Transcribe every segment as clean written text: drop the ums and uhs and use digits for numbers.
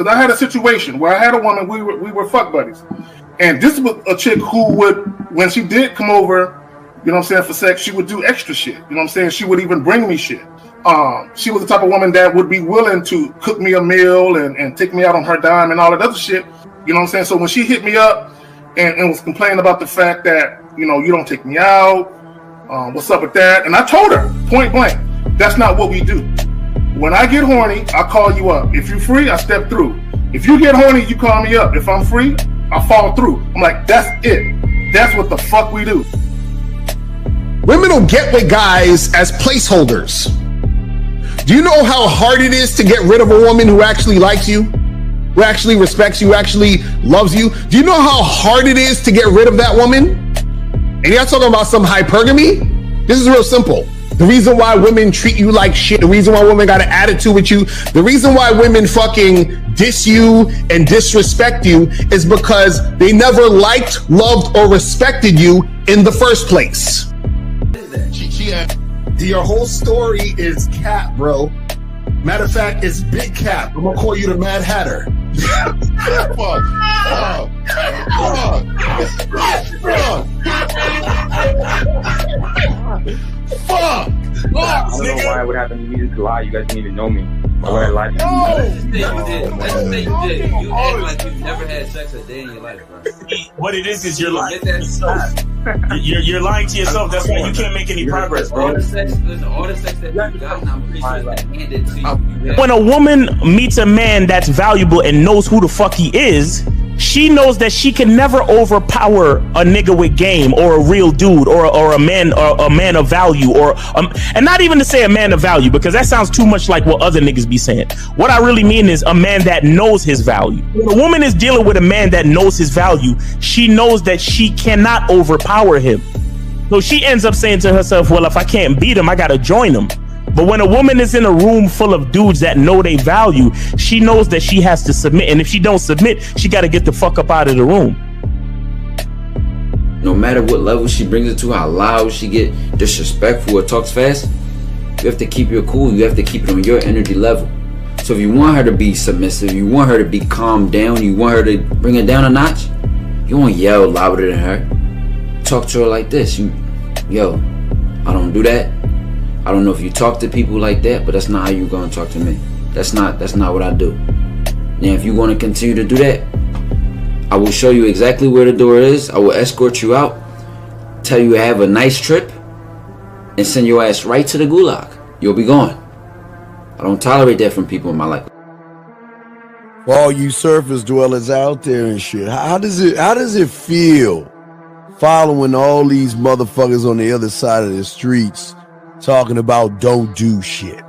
Because I had a situation where I had a woman, we were fuck buddies. And this was a chick who would, when she did come over, you know what I'm saying, for sex, she would do extra shit. You know what I'm saying? She would even bring me shit. She was the type of woman that would be willing to cook me a meal and take me out on her dime and all that other shit. You know what I'm saying? So when she hit me up and was complaining about the fact that, you know, you don't take me out, what's up with that? And I told her, point blank, that's not what we do. When I get horny, I call you up. If you're free, I step through. If you get horny, you call me up. If I'm free, I fall through. I'm like, that's it. That's what the fuck we do. Women will get with guys as placeholders. Do you know how hard it is to get rid of a woman who actually likes you, who actually respects you, who actually loves you? Do you know how hard it is to get rid of that woman? And you're not talking about some hypergamy? This is real simple. The reason why women treat you like shit, the reason why women got an attitude with you, the reason why women fucking diss you and disrespect you is because they never liked, loved, or respected you in the first place. Your whole story is cap, bro. Matter of fact, it's big cap. I'm gonna call you the Mad Hatter. Fuck. I don't know why it would happen to me to lie. You guys didn't even know me. Why would I lie to you? Let's say you did. You act like you've never had sex a day in your life, bro. What it is you're lying to yourself. You're lying to yourself. That's why you can't make any progress, bro. All the sex that you've gotten, I'm pretty sure it's been handed to you. When a woman meets a man that's valuable and knows who the fuck he is, she knows that she can never overpower a nigga with game or a real dude or a man of value and not even to say a man of value, because that sounds too much like what other niggas be saying. What I really mean is a man that knows his value. When a woman is dealing with a man that knows his value, she knows that she cannot overpower him. So she ends up saying to herself, well, if I can't beat him, I gotta join him. But when a woman is in a room full of dudes that know they value, she knows that she has to submit. And if she don't submit, she got to get the fuck up out of the room. No matter what level she brings it to, how loud she get, disrespectful or talks fast, you have to keep your cool. You have to keep it on your energy level. So if you want her to be submissive, you want her to be calmed down, you want her to bring it down a notch, you won't yell louder than her. Talk to her like this. Yo, I don't do that. I don't know if you talk to people like that, but that's not how you're gonna talk to me. That's not what I do. Now, if you want to continue to do that, I will show you exactly where the door is. I will escort you out, tell you have a nice trip, and send your ass right to the gulag. You'll be gone. I don't tolerate that from people in my life. For all you surface dwellers out there and shit, how does it feel following all these motherfuckers on the other side of the streets talking about don't do shit?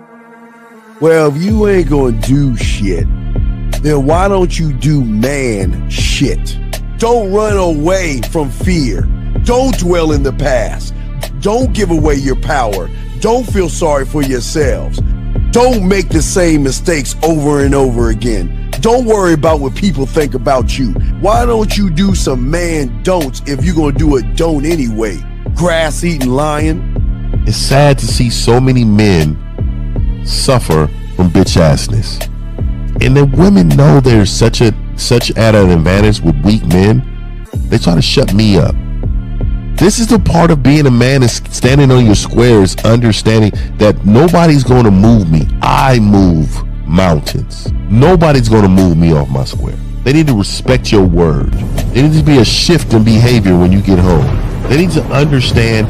Well, if you ain't gonna do shit, then why don't you do man shit? Don't run away from fear. Don't dwell in the past. Don't give away your power. Don't feel sorry for yourselves. Don't make the same mistakes over and over again. Don't worry about what people think about you. Why don't you do some man don'ts if you're gonna do a don't anyway? Grass eating lion. It's sad to see so many men suffer from bitch assness, and then women know there's such at an advantage with weak men. They try to shut me up. This is the part of being a man, is standing on your squares, understanding that nobody's going to move me. I move mountains. Nobody's going to move me off my square. They need to respect your word. There needs to be a shift in behavior when you get home. They need to understand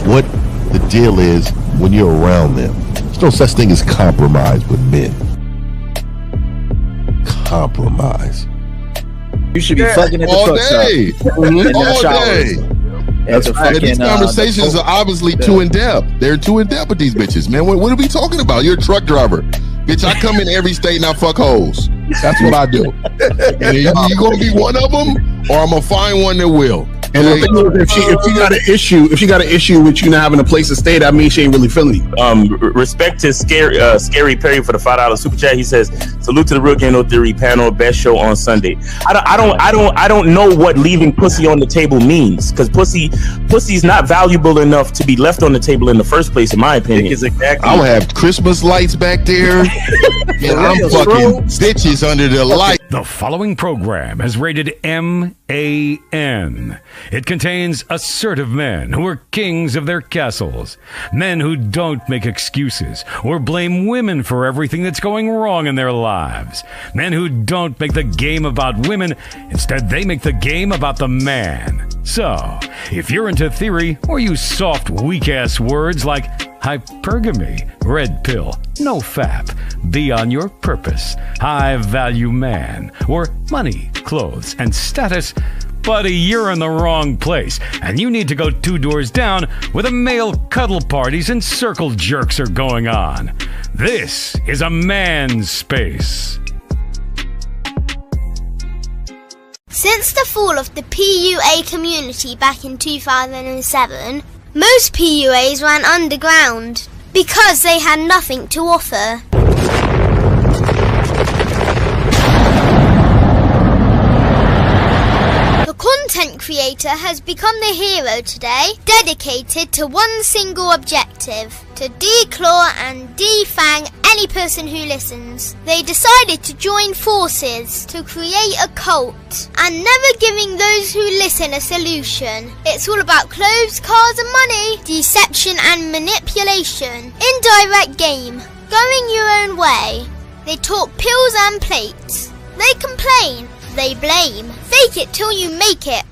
what the deal is when you're around them. There's no such thing as compromise with men. Compromise. You should be fucking at the all day. All day. These conversations are obviously too in depth. They're too in depth with these bitches, man. What are we talking about? You're a truck driver, bitch. I come in every state and I fuck hoes. That's what I do. And you gonna be one of them, or I'm gonna find one that will. And the thing is, if she got an issue with you not having a place to stay, that means she ain't really feeling you. Respect to Scary Perry for the $5 super chat. He says, "Salute to the Real Game No Theory panel. Best show on Sunday." I don't know what leaving pussy on the table means, because pussy's not valuable enough to be left on the table in the first place, in my opinion. Exactly. I'll have Christmas lights back there, and I'm fucking bitches under the light. The following program is rated MAN. It contains assertive men who are kings of their castles, men who don't make excuses or blame women for everything that's going wrong in their lives, men who don't make the game about women, instead they make the game about the man. So, if you're into theory or use soft, weak-ass words like hypergamy, red pill, no fap, be on your purpose, high-value man, or money, clothes, and status, buddy, you're in the wrong place, and you need to go 2 doors down where the male cuddle parties and circle jerks are going on. This is a man's space. Since the fall of the PUA community back in 2007, most PUAs ran underground because they had nothing to offer. The content creator has become the hero today, dedicated to one single objective: to declaw and defang any person who listens. They decided to join forces to create a cult, and never giving those who listen a solution. It's all about clothes, cars and money, deception and manipulation, indirect game, going your own way. They talk pills and plates. They complain. They blame. Fake it till you make it.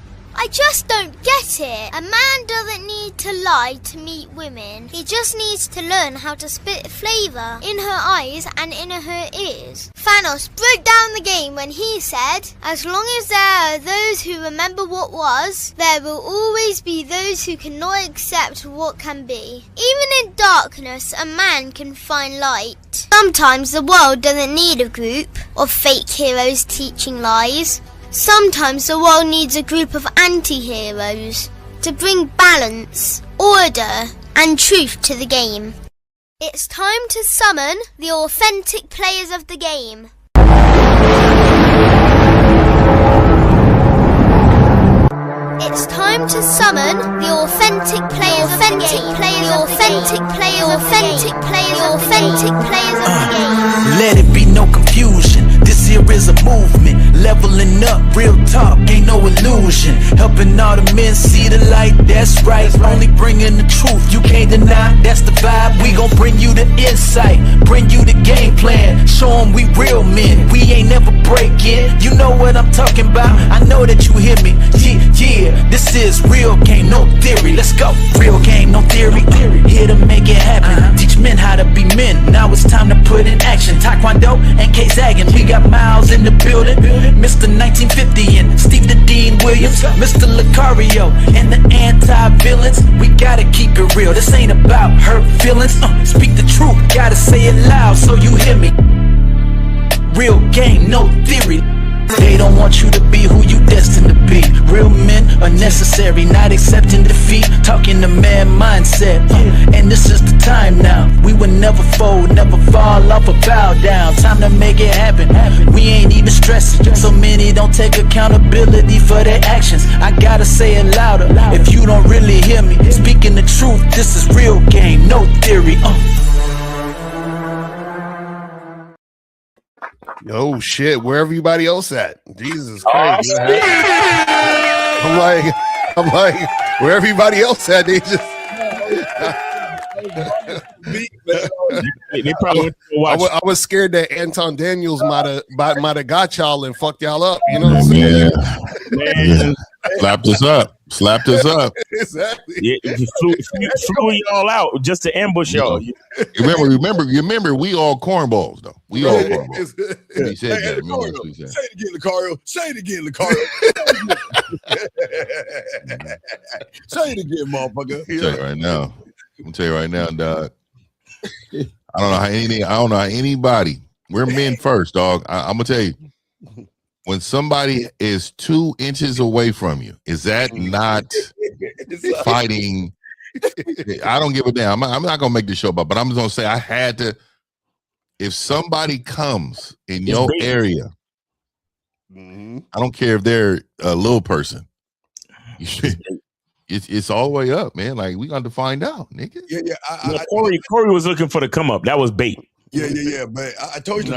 I just don't get it. A man doesn't need to lie to meet women. He just needs to learn how to spit flavour in her eyes and in her ears. Thanos broke down the game when he said, "As long as there are those who remember what was, there will always be those who cannot accept what can be." Even in darkness, a man can find light. Sometimes the world doesn't need a group of fake heroes teaching lies. Sometimes the world needs a group of anti-heroes to bring balance, order, and truth to the game. It's time to summon the authentic players of the game. It's time to summon the authentic players of the game. The authentic players of the game. Let it be no confusion. This here is a movement, leveling up, real talk, ain't no illusion. Helping all the men see the light, that's right. Only bringing the truth, you can't deny, that's the vibe. We gon' bring you the insight, bring you the game plan. Show them we real men, we ain't never breaking. You know what I'm talking about, I know that you hear me. Yeah, this is real game, no theory. Let's go, real game, no theory. Here to make it happen, teach men how to be men. Now it's time to put in action. Taekwondo and K-Zagging, we got Miles in the building, Mr. 1950 and Steve the Dean Williams, Mr. Lucario and the anti-villains. We gotta keep it real, this ain't about hurt feelings. Speak the truth, gotta say it loud so you hear me. Real game, no theory. They don't want you to be who you destined to be. Real men are necessary, not accepting defeat. Talking the man mindset, and this is the time now. We will never fold, never fall off or bow down. Time to make it happen. We ain't even stressing. So many don't take accountability for their actions. I gotta say it louder. If you don't really hear me, speaking the truth, this is real game, no theory. Oh shit, where everybody else at? Jesus Christ. I'm like, where everybody else at? They just they probably I was scared that Anton Daniels might have got y'all and fucked y'all up, you know what I'm saying? Man. Slapped us up. Exactly. Yeah, flew y'all out just to ambush y'all. Remember, we all cornballs though. We all cornballs. He said that. Remember he said. Say it again, Lucario. Say it again, Lucario. Say it again, motherfucker. I'm tell you right now, dog. I don't know how anybody. We're men first, dog. I'm gonna tell you. when somebody is 2 inches away from you, is that not fighting? I don't give a damn. I'm not gonna make the show about, but I'm just gonna say I had to. If somebody comes in your area, I don't care if they're a little person. It's all the way up, man. Like we got to find out, nigga. Yeah. Corey was looking for the come up. That was bait. Yeah. But I told you,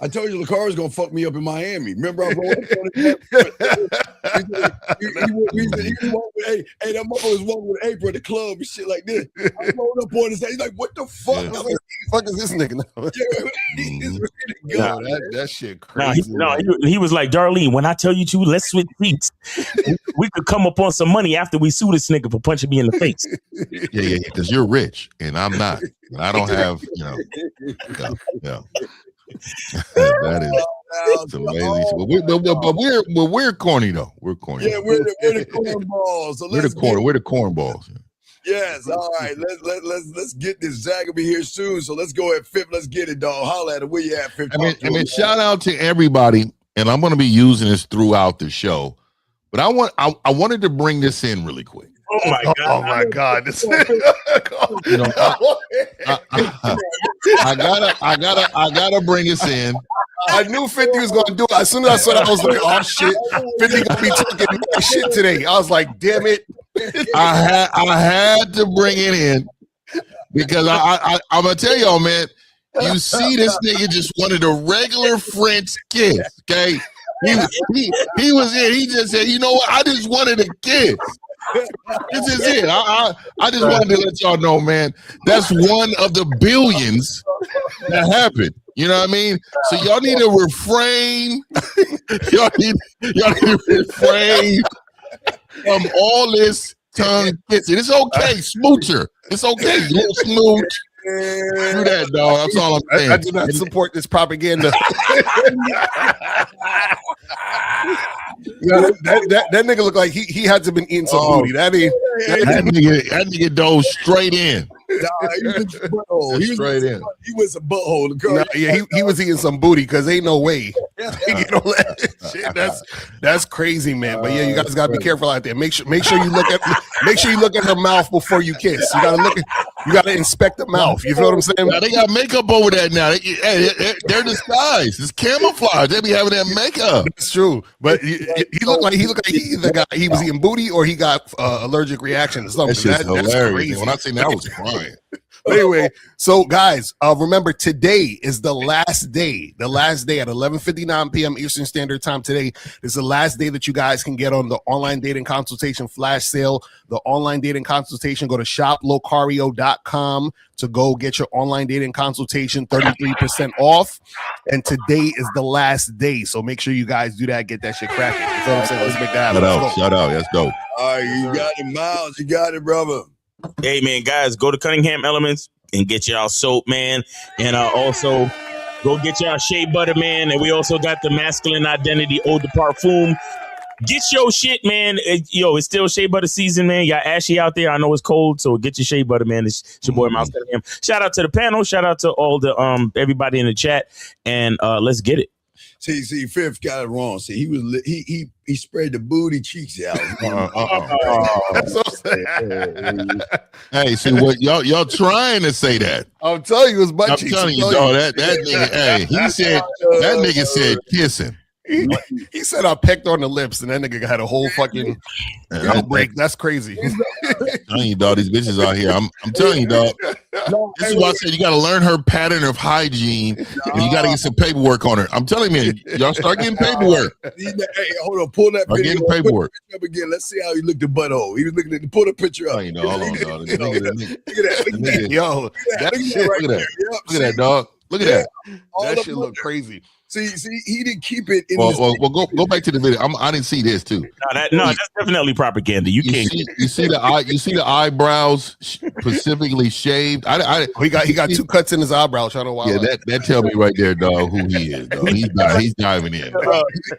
I told you Lakar was gonna fuck me up in Miami. Remember, I rolled up on it. Hey, that mother was walking with April at the club and shit like this. I rolled up on his head. He's like, "What the fuck? Yeah. Like, fuck is this nigga now?" That shit crazy. He was like, Darlene, when I tell you to, let's switch seats. We could come up on some money after we sue this nigga for punching me in the face. Yeah, because you're rich and I'm not. I don't have, yeah. That is amazing. But we're corny though. We're corny. Yeah, we're the cornballs. So we're the cornballs. Yes. All right. Let's get this. Zach will be here soon. So let's go at 5th. Let's get it, dog. Holla at it. Where you at, 5th? I mean, shout out to everybody, and I'm going to be using this throughout the show. But I wanted to bring this in really quick. Oh my god! Oh my god! This I gotta bring this in. I knew 50 was gonna do it. As soon as I saw that, I was like, "Oh shit, 50 gonna be talking shit today." I was like, "Damn it!" I had to bring it in because I'm gonna tell y'all, man. You see, this nigga just wanted a regular French kiss. Okay, he was in. He just said, "You know what? I just wanted a kiss." This is it. I just wanted to let y'all know, man. That's one of the billions that happened. You know what I mean? So y'all need to refrain. y'all need to refrain from all this tongue kissing. It's okay, smoocher. It's okay, little smooch. Do that, dog. That's all I'm saying. I do not support this propaganda. That nigga looked like he had to have been eating some booty. That nigga dove straight in. He was a butthole. He was eating some booty because ain't no way. Shit, that's crazy, man. But yeah, you guys gotta be careful out there. Make sure you look at her mouth before you kiss. You gotta inspect the mouth. You feel what I'm saying? Now, they got makeup over that now. They're disguised. It's camouflage. They be having that makeup. It's true, but he looked like he either he was eating booty or he got allergic reaction or something. That's hilarious. When I seen that, I was crying. But anyway, so guys, remember today is the last day. The last day at 11:59 p.m. Eastern Standard Time. Today is the last day that you guys can get on the online dating consultation flash sale. The online dating consultation. Go to shoplocario.com to go get your online dating consultation, 33% off. And today is the last day, so make sure you guys do that. Get that shit cracking. You know what I'm saying? Let's make that happen. Shout out. That's dope. All right, you got it, Miles. You got it, brother. Hey, man, guys, go to Cunningham Elements and get y'all soap, man. And also go get y'all shea butter, man. And we also got the masculine identity eau de parfum. Get your shit, man. It's still shea butter season, man. Y'all ashy out there. I know it's cold, so get your shea butter, man. It's your boy, Miles Cunningham. Shout out to the panel. Shout out to all the everybody in the chat. And let's get it. See, Fifth got it wrong. See, he spread the booty cheeks out. That's what I'm saying. Hey, see what y'all trying to say that? I'm telling you, it's butt cheeks. I'm telling you, dog. That nigga. Hey, he said that nigga said kissing. He said I pecked on the lips, and that nigga had a whole fucking outbreak. That's crazy. I'm telling you, dog. These bitches out here. I'm telling you, dog. This is why I said you got to learn her pattern of hygiene, and you got to get some paperwork on her. I'm telling you, y'all start getting paperwork. Hey, hold on, pull that video getting paperwork up again. Let's see how he looked at butthole. He was looking at pull the picture up. Hold on, dog. Look at that. Yo, that shit. Look at that, dog. Look at that. That shit look crazy. See, he didn't keep it in go back to the video. I didn't see this too. No, that's definitely propaganda. You can't. You see the eyebrows specifically shaved. He got two cuts in his eyebrows. Trying to yeah, that tell me right there, dog, who he is. Dog. He's diving in.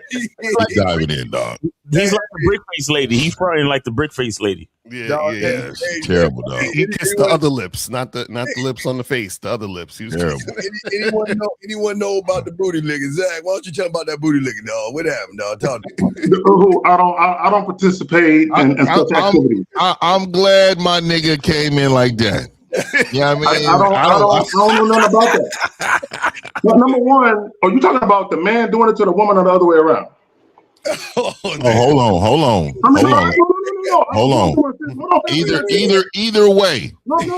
He's diving in, dog. He's like the brick face lady. He's frying like the brick face lady. It's terrible, dog. He kissed the other lips, not the lips on the face. The other lips. He was Terrible. Anyone know about the booty licking? Zach, why don't you tell me about that booty licking, dog? What happened, dog? Talk to me. I don't participate in such activities. I'm glad my nigga came in like that. Yeah, I mean, I don't know nothing about that. But number one, are you talking about the man doing it to the woman or the other way around? Hold on. Either way. No. This is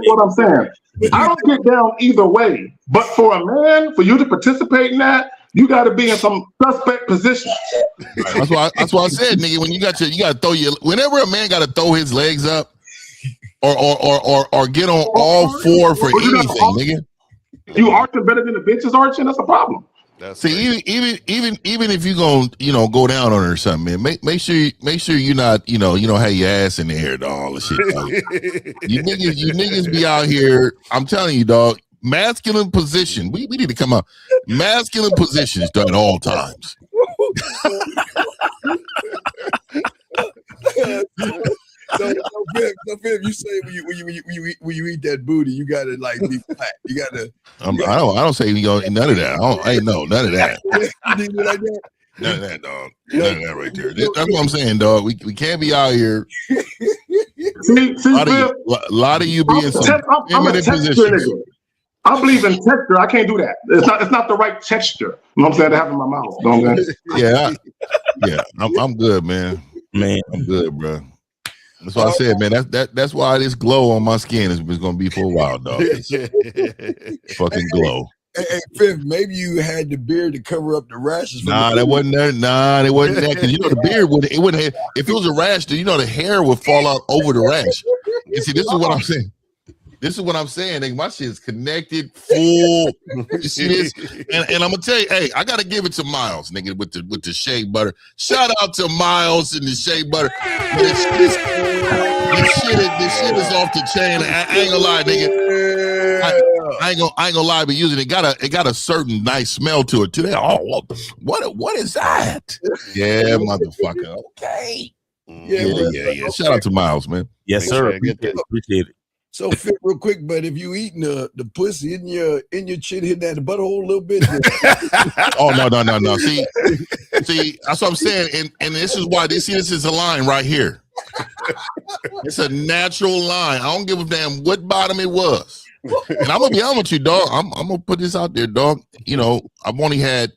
what I'm saying. I don't get down either way. But for a man, for you to participate in that, you got to be in some suspect position. That's why I said, nigga, when you got to throw whenever a man got to throw his legs up or get on all four for anything, nigga. You arching better than the bitches arching? That's a problem. See, even if you gonna go down on her or something, man, make sure you're not you don't have your ass in the air, dog. All the shit. You niggas be out here. I'm telling you, dog. Masculine position. We need to come up. Masculine positions done at all times. So Viv, you say when you eat that booty, you gotta like be flat. You gotta. I don't say none of that. I ain't none of that. You do like that? None of that, dog. None of that right there. That's what I'm saying, dog. We can't be out here. A lot of you be in some feminine positions. I believe in texture. I can't do that. It's not the right texture. You know what I'm saying? To have in my mouth. Yeah, I'm good, man. I'm good, bro. That's why I said, man. That's why this glow on my skin is gonna be for a while, dog. Fucking glow. Hey, Fifth, maybe you had the beard to cover up the rashes. That wasn't there. It wasn't that. Because the beard wouldn't have. If it was a rash, the hair would fall out over the rash. You see, this is what I'm saying. Nigga, my shit is connected, full. You see this? And I'm gonna tell you, hey, I gotta give it to Miles, nigga, with the shea butter. Shout out to Miles and the shea butter. This shit is off the chain. I ain't gonna lie, nigga. I ain't gonna lie, but using it got a certain nice smell to it today. Oh, what is that? Yeah, motherfucker. Okay. Yeah. Shout out to Miles, man. Yes, sir. Appreciate it. So Fit, real quick, but if you eating the pussy in your chin, hitting that butthole a little bit. Oh no. See, that's what I'm saying, and this is why this is a line right here. It's a natural line. I don't give a damn what bottom it was. And I'm gonna be honest with you, dog. I'm gonna put this out there, dog. I've only had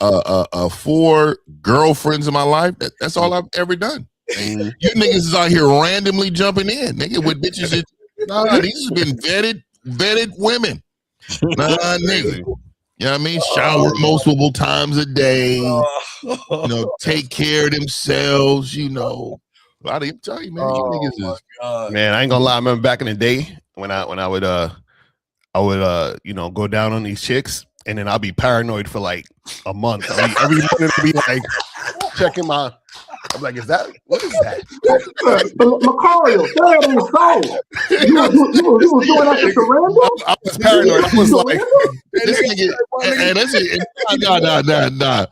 4 girlfriends in my life. That's all I've ever done. And you niggas is out here randomly jumping in, nigga, with bitches that. Nah, these have been vetted women. Nah, nigga. You know what I mean? Shower multiple times a day. Take care of themselves. A lot of them tell you, man. You niggas is, man, I ain't gonna lie. I remember back in the day when I would go down on these chicks, and then I'll be paranoid for like a month. Every minute I'll be like checking my. I'm like, what is that? Macario, say it on the soul. You was doing that to random? I was paranoid. I was like, this nigga, nah.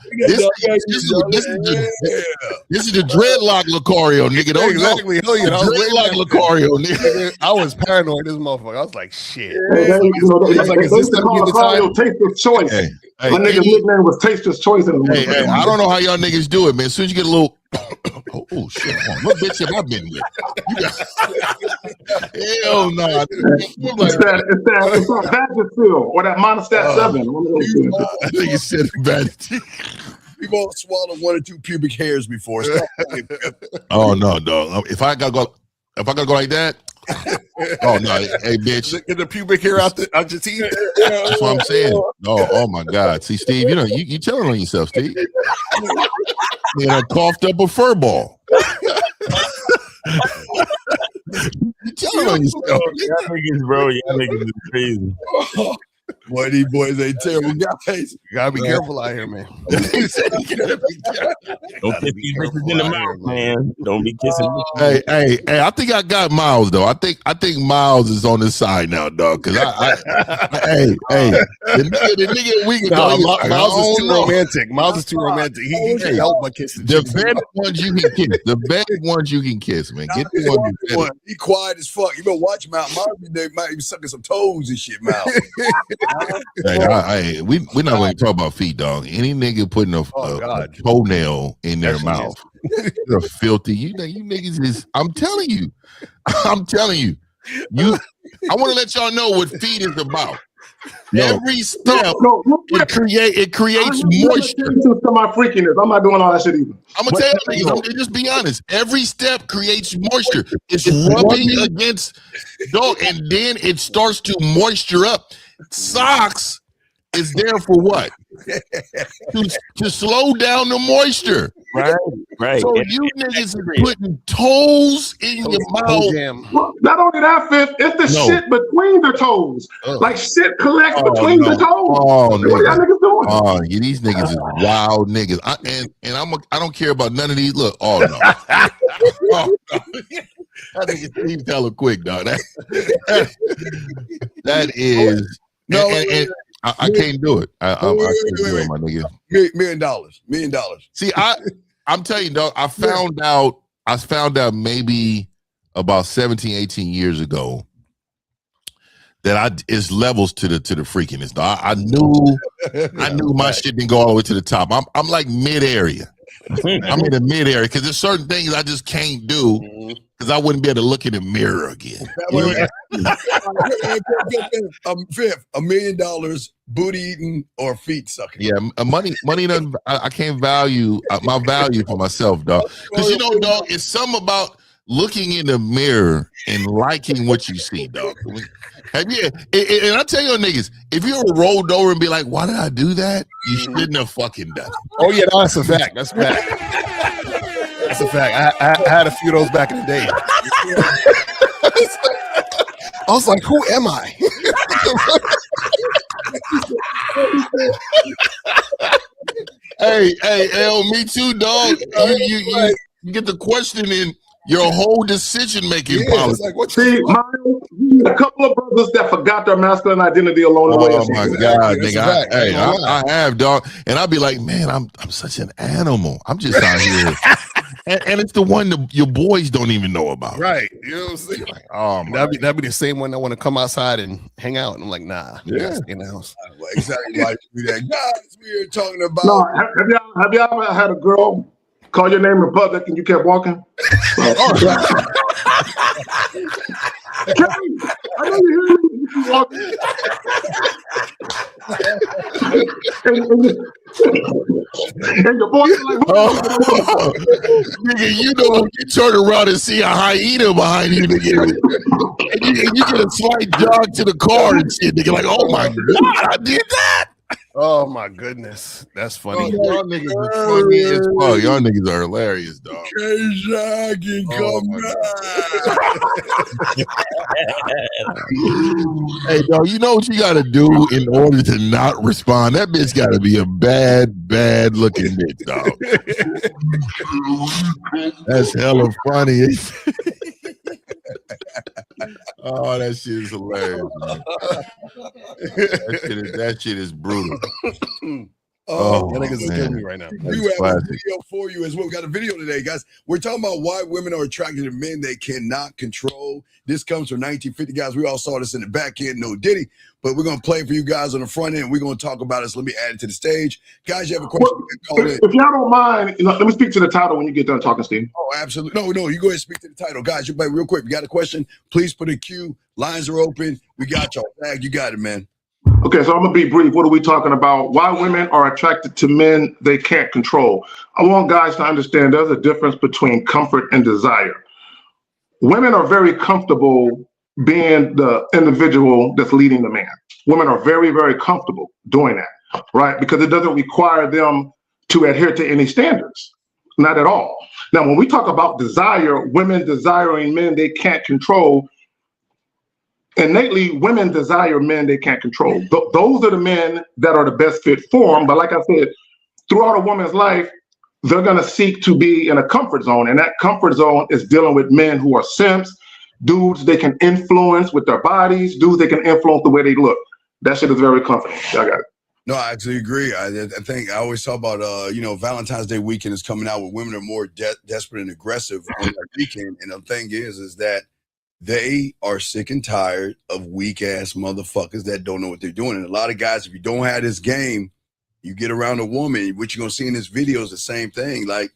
This is the dreadlock Lucario, nigga. Don't exactly. Dreadlock Lucario, nigga. I was paranoid, this motherfucker. I was like, shit. I was like, is this the Taster's Choice? My nigga's nickname was Taster's Choice. Hey, I don't know how y'all niggas do it, man. As soon as you get a little, oh shit, what bitch have I been with? Hell no. It's that Vagisil or that Monostat 7. I think you said Vagisil. We've all swallowed 1 or 2 pubic hairs before. Oh no, dog. If I gotta go like that. Oh no, hey bitch. Get the pubic hair out your teeth. That's what I'm saying. Oh my God. See, Steve, you telling on yourself, Steve. Coughed up a fur ball. You telling on yourself. Y'all niggas, bro. Y'all niggas is crazy. Boy, these boys ain't terrible guys. You gotta be careful out here, man. Don't kiss these bitches in the mouth, man. Don't be kissing. Hey, I think I got Miles though. I think Miles is on his side now, dog. Cause The nigga we can Miles is too romantic. Miles is too romantic. He can't help but kiss the better ones you can kiss. The better ones you can kiss, man. Get the one. He quiet as fuck. You better watch him out. They might be sucking some toes and shit, Mal. We're not going to talk about feet, dog. Any nigga putting a toenail in their mouth, they're filthy. You niggas is. I'm telling you. I want to let y'all know what feet is about. Every step it creates moisture. To my freakiness, I'm not doing all that shit either. I'm gonna tell you, I'm just be honest. Every step creates moisture. It's rubbing against dog, and then it starts to moisture up. Socks is there for what? to slow down the moisture. Right. So you niggas is putting toes in your mouth. Well, not only that, Fifth, it's the shit between the toes. Like shit collects between the toes. Oh, what y'all niggas doing? Oh, yeah, these niggas is wild niggas. I don't care about none of these. Look, no. I think it's Steve Teller quick, dog. That is and I can't do it. I can't do it, my nigga. $1 million. See, I'm telling you, dog, I found out maybe about 17, 18 years ago that it's levels to the freakiness. Dog. I knew my shit didn't go all the way to the top. I'm like mid area. I'm in the mid area because there's certain things I just can't do because I wouldn't be able to look in the mirror again. Fifth, $1 million, booty eating or feet sucking. Yeah, money doesn't. I can't value my value for myself, dog. Because dog, it's something about looking in the mirror and liking what you see, dog. Have you? And I tell you, niggas, if you ever rolled over and be like, "Why did I do that?" You shouldn't have fucking done it. Oh yeah, no, that's a fact. That's a fact. That's a fact. I had a few of those back in the day. I was like, "Who am I?" Hey, L, me too, dog. You get the question in your whole decision-making policy. Like, see, a couple of brothers that forgot their masculine identity along the way. Oh my God, nigga! I have, dog, and I'll be like, man, I'm such an animal. I'm just out here, and it's the one that your boys don't even know about. Right? You know what I'm saying? Like, oh, that'd be the same one that want to come outside and hang out, and I'm like, nah, stay in the house. Exactly like that. Guys, we are talking about. No, have y'all ever had a girl call your name in public and you kept walking? I know you hear me. You walking. And your boy like, nigga, you turn around and see a hyena behind you, nigga, and you get a slight jog to the car and shit, nigga, like, oh my God, I did that. Oh my goodness, that's funny. Y'all niggas are funny as fuck. Y'all niggas are hilarious, dog. Hey, dog, you know what you gotta do in order to not respond? That bitch gotta be a bad looking bitch, dog. That's hella funny. Oh, that shit is hilarious, man. That shit is brutal. Oh, that niggas is killing me right now. We have a video for you as well. We got a video today, guys. We're talking about why women are attracted to men they cannot control. This comes from 1950, guys. We all saw this in the back end, no Diddy, but we're going to play it for you guys on the front end. We're going to talk about it. So let me add it to the stage. Guys, you have a question? If y'all don't mind, let me speak to the title when you get done talking, Steve. Oh, absolutely. No, you go ahead and speak to the title. Guys, you play real quick. If you got a question, please put a cue. Lines are open. We got y'all. Tag, you got it, man. Okay, so I'm going to be brief. What are we talking about? Why women are attracted to men they can't control. I want guys to understand there's a difference between comfort and desire. Women are very comfortable being the individual that's leading the man. Women are very, very comfortable doing that, right? Because it doesn't require them to adhere to any standards, not at all. Now, when we talk about desire, women desiring men they can't control, innately, women desire men they can't control. Those are the men that are the best fit for them. But like I said, throughout a woman's life, they're going to seek to be in a comfort zone. And that comfort zone is dealing with men who are simps, dudes they can influence with their bodies, dudes they can influence the way they look. That shit is very comforting. I got it. No, I actually agree. I think I always talk about, Valentine's Day weekend is coming out where women are more desperate and aggressive on that weekend. And the thing is that they are sick and tired of weak ass motherfuckers that don't know what they're doing. And a lot of guys, if you don't have this game, you get around a woman, what you're going to see in this video is the same thing. Like,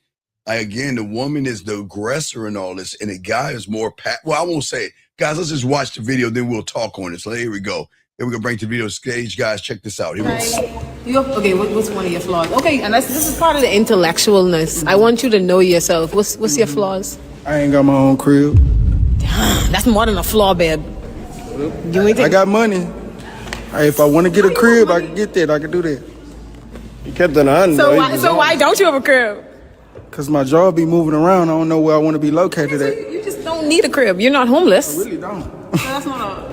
again, the woman is the aggressor in all this, and the guy is more well, I won't say it. Guys, let's just watch the video, then we'll talk on it. So here we go. Here we're gonna bring to the video stage, guys. Check this out. Here we go. Okay, what's one of your flaws? Okay, and this is part of the intellectualness. I want you to know yourself. What's your flaws? I ain't got my own crib. That's more than a flaw, babe. I got money. If I want to get a crib, I can get that. I can do that. You kept it on. So why don't you have a crib? Because my job be moving around. I don't know where I want to be located at. You just don't need a crib. You're not homeless. I really don't. That's not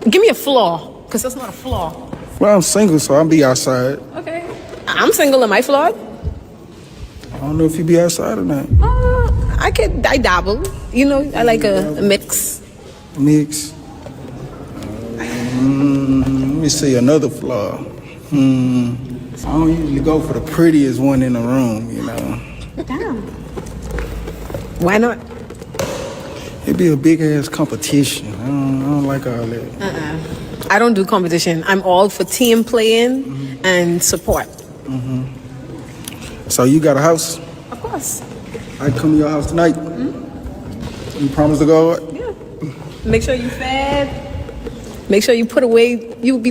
give me a flaw, because that's not a flaw. Well, I'm single, so I'll be outside. Okay. I'm single. Am I flawed? I don't know if you be outside or not. I dabble. I like a mix. Mix. Let me see another flaw. I don't usually go for the prettiest one in the room, Damn. Why not? It'd be a big ass competition. I don't like all that. I don't do competition. I'm all for team playing and support. So you got a house? Of course. I come to your house tonight. You promise to go? Yeah. Make sure you fed. Make sure you be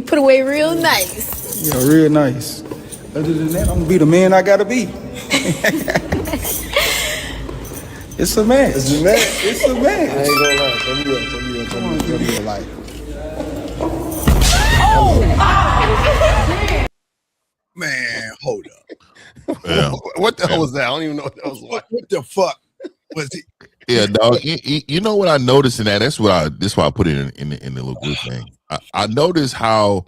put away real nice. Yeah, real nice. Other than that, I'm gonna be the man I gotta be. It's a man. It's a man. It's a man. I ain't gonna lie. Tell me your life. Man, hold up. Yeah. What the hell was that? I don't even know what that was like. What the fuck was it? Yeah, dog. You know what I noticed in that? That's why I put it in the little group thing. I noticed how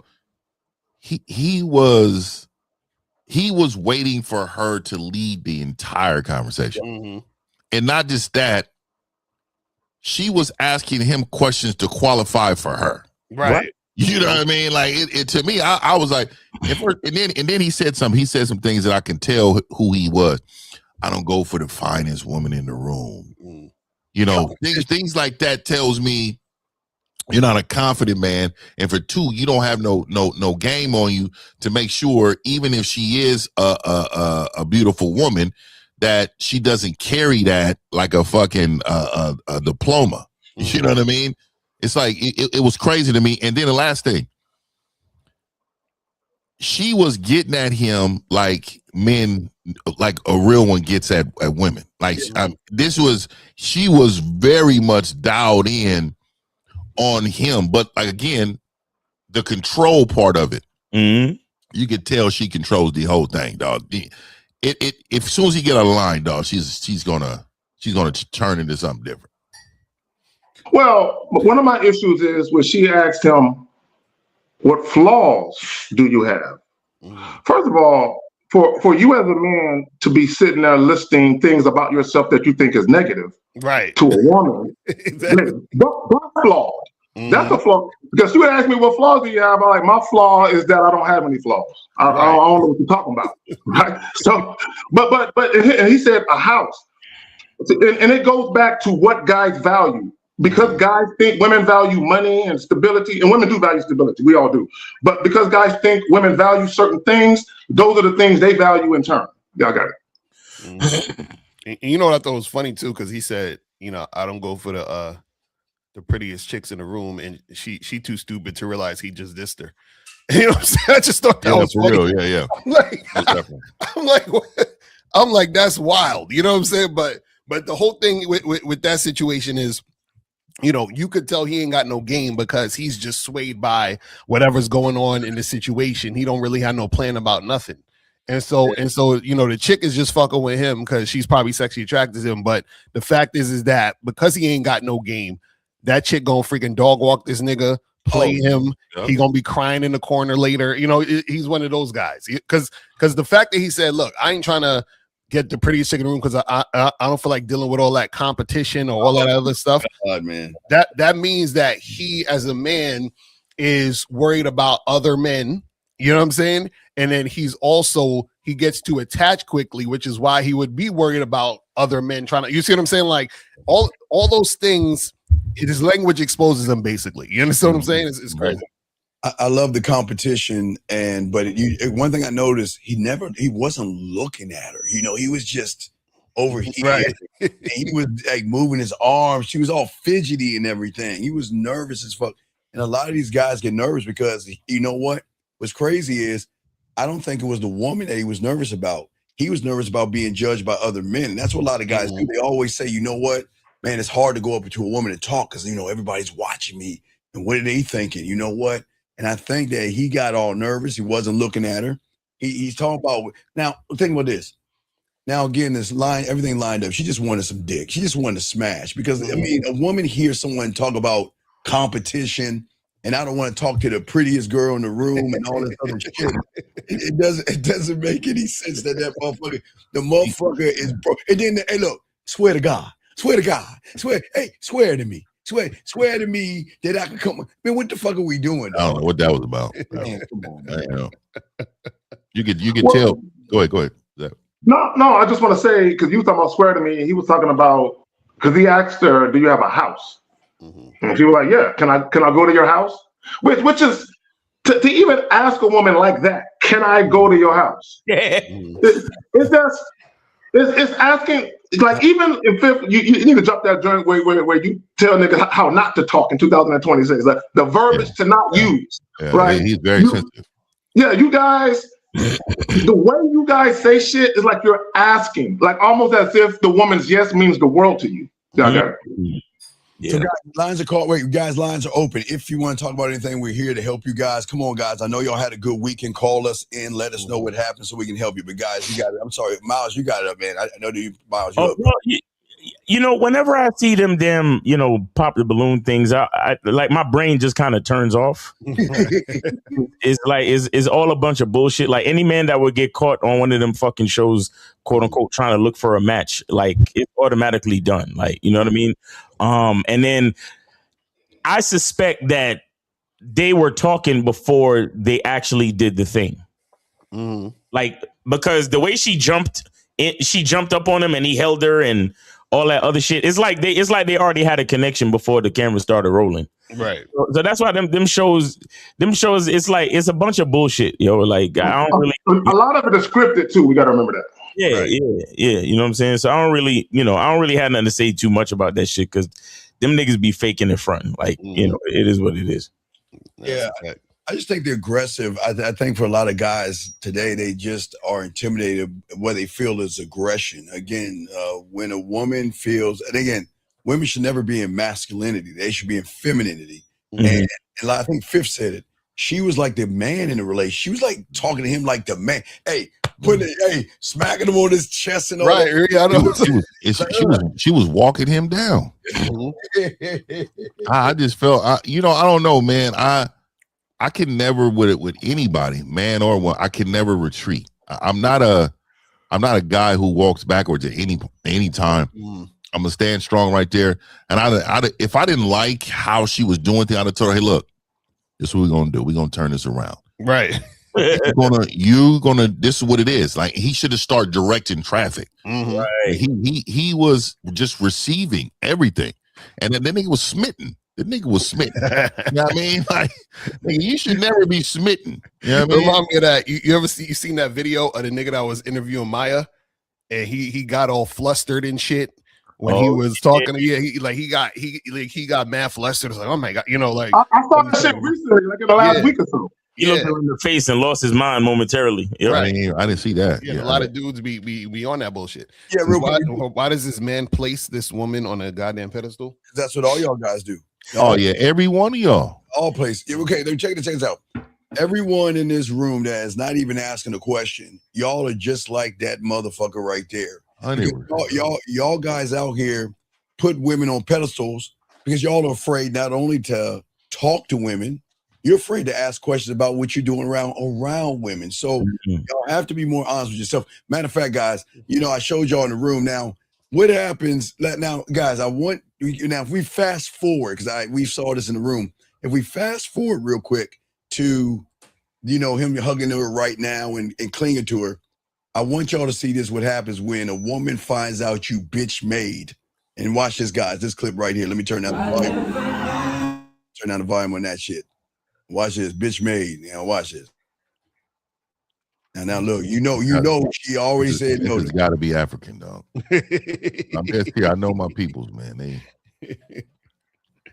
he was waiting for her to lead the entire conversation. And not just that, she was asking him questions to qualify for her. Right. You know what I mean? Like it to me, I was like, and then he said some things that I can tell who he was. I don't go for the finest woman in the room. Things like that tells me you're not a confident man, and for two, you don't have no game on you to make sure, even if she is a beautiful woman, that she doesn't carry that like a fucking a diploma. You know what I mean? It's like it was crazy to me. And then the last thing, she was getting at him like men, like a real one gets at women. Like she was very much dialed in on him, but like again, the control part of it, you could tell she controls the whole thing, dog. If as soon as he get out of line, dog, she's gonna turn into something different. Well, one of my issues is when she asked him, "What flaws do you have?" First of all, for you as a man to be sitting there listing things about yourself that you think is negative, right, to a woman, exactly. That's flawed. That's a flaw. Because you would ask me what flaws do you have, I'm like, my flaw is that I don't have any flaws. I don't know what you're talking about, right? So, but and he said a house, and it goes back to what guys value. Because guys think women value money and stability, and women do value stability, we all do. But because guys think women value certain things, those are the things they value in turn. Y'all got it. And you know what I thought was funny too, because he said, I don't go for the prettiest chicks in the room, and she too stupid to realize he just dissed her. You know what I'm saying? I just thought that was funny. Real. Yeah. I'm like, that's wild. You know what I'm saying? But the whole thing with that situation is, you could tell he ain't got no game because he's just swayed by whatever's going on in the situation. He don't really have no plan about nothing. And so, the chick is just fucking with him because she's probably sexually attracted to him. But the fact is that because he ain't got no game, that chick gonna freaking dog walk this nigga, play him. Yeah. He gonna be crying in the corner later. He's one of those guys. Because the fact that he said, look, I ain't trying to get the prettiest chick in the room because I don't feel like dealing with all that competition or all that other stuff. God, man. That means that he, as a man, is worried about other men. You know what I'm saying? And then he gets too attached quickly, which is why he would be worried about other men trying to, you see what I'm saying? Like all those things, his language exposes them basically. You understand what I'm saying? It's crazy. I love the competition, but one thing I noticed, he wasn't looking at her. You know, he was just over here. Right. And he was like moving his arms. She was all fidgety and everything. He was nervous as fuck. And a lot of these guys get nervous because, you know what? What's crazy is I don't think it was the woman that he was nervous about. He was nervous about being judged by other men. And that's what a lot of guys do. They always say, you know what, man, it's hard to go up to a woman and talk because, you know, everybody's watching me. And what are they thinking? You know what? And I think that he got all nervous. He wasn't looking at her. He's talking about, now, think about this. Now, again, everything lined up. She just wanted some dick. She just wanted to smash because, I mean, a woman hears someone talk about competition and I don't want to talk to the prettiest girl in the room and all this other shit. It doesn't make any sense that the motherfucker is broke. And then, hey, look, swear to God, swear to me. Swear to me that I can come. Man, what the fuck are we doing? I don't know what that was about. Man, come on, man. I know. You could tell. Go ahead. No, I just want to say, because you were talking about swear to me, and he was talking about, because he asked her, do you have a house? And she was like, yeah, can I go to your house? Which is, to even ask a woman like that, can I go to your house? It's asking, like, even if you need to drop that joint where you tell niggas how not to talk in 2026, like the verbiage to not use, right? He's very sensitive. Yeah, you guys, the way you guys say shit is like you're asking, like almost as if the woman's yes means the world to you. Yeah. So guys, lines are called. Wait, guys, lines are open. If you want to talk about anything, we're here to help you guys. Come on, guys. I know y'all had a good weekend. Call us in. Let us know what happened so we can help you. But guys, you got it. I'm sorry, Miles, you got it up, man. I know that you, Miles. Well, you know, whenever I see them damn, you know, pop the balloon things, I like my brain just kind of turns off. It's all a bunch of bullshit. Like any man that would get caught on one of them fucking shows, quote unquote, trying to look for a match, like it's automatically done. Like, you know what I mean? And then I suspect that they were talking before they actually did the thing. Like, because the way she jumped up on him and he held her and all that other shit. It's like they already had a connection before the camera started rolling. Right. So that's why them shows, it's like, it's a bunch of bullshit, yo. Like, I don't really. A lot of it is scripted too. We got to remember that. Yeah, right. Yeah. You know what I'm saying? So I don't really have nothing to say too much about that shit because them niggas be faking in front. Like, you know, it is what it is. Yeah. I just think they're aggressive. I think for a lot of guys today, they just are intimidated. What they feel is aggression. Again, when a woman feels, and again, women should never be in masculinity. They should be in femininity. And I think Fifth said it. She was like the man in the relationship. She was like talking to him like the man. Hey, smacking him on his chest and all right. that. Yeah, I know. She was walking him down. I just felt, I don't know, man. I can never with anybody, man or woman. I can never retreat. I'm not a guy who walks backwards at any time. I'm gonna stand strong right there. And if I didn't like how she was doing things, I'd have told her, hey, look, this is what we're gonna do. We're gonna turn this around. Right. you gonna. This is what it is. Like he should have started directing traffic. Right. He was just receiving everything, and then the nigga was smitten. The nigga was smitten. You know what I mean? Like, nigga, you should never be smitten. You know what I mean? Remind me of that. You seen that video of the nigga that was interviewing Maya, and he got all flustered and shit when he was talking. Yeah, he got mad flustered. It's like, oh my god, you know, like I saw that shit recently, like in the last week or so. He looked her in the face and lost his mind momentarily. Yep. Right. I didn't see that. Yeah, a lot of dudes be on that bullshit. Yeah, why does this man place this woman on a goddamn pedestal? That's what all y'all guys do. Oh yeah, every one of y'all. All places. Yeah, okay, then check this out. Everyone in this room that is not even asking a question, y'all are just like that motherfucker right there. Y'all guys out here put women on pedestals because y'all are afraid not only to talk to women, you're afraid to ask questions about what you're doing around women. So y'all have to be more honest with yourself. Matter of fact, guys, I showed y'all in the room. Now, what happens now, guys? If we fast forward, because we saw this in the room. if we fast forward real quick to, him hugging her right now and clinging to her, I want y'all to see this, what happens when a woman finds out you bitch made. And watch this, guys. This clip right here. Let me turn down the volume. Turn down the volume on that shit. Watch this. Bitch made. Watch this. Now look, she already said no. It's got to be African, dog. I'm just here. I know my peoples, man.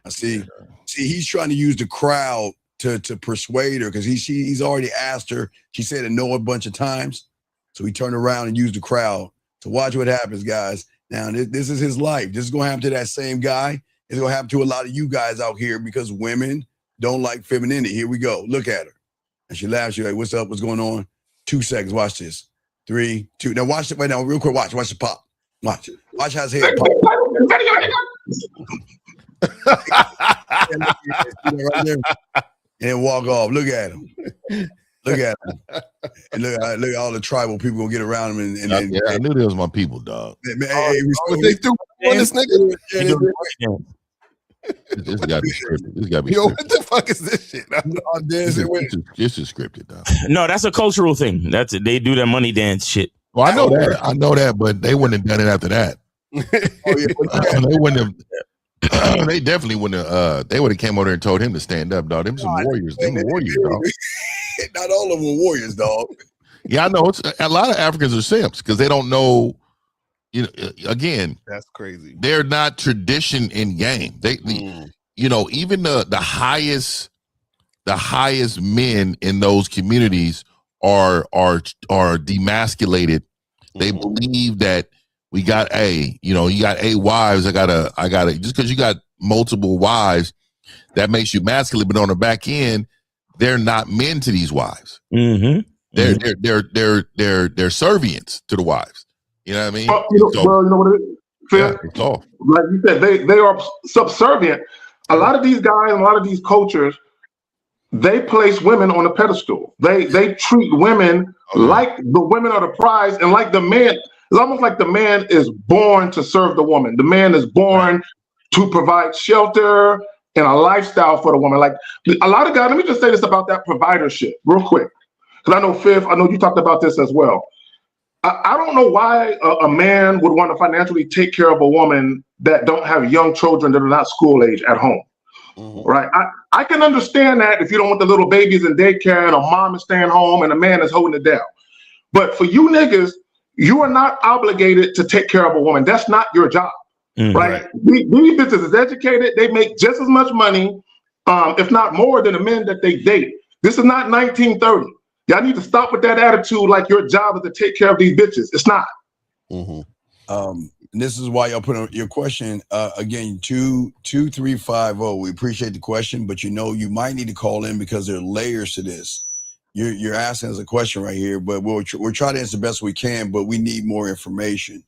I see, he's trying to use the crowd to persuade her because he's already asked her. She said no a bunch of times. So he turned around and used the crowd to watch what happens, guys. Now, this is his life. This is going to happen to that same guy. It's going to happen to a lot of you guys out here because women don't like femininity. Here we go. Look at her. And she laughs. She's like, what's up? What's going on? 2 seconds. Watch this. 3, 2. Now, watch it right now. Real quick. Watch the pop. Watch how his head pop. Right there. And walk off. Look at him. Look at him. And look at all the tribal people gonna get around him. And I knew they was my people, dog. They threw on this nigga. This got to be scripted. This got to be Yo, scripted. what the fuck is this shit? I'm dancing with it. This is scripted, dog. No, that's a cultural thing. They do that money dance shit. Well, I know that, but they wouldn't have done it after that. They wouldn't have. They definitely wouldn't have. They would have came over there and told him to stand up, dog. Them some warriors. Them warriors, dog. Not all of them were warriors, dog. Yeah, I know. It's a lot of Africans are simps because they don't know. Again, that's crazy. They're not tradition in game. Even the highest men in those communities are demasculated. They believe that we got you got 8 wives. I gotta just because you got multiple wives, that makes you masculine. But on the back end, they're not men to these wives. Mm-hmm. They're servients to the wives. You know what I mean? You know what it is? Phil? It's all. Like you said, they are subservient. A lot of these guys, a lot of these cultures, they place women on a pedestal. They treat women like the women are the prize, and like the man. It's almost like the man is born to serve the woman. The man is born to provide shelter and a lifestyle for the woman. Like a lot of guys. Let me just say this about that providership real quick, because I know Fifth. I know you talked about this as well. I don't know why a man would want to financially take care of a woman that don't have young children that are not school age at home, right? I can understand that if you don't want the little babies in daycare and a mom is staying home and a man is holding it down. But for you niggas, you are not obligated to take care of a woman. That's not your job, right? These bitches is educated. They make just as much money, if not more, than the men that they date. This is not 1930. Y'all need to stop with that attitude like your job is to take care of these bitches. It's not. And this is why y'all put on your question again, 22350. We appreciate the question, but you might need to call in because there are layers to this. You're asking us a question right here, but we'll try to answer the best we can, but we need more information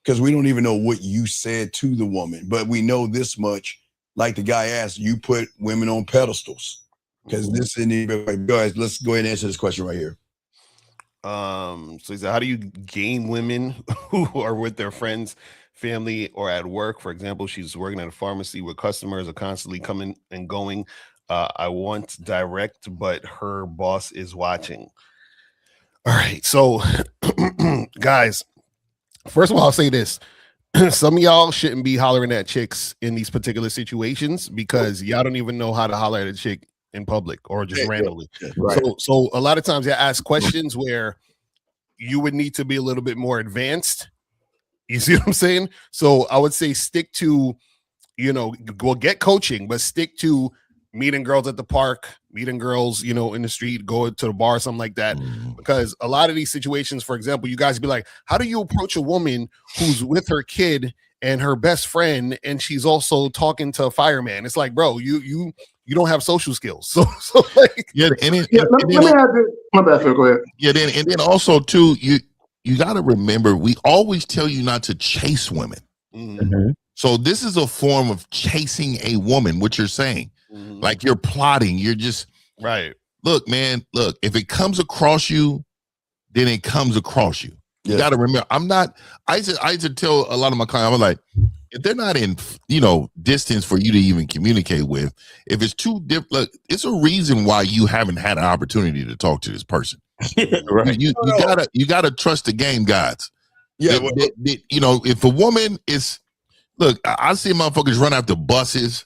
because we don't even know what you said to the woman, but we know this much. Like the guy asked, you put women on pedestals. Because this is guys, let's go ahead and answer this question right here. So he said, how do you gain women who are with their friends, family, or at work? For example, she's working at a pharmacy where customers are constantly coming and going. I want direct, but her boss is watching. All right, so guys, first of all, I'll say this. Some of y'all shouldn't be hollering at chicks in these particular situations because y'all don't even know how to holler at a chick in public or just randomly. Right. So a lot of times I ask questions where you would need to be a little bit more advanced. You see what I'm saying? So I would say stick to, get coaching, but stick to meeting girls at the park, meeting girls, in the street, go to the bar, something like that. Because a lot of these situations, for example, you guys be like, how do you approach a woman who's with her kid and her best friend, and she's also talking to a fireman? It's like, bro, you don't have social skills. So like, let me add this. My bad, Phil, go ahead. Yeah, and then also too, you got to remember, we always tell you not to chase women. So this is a form of chasing a woman. What you're saying, like you're plotting. You're just right. Look, man. Look, if it comes across you, then it comes across you. You got to remember. I used to tell a lot of my clients, I was like, if they're not in, distance for you to even communicate with, if it's too different, it's a reason why you haven't had an opportunity to talk to this person. Right. You gotta trust the game gods. Yeah. If a woman is, look, I see motherfuckers run after buses,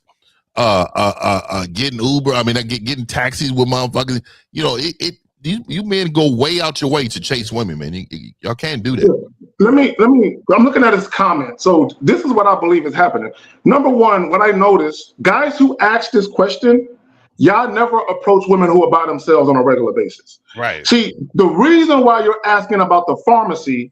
getting Uber. I mean, getting taxis with motherfuckers. You men go way out your way to chase women, man. Y'all can't do that. Let me. I'm looking at his comment. So this is what I believe is happening. Number one, what I noticed, guys who ask this question, y'all never approach women who are by themselves on a regular basis. Right. See, the reason why you're asking about the pharmacy,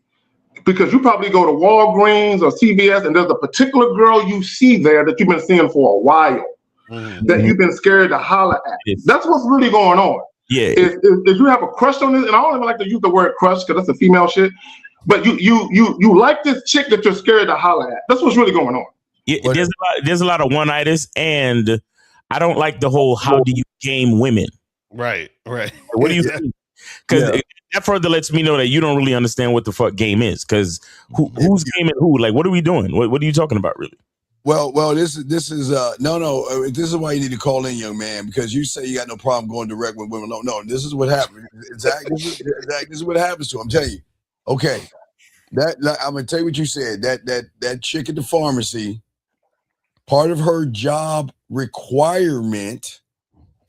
because you probably go to Walgreens or CVS and there's a particular girl you see there that you've been seeing for a while, that you've been scared to holler at. That's what's really going on. Yeah. If you have a crush on this, and I don't even like to use the word crush because that's a female shit, but you like this chick that you're scared to holler at. That's what's really going on. Yeah, there's a lot of one-iters, and I don't like the whole "how do you game women?" Right. What do you think? Because that further lets me know that you don't really understand what the fuck game is. Because who's gaming who? Like, what are we doing? What are you talking about, really? Well, this is This is why you need to call in, young man, because you say you got no problem going direct with women. No, this is what happened. Exactly, this is what happens to them. I'm telling you. Okay, I'm gonna tell you what you said. That chick at the pharmacy, part of her job requirement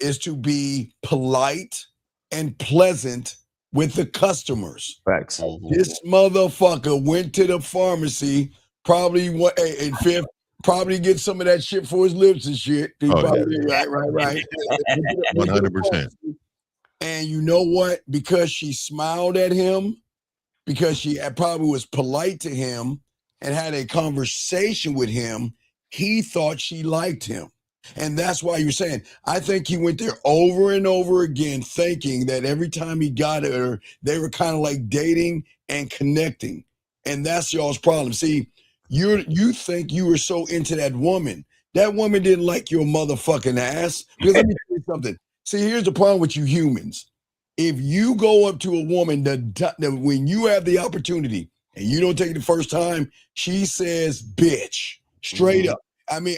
is to be polite and pleasant with the customers. Facts. This motherfucker went to the pharmacy, probably probably get some of that shit for his lips and shit. Right. 100%. And you know what? Because she smiled at him, because she probably was polite to him and had a conversation with him, he thought she liked him. And that's why you're saying, I think he went there over and over again, thinking that every time he got her, they were kind of like dating and connecting. And that's y'all's problem. See, you think you were so into that woman. That woman didn't like your motherfucking ass. Because let me tell you something. See, here's the problem with you humans. If you go up to a woman when you have the opportunity and you don't take it the first time, she says, bitch, straight up. I mean,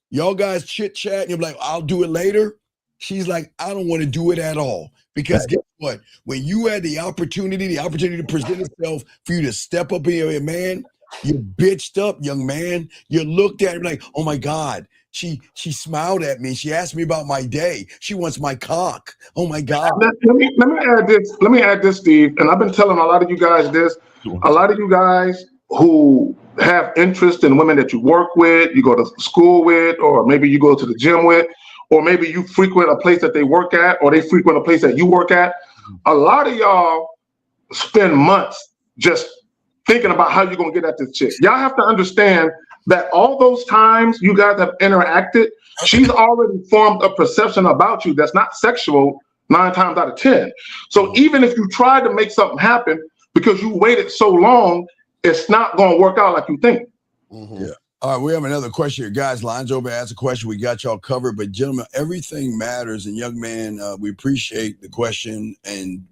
y'all guys chit chat and you're like, I'll do it later. She's like, I don't want to do it at all. Because guess what? When you had the opportunity to present itself for you to step up in your man, you bitched up, young man. You looked at him like, oh my God, she smiled at me. She asked me about my day. She wants my cock. Oh my God. Let me add this, Steve. And I've been telling a lot of you guys this. A lot of you guys who have interest in women that you work with, you go to school with, or maybe you go to the gym with, or maybe you frequent a place that they work at, or they frequent a place that you work at. A lot of y'all spend months just thinking about how you're going to get at this chick. Y'all have to understand that all those times you guys have interacted, she's already formed a perception about you that's not sexual 9 times out of 10. So even if you try to make something happen because you waited so long, it's not going to work out like you think. Yeah. All right, we have another question here. Guys, lines over, ask a question. We got y'all covered. But gentlemen, everything matters. And young man, we appreciate the question. And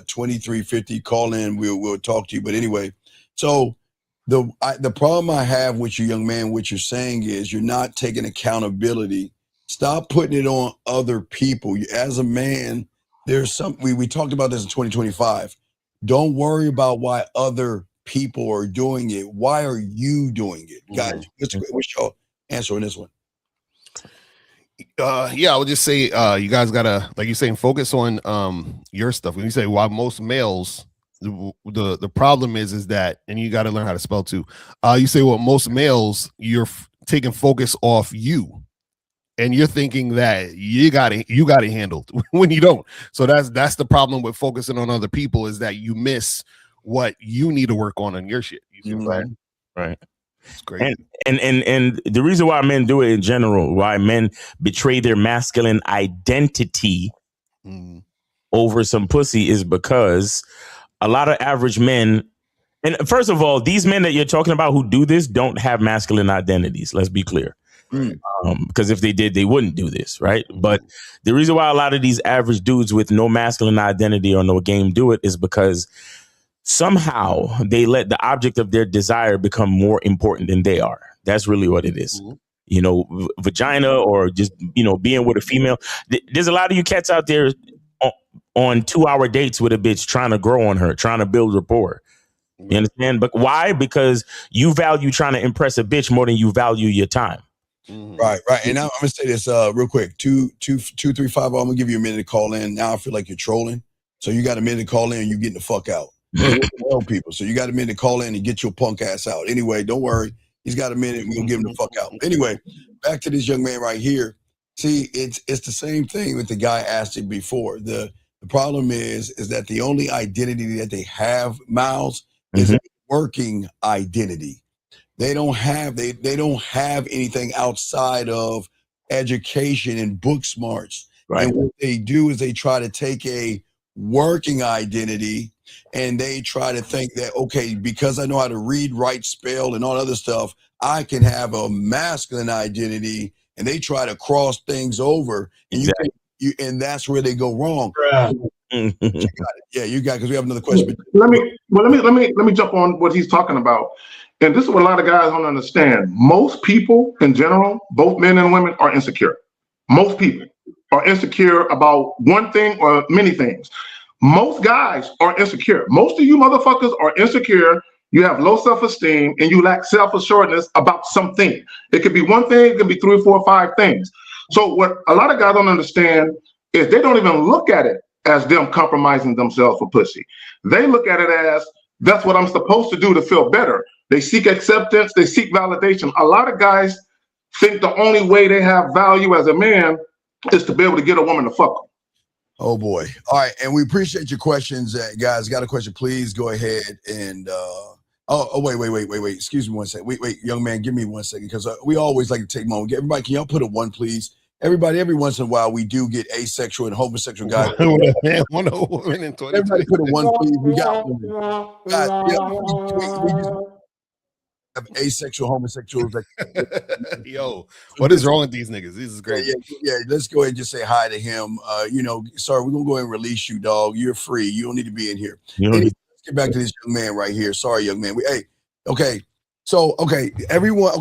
2350, call in. We'll talk to you. But anyway, so the problem I have with you, young man, what you're saying is you're not taking accountability. Stop putting it on other people. As a man, there's something, we talked about this in 2025. Don't worry about why other people are doing it. Why are you doing it? Guys, what's your answer on this one? I would just say you guys gotta, like you're saying, focus on your stuff. When you say why most males, the problem is that, and you got to learn how to spell too. You say, well, most males, you're taking focus off you, and you're thinking that you got it handled when you don't. So that's the problem with focusing on other people, is that you miss what you need to work on in your shit. You see what I'm saying? Right. It's great. And the reason why men do it in general, why men betray their masculine identity over some pussy, is because a lot of average men, and first of all, these men that you're talking about who do this don't have masculine identities. Let's be clear. Because if they did, they wouldn't do this, right? But the reason why a lot of these average dudes with no masculine identity or no game do it is because somehow they let the object of their desire become more important than they are. That's really what it is. You know, vagina or just, you know, being with a female. There's a lot of you cats out there on 2-hour dates with a bitch trying to grow on her, trying to build rapport. You understand? But why? Because you value trying to impress a bitch more than you value your time. Right. And now I'm gonna say this real quick. 235. I'm gonna give you a minute to call in. Now I feel like you're trolling. So you got a minute to call in, you're getting the fuck out. Tell people. So you got a minute to call in and get your punk ass out. Anyway, don't worry. He's got a minute. We're gonna give him the fuck out. Anyway, back to this young man right here. See, it's the same thing with the guy asked it before. The problem is that the only identity that they have, Miles, is a working identity. They don't have anything outside of education and book smarts. Right. And what they do is they try to take a working identity and they try to think that, okay, because I know how to read, write, spell, and all other stuff, I can have a masculine identity, and they try to cross things over, and and that's where they go wrong. You got it. Yeah, you got it, because we have another question. Let me jump on what he's talking about. And this is what a lot of guys don't understand. Most people in general, both men and women, are insecure. Most people are insecure about one thing or many things. Most guys are insecure. Most of you motherfuckers are insecure. You have low self-esteem and you lack self-assuredness about something. It could be one thing, it could be 3, 4, 5 things. So what a lot of guys don't understand is they don't even look at it as them compromising themselves for pussy. They look at it as, that's what I'm supposed to do to feel better. They seek acceptance, they seek validation. A lot of guys think the only way they have value as a man is to be able to get a woman to fuck them. Oh boy. All right. And we appreciate your questions. Guys, got a question, please go ahead and wait. Excuse me one second. Wait, young man, give me 1 second, because we always like to take a moment. Everybody, can y'all put a 1, please? Everybody, every once in a while, we do get asexual and homosexual guys. Everybody put a 1, please. We got one. Guys, we just have asexual, homosexuals. Yo, what is wrong with these niggas? This is great. Yeah, let's go ahead and just say hi to him. Sorry, we're going to go ahead and release you, dog. You're free. You don't need to be in here. Let's get back to this young man right here. Sorry, young man. Everyone,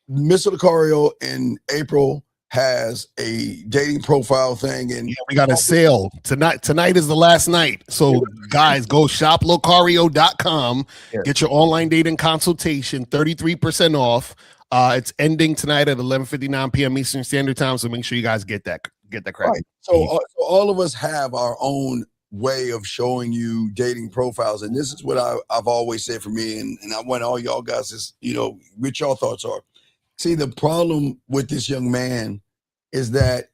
Mr. Lucario in April has a dating profile thing, and we got a sale tonight. Tonight is the last night, so guys, go shoplocario.com. Get your online dating consultation, 33% off. It's ending tonight at 11:59 p.m. Eastern Standard Time, so make sure you guys get that crap. Right. So all of us have our own way of showing you dating profiles, and this is what I've always said for me, and I want all y'all guys is, what y'all thoughts are. See, the problem with this young man is that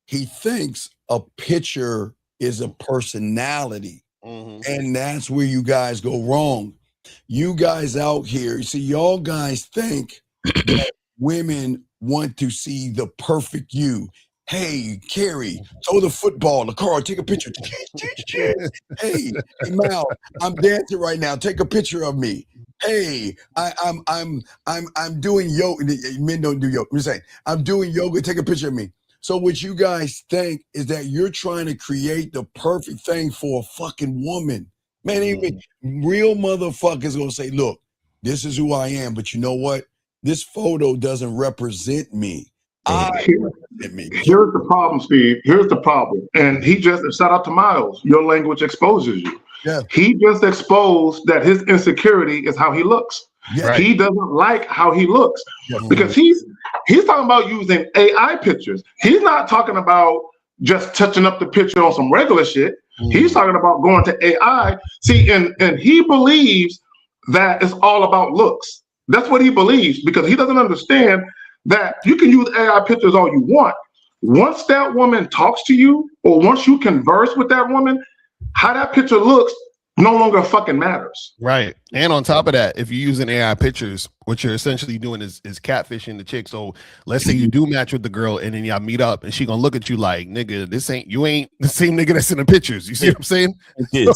he thinks a picture is a personality. And that's where you guys go wrong. You guys out here, see, y'all guys think that women want to see the perfect you. Hey, Carrie, throw the football, the car, take a picture. Hey, Mal, I'm dancing right now. Take a picture of me. Hey, I'm doing yoga. Men don't do yoga. I'm saying I'm doing yoga. Take a picture of me. So what you guys think is that you're trying to create the perfect thing for a fucking woman. Man, even real motherfuckers gonna say, look, this is who I am, but you know what? This photo doesn't represent me. Here's the problem, Steve. Here's the problem. And he just, shout out to Miles, your language exposes you. Yeah. He just exposed that his insecurity is how he looks. Yeah. Right. He doesn't like how he looks because he's talking about using AI pictures. He's not talking about just touching up the picture on some regular shit. He's talking about going to AI. See, and he believes that it's all about looks. That's what he believes, because he doesn't understand that you can use AI pictures all you want. Once that woman talks to you, or once you converse with that woman, how that picture looks no longer fucking matters. Right. And on top of that, if you're using AI pictures, what you're essentially doing is catfishing the chick. So let's say you do match with the girl and then y'all meet up and she gonna look at you like, nigga, you ain't the same nigga that's in the pictures. You see what I'm saying? So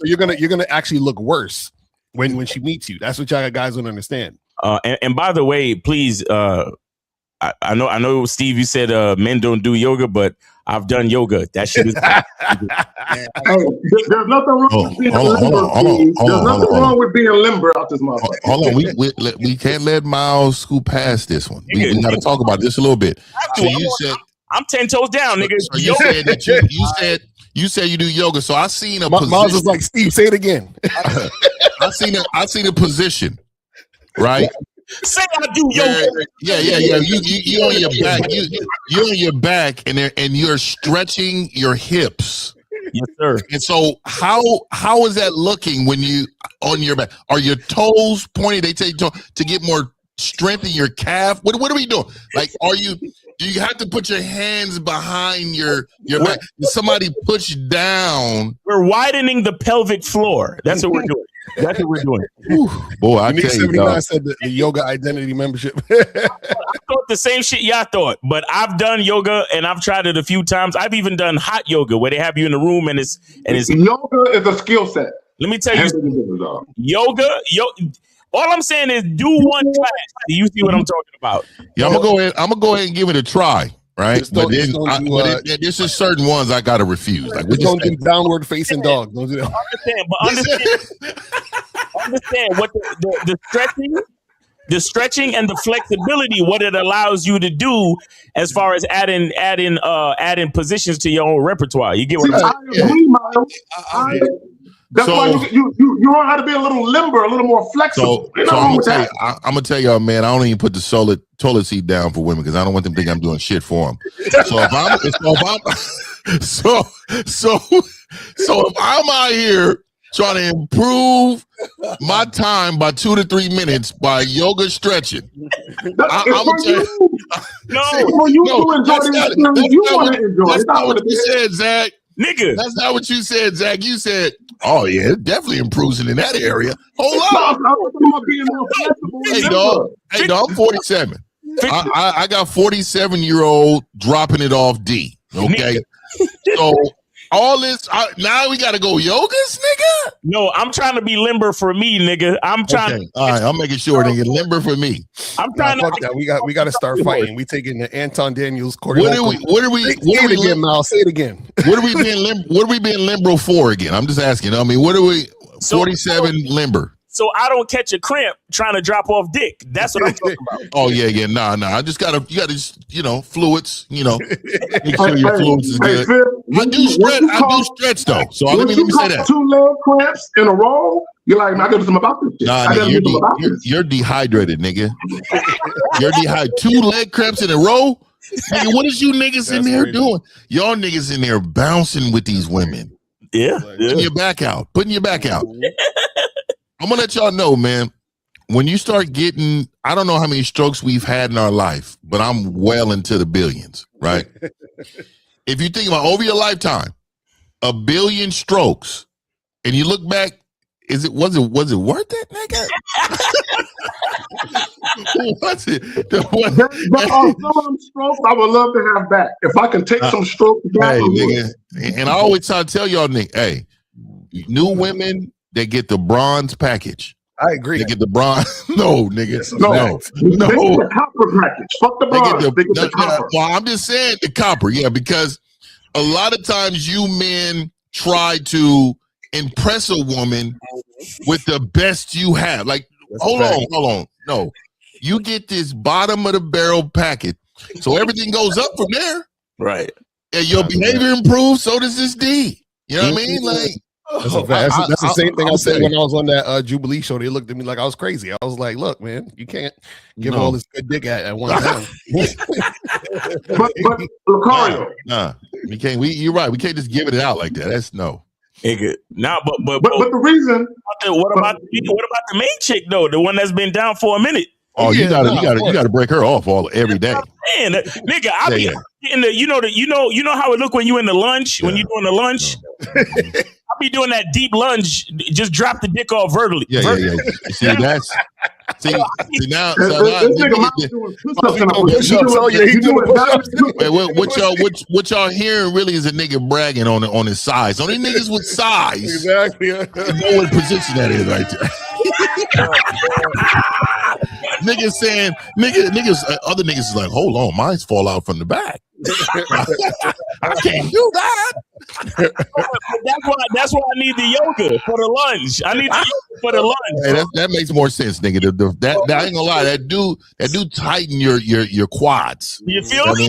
you're gonna actually look worse when she meets you. That's what y'all guys don't understand. And by the way, please, I know, Steve, you said men don't do yoga, but I've done yoga. That shit is. Hey, there's nothing wrong with being limber. There's nothing wrong with being limber out this motherfucker. Hold on, we can't let Miles scoot past this one. We got to talk about this a little bit. So you said I'm 10 toes down, nigga. So you said that you said you do yoga. So I seen a position. Miles was like, Steve, say it again. I seen a position, right? Say I do yoga. Yeah. You on your back. You on your back, and you're stretching your hips. Yes, sir. And so, how is that looking when you on your back? Are your toes pointed? They tell you to get more strength in your calf. What are we doing? Like, do you have to put your hands behind your back? Does somebody push down? We're widening the pelvic floor. That's what we're doing. That's what we're doing. Boy, I tell you, 79 said the yoga identity membership. I thought the same shit y'all thought, but I've done yoga and I've tried it a few times. I've even done hot yoga where they have you in the room and it's yoga is a skill set. Let me tell you, yoga. All I'm saying is do one class. Do you see what I'm talking about? Yeah, I'm gonna go ahead and give it a try. Right, this is certain ones I gotta refuse. Like we don't do downward facing dog. Don't do that. Understand what the stretching and the flexibility, what it allows you to do as far as adding positions to your own repertoire. You get what I'm saying? That's why you learn how to be a little limber, a little more flexible. I'm gonna tell y'all, man, I don't even put the toilet seat down for women because I don't want them to think I'm doing shit for them. So if I'm out here trying to improve my time by 2 to 3 minutes by yoga stretching, I'm gonna tell you. That's not what you said, Zach. Nigga, that's not what you said, Zach. You said, "Oh yeah, it definitely improves in that area." Hold on, hey dog, I'm 47. I got 47-year-old dropping it off D. Okay, so all this now we got to go yogas, nigga. No, I'm trying to be limber for me, nigga. I'm trying. Okay. All right, I'm making sure they get limber for me. I'm trying to. Fuck that. We got to start fighting. We taking the Anton Daniels. What are we? Say it again, Mal. Say it again. What are we being limber for again? I'm just asking. I mean, what are we? 47 limber. So I don't catch a cramp trying to drop off dick. That's what I'm talking about. Oh yeah. Nah. I just gotta, fluids. Make sure your fluids is good. I do stretch though. So let me say that. 2 leg cramps in a row. You're like, man, I gotta do something about this shit. Nah, you're dehydrated, nigga. You're dehydrated. 2 leg cramps in a row. Nigga, what is you niggas in there doing? Y'all niggas in there bouncing with these women. Yeah. Putting your back out. I'm gonna let y'all know, man, when you start getting, I don't know how many strokes we've had in our life, but I'm well into the billions, right? If you think about over your lifetime, 1 billion strokes, and you look back, was it worth it, nigga? What's it? Some strokes I would love to have back. If I can take some strokes back. Hey, nigga. And I always try to tell y'all, nigga, hey, new women, they get the bronze package. I agree. They get the bronze. No, nigga. No. They get the copper package. Fuck the bronze. They get the copper. Well, I'm just saying the copper, yeah, because a lot of times you men try to impress a woman with the best you have. Like, hold on. No. You get this bottom of the barrel packet. So everything goes up from there. Right. And your behavior improves, so does this D. You know what I mean? Like, that's the same thing I said when I was on that Jubilee show. They looked at me like I was crazy. I was like, "Look, man, you can't give all this good dick at one time." but Lucario, we can't. You're right. We can't just give it out like that. That's no. But the reason. What about the main chick though? The one that's been down for a minute. Oh, you gotta break her off every day. Man, nigga, I be in the you know how it look when you in the lunge when you doing the lunge. I be doing that deep lunge, just drop the dick off vertically. Yeah. See, that's now. What y'all hearing really is a nigga bragging on his size. Only niggas with size, exactly. You know what position that is right there. niggas saying, niggas, other niggas is like, hold on, mine's fall out from the back. I can't do that. That's why I need the yoga for the lunge. I need the yoga for the lunge. Hey, that makes more sense, nigga. That I ain't gonna lie, that dude tighten your quads. You feel I me?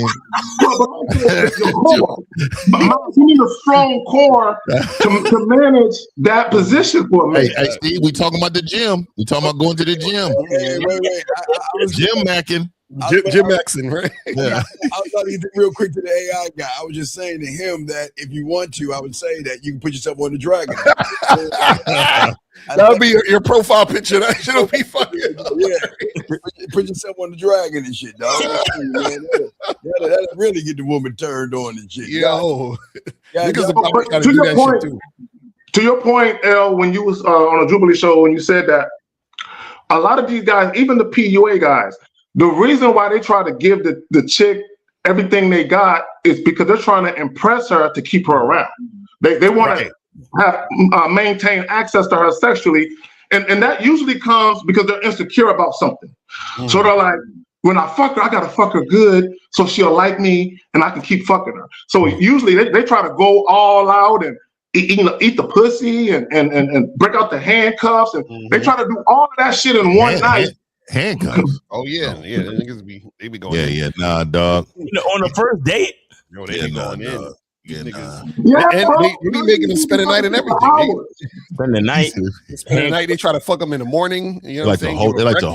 You need a strong core to manage that position for me. Hey, Steve, we talking about the gym. We talking about going to the gym. Wait. Gym macking. Jim Maxon, right? Yeah. I was about to get real quick to the AI guy. I was just saying to him that if you want to, I would say that you can put yourself on the dragon. That would be your profile picture. That shit'll be fucking. Yeah, put yourself on the dragon and shit, dog. That'll really get the woman turned on and shit. Yo, to your point, L, when you was on a Jubilee show, when you said that a lot of these guys, even the PUA guys, the reason why they try to give the chick everything they got is because they're trying to impress her to keep her around. They want to have maintain access to her sexually, and that usually comes because they're insecure about something. So they're like, when I fuck her, I gotta fuck her good so she'll like me and I can keep fucking her. So usually they try to go all out and eat the pussy and break out the handcuffs, and they try to do all of that shit in one night. Handcuffs. Oh yeah, the niggas they be going. Yeah, nah, dog. On the first date. Yo, they be going in. Yeah, nah. And they be making them spend the night and everything. Spend the night. Spend the night. They try to fuck them in the morning. You know, They like to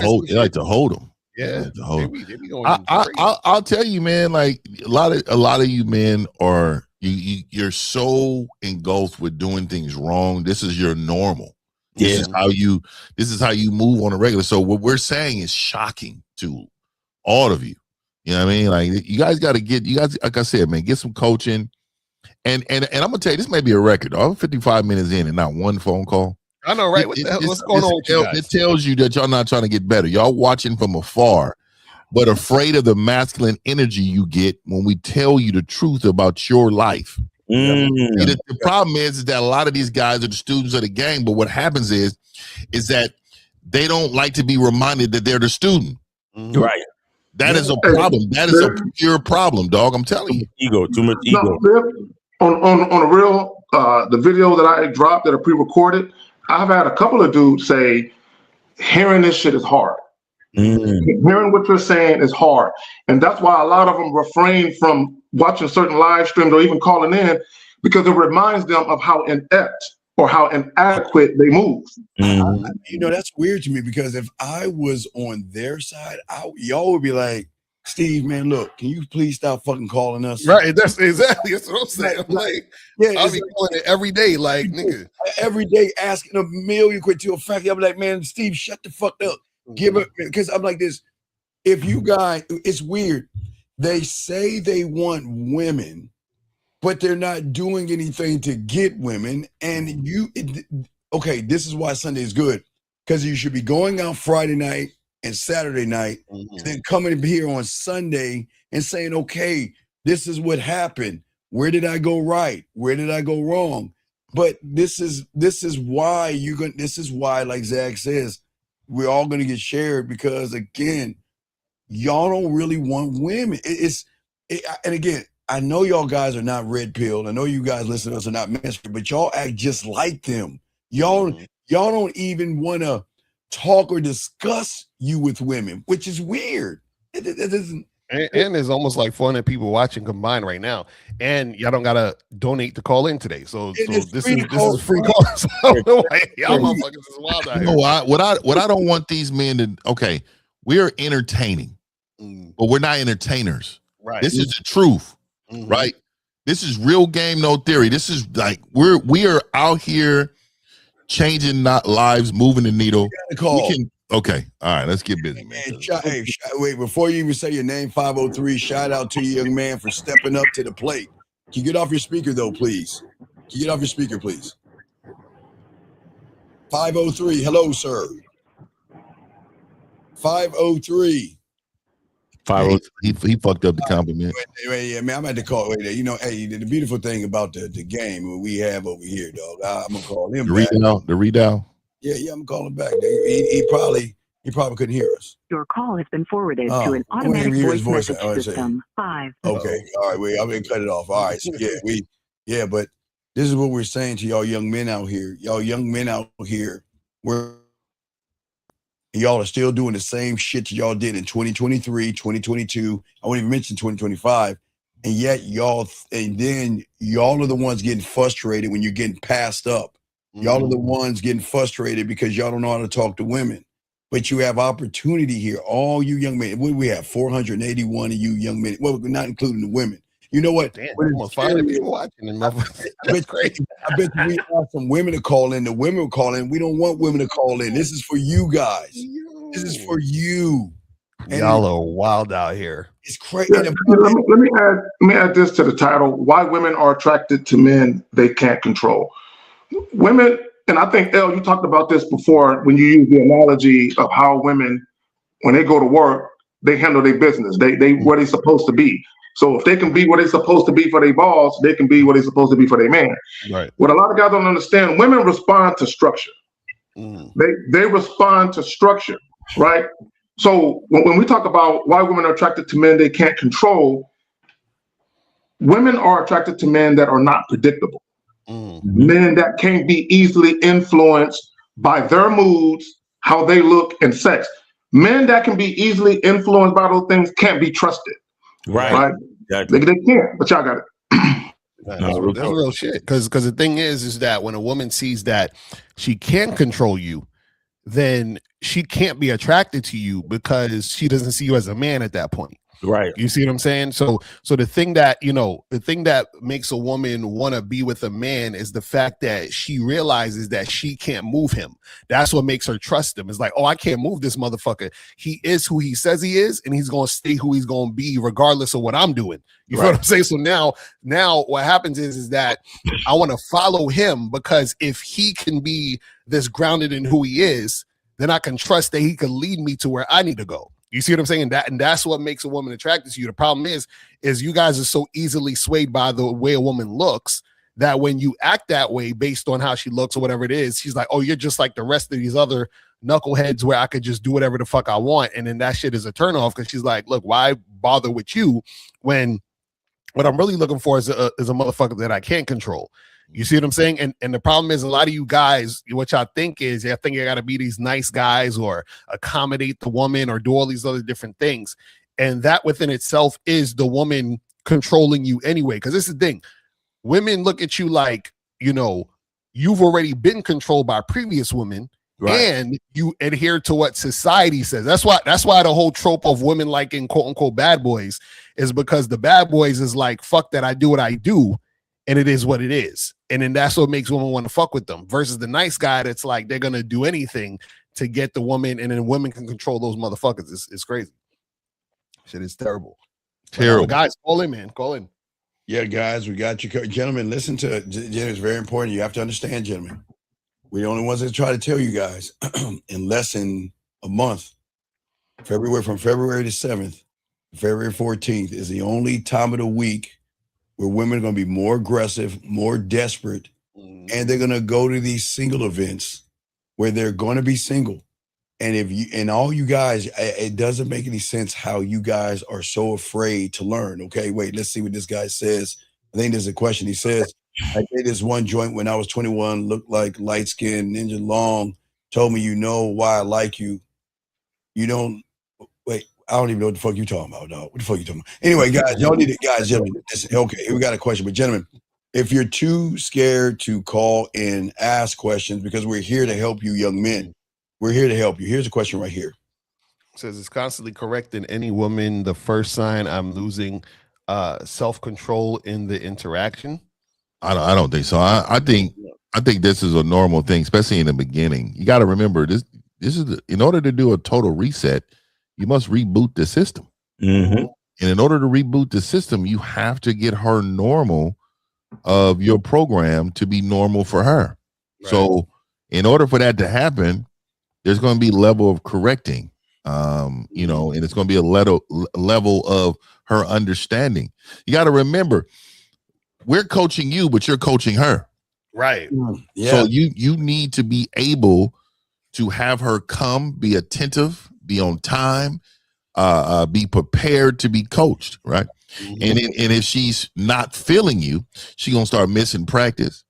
hold them. Yeah, they be going. I'll tell you, man. Like a lot of you men are you're so engulfed with doing things wrong. This is your normal. This is how you move on a regular. So what we're saying is shocking to all of you. You know what I mean? Like you guys got to like I said, man, get some coaching. And I'm gonna tell you, this may be a record. I'm 55 minutes in and not one phone call. I know, right? What the hell? What's going on with you guys? It tells you that y'all not trying to get better. Y'all watching from afar, but afraid of the masculine energy you get when we tell you the truth about your life. The problem is that a lot of these guys are the students of the game, but what happens is that they don't like to be reminded that they're the student. Right. That is a problem. That is a pure problem, dog. I'm telling you. Ego, too much ego. On a real, the video that I dropped that are pre-recorded, I've had a couple of dudes say, hearing this shit is hard. Hearing what you're saying is hard. And that's why a lot of them refrain from watching certain live streams or even calling in, because it reminds them of how inept or how inadequate they move. You know, that's weird to me, because if I was on their side, y'all would be like, Steve, man, look, can you please stop fucking calling us? Right, that's what I'm saying. I'll be calling it every day, like, nigga. Every day asking a million quid to a fact. I'll be like, man, Steve, shut the fuck up. Give it, because I'm like this. If you guys, it's weird. They say they want women, but they're not doing anything to get women. And this is why Sunday is good, because you should be going out Friday night and Saturday night, and then coming here on Sunday and saying, okay, this is what happened. Where did I go right? Where did I go wrong? But this is why like Zach says, we're all going to get shared, because again, y'all don't really want women. And again, I know y'all guys are not red pilled. I know you guys listening to us are not menstruated, but y'all act just like them. Y'all don't even want to talk or discuss you with women, which is weird. It doesn't. And it's almost like 400 people watching combined right now, and y'all don't gotta donate to call in today. So this is a free call. So y'all motherfuckers is wild out here. You know what I don't want these men to. Okay, we're entertaining, but we're not entertainers. Right. This is the truth. Right. This is real game, no theory. This is like we are out here changing lives, moving the needle. Okay. All right. Let's get busy, man. Wait, before you even say your name, 503, shout out to you, young man, for stepping up to the plate. Can you get off your speaker, though, please? Can you get off your speaker, please? 503. Hello, sir. 503. He fucked up the compliment. Wait, man, I'm at the call. Wait, you know, hey, the beautiful thing about the game we have over here, dog. I'm gonna call him. The redial. Yeah, I'm calling back. He He probably couldn't hear us. Your call has been forwarded to an automatic voice message system. 5. Okay, all right, I'm gonna cut it off. All right, so but this is what we're saying to y'all young men out here. Y'all young men out here, y'all are still doing the same shit that y'all did in 2023, 2022. I won't even mention 2025. And yet y'all are the ones getting frustrated when you're getting passed up. Y'all are the ones getting frustrated because y'all don't know how to talk to women. But you have opportunity here. All you young men, we have 481 of you young men, well, not including the women. You know what? Damn, almost 500 people watching. I bet we have some women to call in. The women will call in. We don't want women to call in. This is for you guys. This is for you. And y'all are wild out here. It's crazy. Yeah, let me add this to the title: Why women are attracted to men they can't control. Women, and I think you talked about this before when you use the analogy of how women, when they go to work, they handle their business. They where they're supposed to be. So if they can be where they're supposed to be for their boss, they can be where they're supposed to be for their man. Right. What a lot of guys don't understand: women respond to structure. They respond to structure, right? So when we talk about why women are attracted to men they can't control, women are attracted to men that are not predictable. Men that can't be easily influenced by their moods, how they look, and sex. Men that can be easily influenced by those things can't be trusted. Right? Exactly. They can't, but y'all got it. That's real shit. Because the thing is that when a woman sees that she can control you, then she can't be attracted to you because she doesn't see you as a man at that point. Right. You see what I'm saying? So the thing that, the thing that makes a woman want to be with a man is the fact that she realizes that she can't move him. That's what makes her trust him. It's like, oh, I can't move this motherfucker. He is who he says he is, and he's going to stay who he's going to be regardless of what I'm doing. You feel what I'm saying? So now what happens is that I want to follow him because if he can be this grounded in who he is, then I can trust that he can lead me to where I need to go. You see what I'm saying? And that's what makes a woman attracted to you. The problem is you guys are so easily swayed by the way a woman looks that when you act that way based on how she looks or whatever it is, she's like, oh, you're just like the rest of these other knuckleheads where I could just do whatever the fuck I want. And then that shit is a turnoff because she's like, look, why bother with you when what I'm really looking for is a motherfucker that I can't control. You see what I'm saying? And the problem is a lot of you guys, what y'all think is you think you got to be these nice guys or accommodate the woman or do all these other different things. And that within itself is the woman controlling you anyway. Because this is the thing. Women look at you like, you've already been controlled by previous women. Right. And you adhere to what society says. That's why the whole trope of women liking quote unquote bad boys is because the bad boys is like, fuck that, I do what I do. And it is what it is. And then that's what makes women want to fuck with them versus the nice guy that's like, they're going to do anything to get the woman and then women can control those motherfuckers. It's crazy. Shit is terrible. Terrible. Guys, call in, man. Call in. Yeah, guys, we got you. Gentlemen, listen to it. It's very important. You have to understand, gentlemen. We're the only ones that try to tell you guys in less than a month, from February the 7th, February 14th is the only time of the week where women are going to be more aggressive, more desperate, and they're going to go to these single events where they're going to be single. And all you guys, it doesn't make any sense how you guys are so afraid to learn. Okay, wait, let's see what this guy says. I think there's a question. He says, I did this one joint when I was 21, looked like light skin, ninja long, told me, why I like you. You don't, wait, I don't even know what the fuck you talking about, dog. What the fuck you talking about? Anyway, guys, y'all need it. Guys, gentlemen, listen, okay, here we got a question. But gentlemen, if you're too scared to call and ask questions, because we're here to help you young men. We're here to help you. Here's a question right here. It says, it's constantly correcting any woman the first sign I'm losing self-control in the interaction. I don't think so. I think this is a normal thing, especially in the beginning. You got to remember this is in order to do a total reset, you must reboot the system. Mm-hmm. And in order to reboot the system, you have to get her normal of your program to be normal for her. Right. So in order for that to happen, there's going to be level of correcting, and it's going to be a level of her understanding. You got to remember, we're coaching you, but you're coaching her. Right. Yeah. So you need to be able to have her come, be attentive, be on time, be prepared to be coached, right? And if she's not feeling you, she's gonna start missing practice.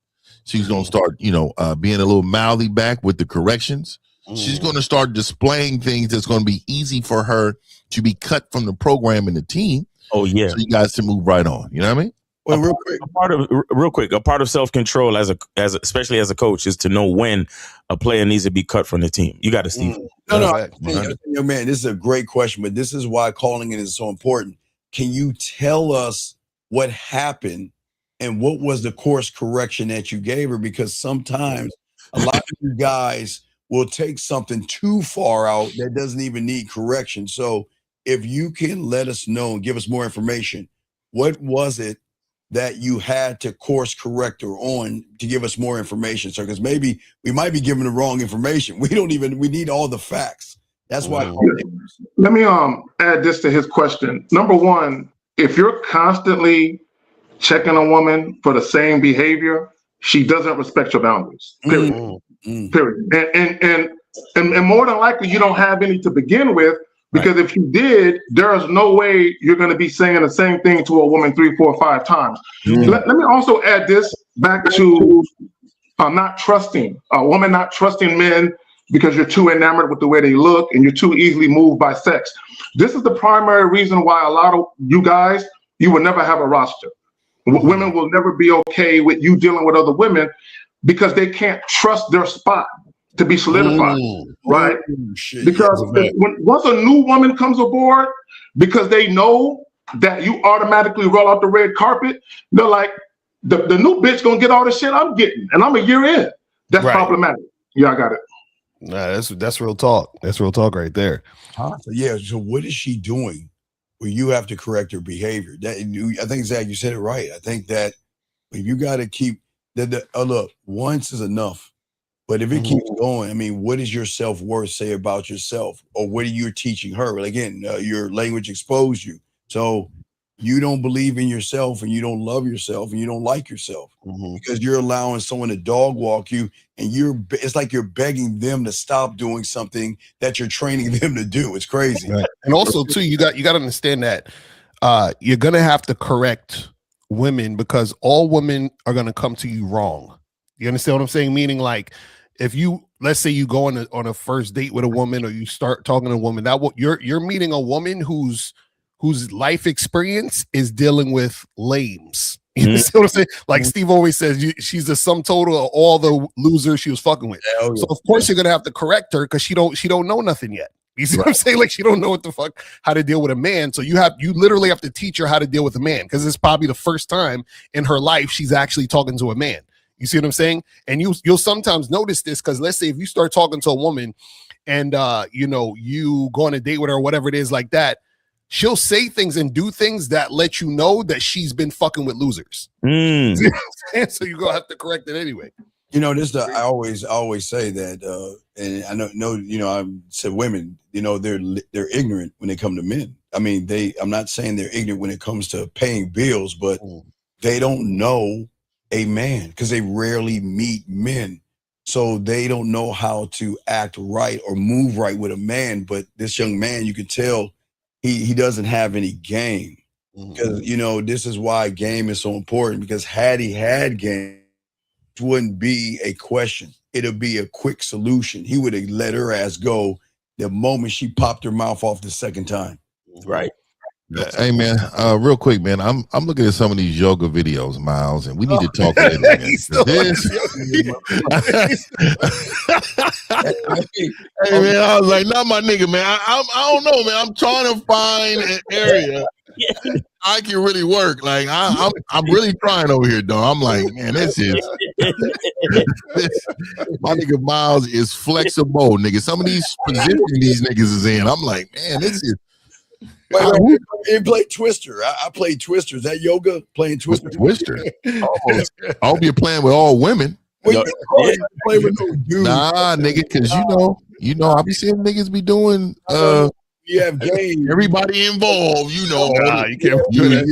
She's gonna start, being a little mouthy back with the corrections. She's gonna start displaying things that's gonna be easy for her to be cut from the program and the team. Oh yeah, so you guys to move right on. You know what I mean? Well, real quick, a part of self-control especially as a coach is to know when a player needs to be cut from the team. You got to see. No, man, this is a great question, but this is why calling it is so important. Can you tell us what happened and what was the course correction that you gave her? Because sometimes a lot of you guys will take something too far out that doesn't even need correction. So if you can let us know and give us more information, what was it that you had to course correct her on to give us more information, sir? Because maybe we might be giving the wrong information. We need all the facts. That's why. Let me add this to his question. Number one, if you're constantly checking a woman for the same behavior, she doesn't respect your boundaries. Period. Period. And more than likely, you don't have any to begin with. Because if you did, there's no way you're going to be saying the same thing to a woman 3, 4, 5 times. Let me also add this back to not trusting. A woman not trusting men because you're too enamored with the way they look and you're too easily moved by sex. This is the primary reason why a lot of you guys, you will never have a roster. Women will never be okay with you dealing with other women because they can't trust their spot to be solidified, right? Because once a new woman comes aboard, because they know that you automatically roll out the red carpet, they're like, the new bitch gonna get all the shit I'm getting, and I'm a year in. That's problematic. Yeah, I got it. Nah, that's real talk. That's real talk right there. So what is she doing where you have to correct her behavior? I think, Zach, you said it right. I think that you got to keep look, once is enough. But if it keeps going, I mean, what does your self-worth say about yourself? Or what are you teaching her? Well, again, your language exposed you. So you don't believe in yourself and you don't love yourself and you don't like yourself because you're allowing someone to dog walk you and it's like you're begging them to stop doing something that you're training them to do. It's crazy. Right. And also, too, you got to understand that you're going to have to correct women because all women are going to come to you wrong. You understand what I'm saying? Meaning, like, if let's say you go on a first date with a woman or you start talking to a woman, you're meeting a woman whose life experience is dealing with lames. You understand what I'm saying? Like Steve always says, she's the sum total of all the losers she was fucking with. So of course you're gonna have to correct her because she don't know nothing yet. You see what I'm saying? Like she don't know what the fuck how to deal with a man. So you literally have to teach her how to deal with a man because it's probably the first time in her life she's actually talking to a man. You see what I'm saying? And you'll sometimes notice this because let's say if you start talking to a woman and you go on a date with her or whatever it is like that, she'll say things and do things that let you know that she's been fucking with losers. So you're gonna have to correct it anyway. I always say that, and I know I said women, they're ignorant when they come to men. I mean, I'm not saying they're ignorant when it comes to paying bills, but they don't know a man because they rarely meet men. So they don't know how to act right or move right with a man. But this young man, you can tell he doesn't have any game. Because, this is why game is so important, because had he had game, it wouldn't be a question. It'll be a quick solution. He would have let her ass go the moment she popped her mouth off the second time. Right. Hey man, real quick, man. I'm looking at some of these yoga videos, Miles, and we need to talk a little bit. Hey man, I was like, not my nigga, man. I don't know, man. I'm trying to find an area I can really work. Like I'm really trying over here, dog. I'm like, man, this is my nigga Miles is flexible, nigga. Some of these positions these niggas is in, I'm like, man, this is. You play Twister. I played Twister. Is that yoga? Playing Twister? Twister. I hope you're playing with all women. Play with no dude. Nah, nigga, because I be seeing niggas be doing you have game. Everybody involved, Nah, you can't do that.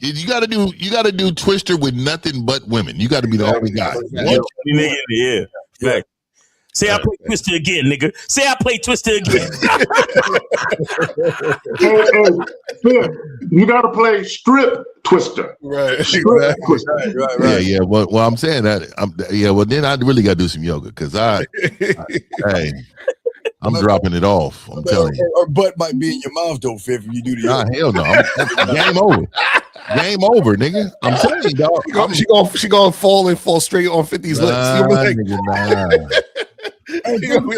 You gotta do Twister with nothing but women. You gotta be the only guy. Yeah. Say I play Twister again, nigga. Say I play Twister again. Hey, you got to play strip Twister. Right. Strip Twister. Right. Yeah. Well, I'm saying that. Well, then I really got to do some yoga because hey, I'm dropping it off. I'm telling you. Her butt might be in your mouth though, Fifth. If you do the Nah, hell no. Game over. Game over, nigga. I'm telling you, dog. She gonna fall straight on 50's lips. You're gonna be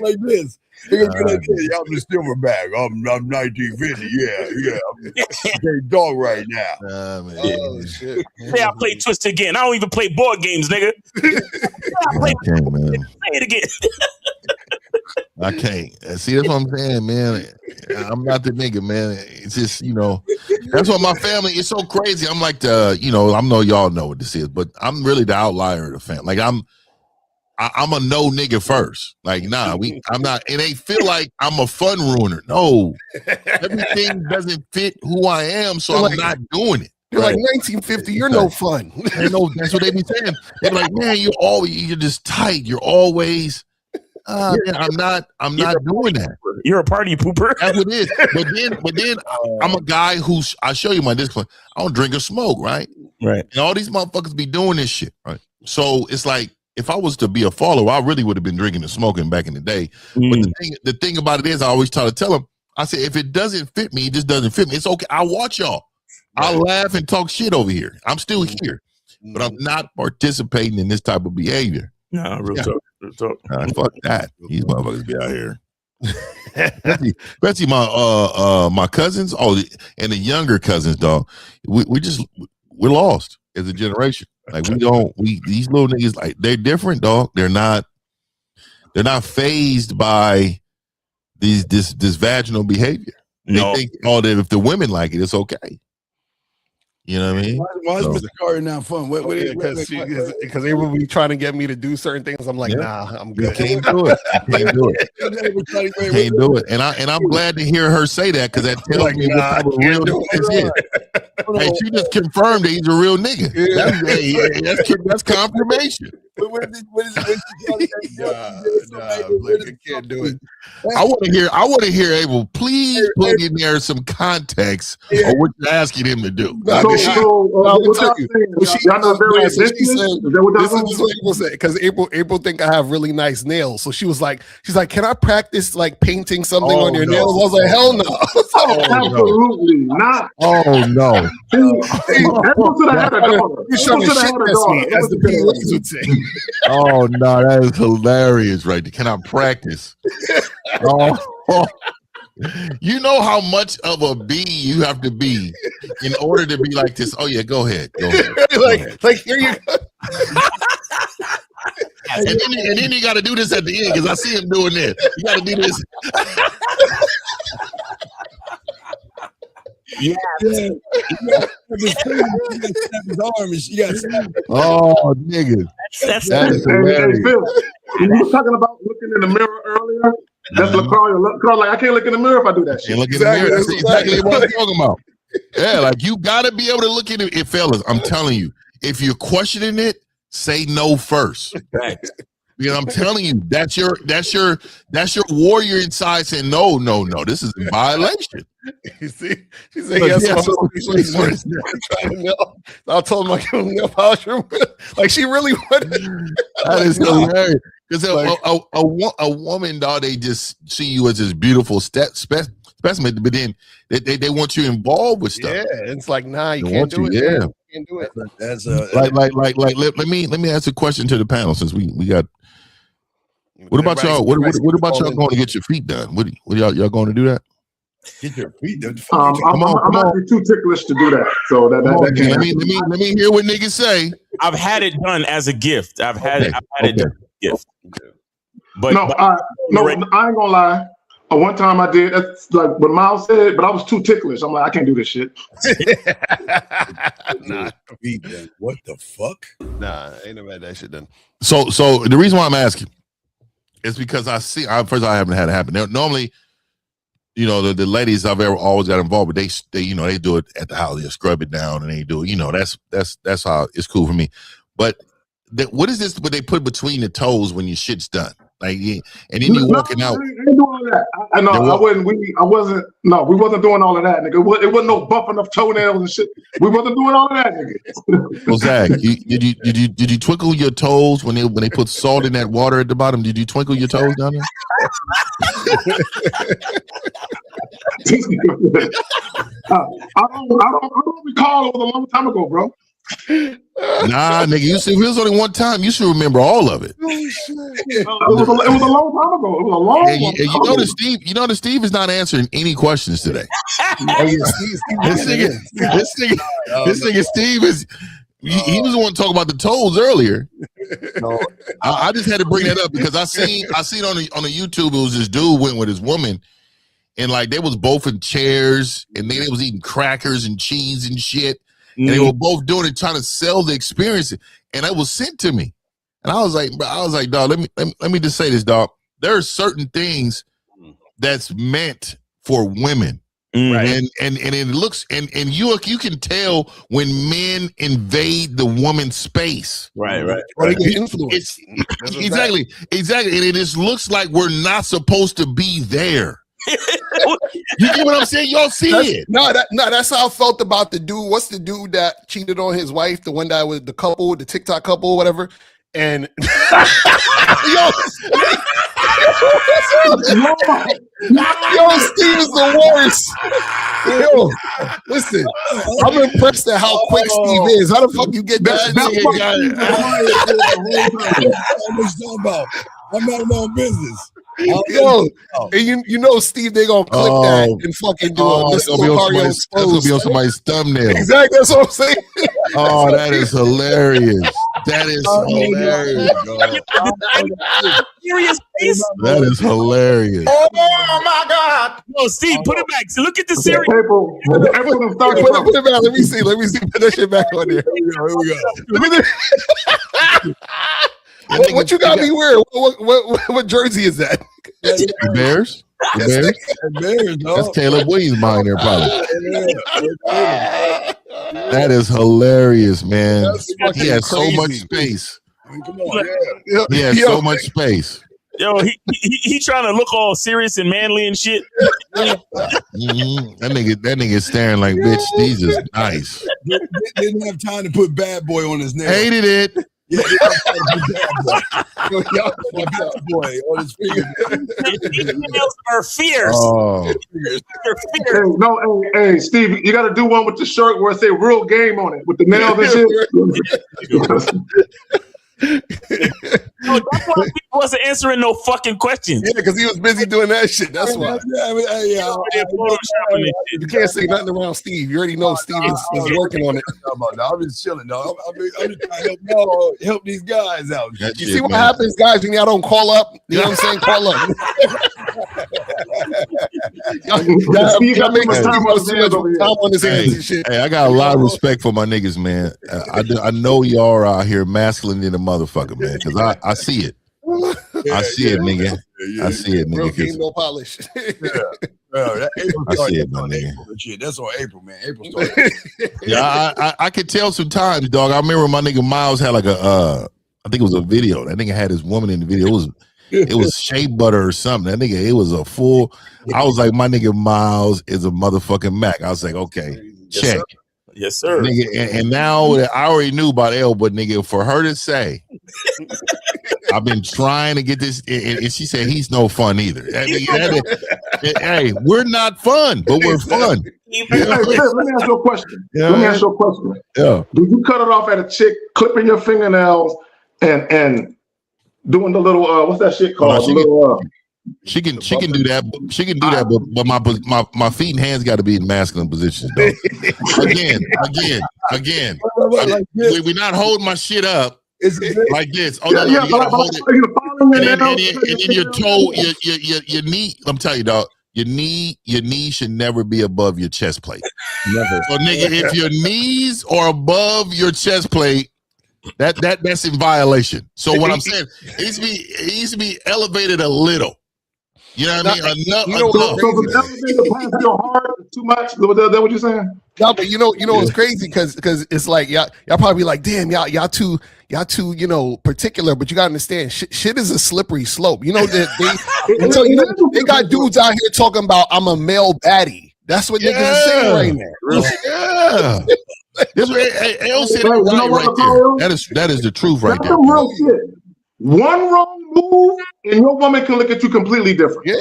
like this. You're gonna be like this. I'm the silverback. I'm 1950. Yeah. I'm dog right now. Oh shit. Say I play Twister again. I don't even play board games, nigga. I can't, man. Play it again. I can't. See, that's what I'm saying, man. I'm not the nigga, man. It's just, that's what my family is so crazy. I'm like I know y'all know what this is, but I'm really the outlier of the family. Like I'm a no nigga first. Like, nah, I'm not. It ain't feel like I'm a fun ruiner. No, everything doesn't fit who I am, so I'm not doing it. You're like 1950. You're no fun. That's what they be saying. They're like, man, you're just tight. You're always. Man, I'm not doing that. You're a party pooper. That's what it is. But then I'm a guy who's. I show you my discipline. I don't drink or smoke, right? Right. And all these motherfuckers be doing this shit, right? So it's like, if I was to be a follower, I really would have been drinking and smoking back in the day. But the thing about it is, I always try to tell them, I say, if it doesn't fit me, it just doesn't fit me. It's okay. I watch y'all. I laugh and talk shit over here. I'm still here, but I'm not participating in this type of behavior. No, real talk. Fuck that. These motherfuckers be out here. Especially my cousins, and the younger cousins, dog. We're lost as a generation. Like these little niggas, like they're different, dog. They're not phased by this vaginal behavior. No. They think, that if the women like it, it's okay. You know what I mean? Why is Mr. Carter not fun? Because they will be trying to get me to do certain things. I'm like, nah, I'm good. Can't do it. Can't do it. Can't do it. And I'm glad to hear her say that because that tells me what type of real nigga is. Hey, she just confirmed that he's a real nigga. That's confirmation. What is it? I can't do it. I want to hear Abel. Please put in there some context of what you're asking him to do. Because April think I have really nice nails, so she's like, can I practice like painting something on your nails? I was like, hell no. Absolutely not. Oh no. You're trying to shit test me, as the PLAs would say. Oh no, that is hilarious, right there. Can I practice? You know how much of a bee you have to be in order to be like this. Oh yeah, go ahead. Like here you go. And then you got to do this at the end because I see him doing this. You got to do this. Oh, nigga. That's hilarious. Hey, Phil, you were talking about looking in the mirror earlier. That's LaCarl. Like, I can't look in the mirror if I do that shit. Look in the mirror. That's exactly what I'm talking about. Yeah, like you got to be able to look in it. Fellas, I'm telling you, if you're questioning it, say no first. Because I'm telling you, that's your warrior inside saying no, this is a violation. You see, she said yes. I told him I give him nail polish. Like she really wanted. That is hilarious. Because a woman, dog, they just see you as this beautiful specimen, but then they want you involved with stuff. Yeah, it's like, nah, you can't do it. Yeah, you can't do it. That's let me ask a question to the panel since we got. What about y'all? What about y'all going to get your feet done? What y'all going to do that? Get your feet done. I'm not too ticklish to do that. So that let me hear what niggas say. I've had it done as a gift. I've had it done as a gift. But I ain't gonna lie. One time I did. That's like what Miles said, but I was too ticklish. I'm like, I can't do this shit. Nah, what the fuck? Nah, ain't never had that shit done. So the reason why I'm asking is because first I haven't had it happen. Normally, the ladies I've always got involved with, they do it at the house. They scrub it down and they do it. That's how it's cool for me. But what is this? What they put between the toes when your shit's done? Like, and then you walking out. I ain't doing all that. I know. I wasn't. We wasn't doing all of that, nigga. It wasn't no buffing of toenails and shit. We wasn't doing all of that, nigga. Well, Zach, did you twinkle your toes when they put salt in that water at the bottom? Did you twinkle your toes down there? I don't recall. It was a long time ago, bro. Nah, nigga, if it was only one time, you should remember all of it. It was a long time ago. It was a long time ago. You know that Steve is not answering any questions today. This nigga Steve is. He was the one talking about the toes earlier. No, I just had to bring that up because I seen on the YouTube, it was this dude went with his woman, and like they was both in chairs, and they was eating crackers and cheese and shit. And they were both doing it, trying to sell the experience, and it was sent to me. And I was like, dog, let me just say this, dog. There are certain things that's meant for women, right? And it looks and you can tell when men invade the woman's space, right. Or they get influenced. Exactly, and it just looks like we're not supposed to be there. You get what I'm saying? Y'all see it? No, that's how I felt about the dude. What's the dude that cheated on his wife? The one that was the couple, the TikTok couple, whatever. And yo, Steve is the worst. Yo, listen, I'm impressed at how quick Steve is. How the fuck you get that? I'm not my own business. Yo, and you know, Steve, they gonna clip that and fucking do that's gonna be on somebody's thumbnail. Exactly, that's what I'm saying. Oh, that is hilarious. That is hilarious. That is hilarious. Oh my God! No, Steve, put it back. So look at the series. Put it back. Let me see. Put that shit back on there. Here we go. What you got me wearing? What jersey is that? The Bears? The Bears? That's Caleb Williams mine there, probably. That is hilarious, man. He has so much space. He has so much space. Yo, he trying to look all serious and manly and shit. That nigga is staring like, bitch, these is nice. Didn't have time to put bad boy on his name. Hated it. Yeah, boy on his fingers. His nails are fierce. Oh. They're fierce. Hey, Steve, you got to do one with the shirt where it say "real game" on it with the nails and shit. No, that's why he wasn't answering no fucking questions. Yeah, because he was busy doing that shit. That's why. You can't say nothing around Steve. You already know Steve is working on it. I'm just chilling, dog. I'm just trying to help these guys out. You see what happens, guys, when y'all don't call up? You know what I'm saying? Call up. Y'all make time on his hands and shit. Hey, I got a lot of respect for my niggas, man. I know y'all are out here masculine in the motherfucker, man, because I see it. I see it, nigga. I see it, nigga. Real no polish. I see it, my nigga. That's on April, man. April started. Yeah, I could tell sometimes, dog. I remember my nigga Miles had like I think it was a video. That nigga had his woman in the video. It was shea butter or something. That nigga, it was a full. I was like, my nigga Miles is a motherfucking Mac. I was like, okay, check. Yes, sir. Nigga, and now I already knew about Elle, but nigga, for her to say, I've been trying to get this, and she said he's no fun either. Hey, we're not fun, but we're fun. Let me ask you a question. Yeah. Do you cut it off at a chick clipping your fingernails and doing the little what's that shit called? She can do that. She can do that, but my feet and hands got to be in masculine positions, though. Again. We're not holding my shit up. It's like this. Oh no, you gotta hold it. And then your toe, your knee. I'm telling you, dog. Your knee should never be above your chest plate. Never. So, nigga, if your knees are above your chest plate, that's in violation. So what I'm saying, it needs to be elevated a little. You know what I mean? Enough. So the elevator past your heart too much. Is that what you're saying? No, but you know it's crazy because it's like y'all probably like, damn, y'all too particular, but you gotta understand shit is a slippery slope. You know that they got dudes out here talking about I'm a male baddie. That's what niggas are saying right now. Yeah. That is the truth right there. Real shit. One wrong move and your woman can look at you completely different. Yeah,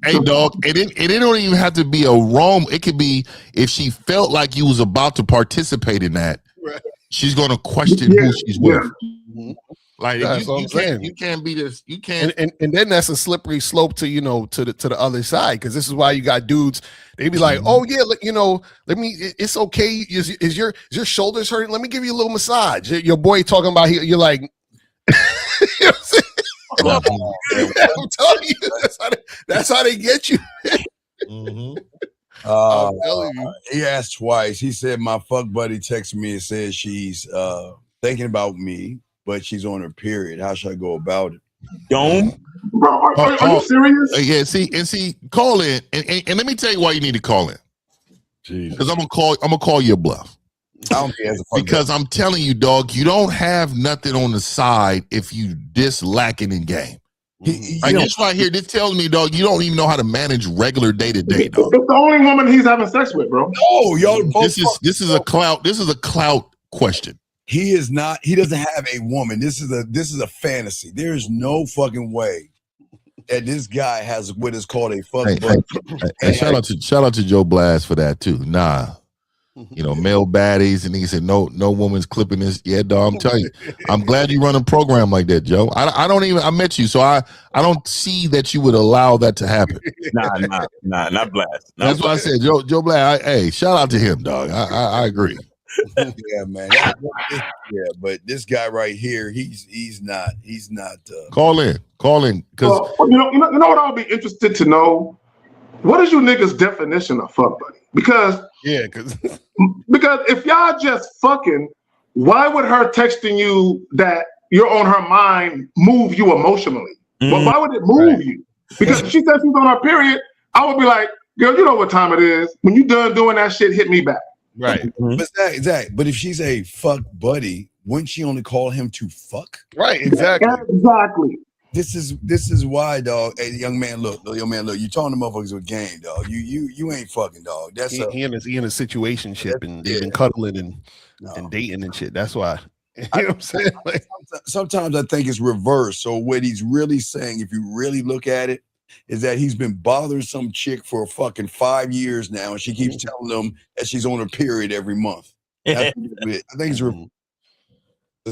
hey dog, it don't even have to be a wrong. It could be if she felt like you was about to participate in that, she's gonna question who she's with. Mm-hmm. Like you can't be this. You can't, and then that's a slippery slope to to the other side, because this is why you got dudes. They be like, oh yeah, let me. It's okay. Is your shoulders hurting? Let me give you a little massage. Your boy talking about you're like. You know I'm telling you, that's how they get you. I'm telling you. He asked twice. He said my fuck buddy texted me and said she's thinking about me, but she's on her period. How should I go about it? Don't. Bro, are you serious? Yeah, see, call in, and let me tell you why you need to call in. Because I'm gonna call you a bluff. Because I'm telling you, dog, you don't have nothing on the side if you this lacking in game. This right here, this tells me, dog, you don't even know how to manage regular day to day, dog. It's the only woman he's having sex with, bro. No, y'all. This is a clout question. He is not. He doesn't have a woman. This is a fantasy. There is no fucking way that this guy has what is called a fuck buddy. Hey, shout out to Joe Blast for that too. Nah. Male baddies, and he said, no woman's clipping this. Yeah, dog, I'm telling you. I'm glad you run a program like that, Joe. I met you, so I don't see that you would allow that to happen. Nah, not Blast. That's what I said, Joe Blast. Hey, shout out to him, dog. I agree. Yeah, man. Yeah, but this guy right here, he's not. Call in, because you know what I'll be interested to know. What is you niggas' definition of fuck buddy? Because if y'all just fucking, why would her texting you that you're on her mind move you emotionally? But why would it move you? Because if she says she's on her period, I would be like, girl, you know what time it is. When you done doing that shit, hit me back. Right. Exactly. But if she's a fuck buddy, wouldn't she only call him to fuck? Right. Exactly. Exactly. This is why, dog. Hey, young man, look. You talking to motherfuckers with game, dog. You ain't fucking, dog. That's he in a situationship and they've been cuddling and dating and shit. That's why. You know what I'm saying? Like, sometimes I think it's reversed. So what he's really saying, if you really look at it, is that he's been bothering some chick for fucking 5 years now, and she keeps telling him that she's on her period every month. That's it. I think it's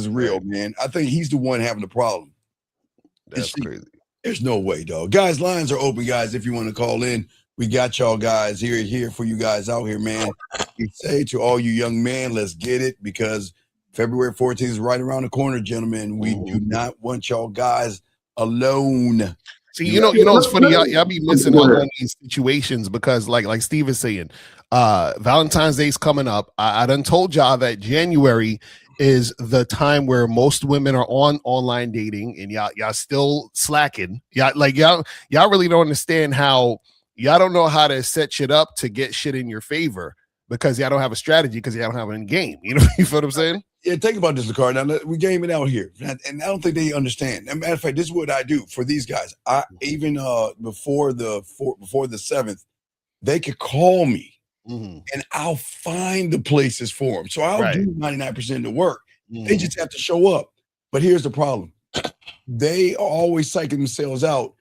real, man. I think he's the one having the problem. That's crazy. There's no way, dog. Guys, lines are open, guys. If you want to call in, we got y'all guys here for you guys out here, man. We say to all you young men, let's get it, because February 14th is right around the corner, gentlemen. We do not want y'all guys alone. See, you know, it's funny. Y'all be missing out on these situations because, like Steve is saying, Valentine's Day is coming up. I done told y'all that January is the time where most women are on online dating, and y'all still slacking. Y'all really don't understand how y'all don't know how to set shit up to get shit in your favor because y'all don't have a strategy because y'all don't have it in game. You feel what I'm saying? Yeah, think about this, Licard. Now we game it out here, and I don't think they understand. As a matter of fact, this is what I do for these guys. I even before the 7th, they could call me. And I'll find the places for them. So I'll do 99% of the work. They just have to show up. But here's the problem. They are always psyching themselves out.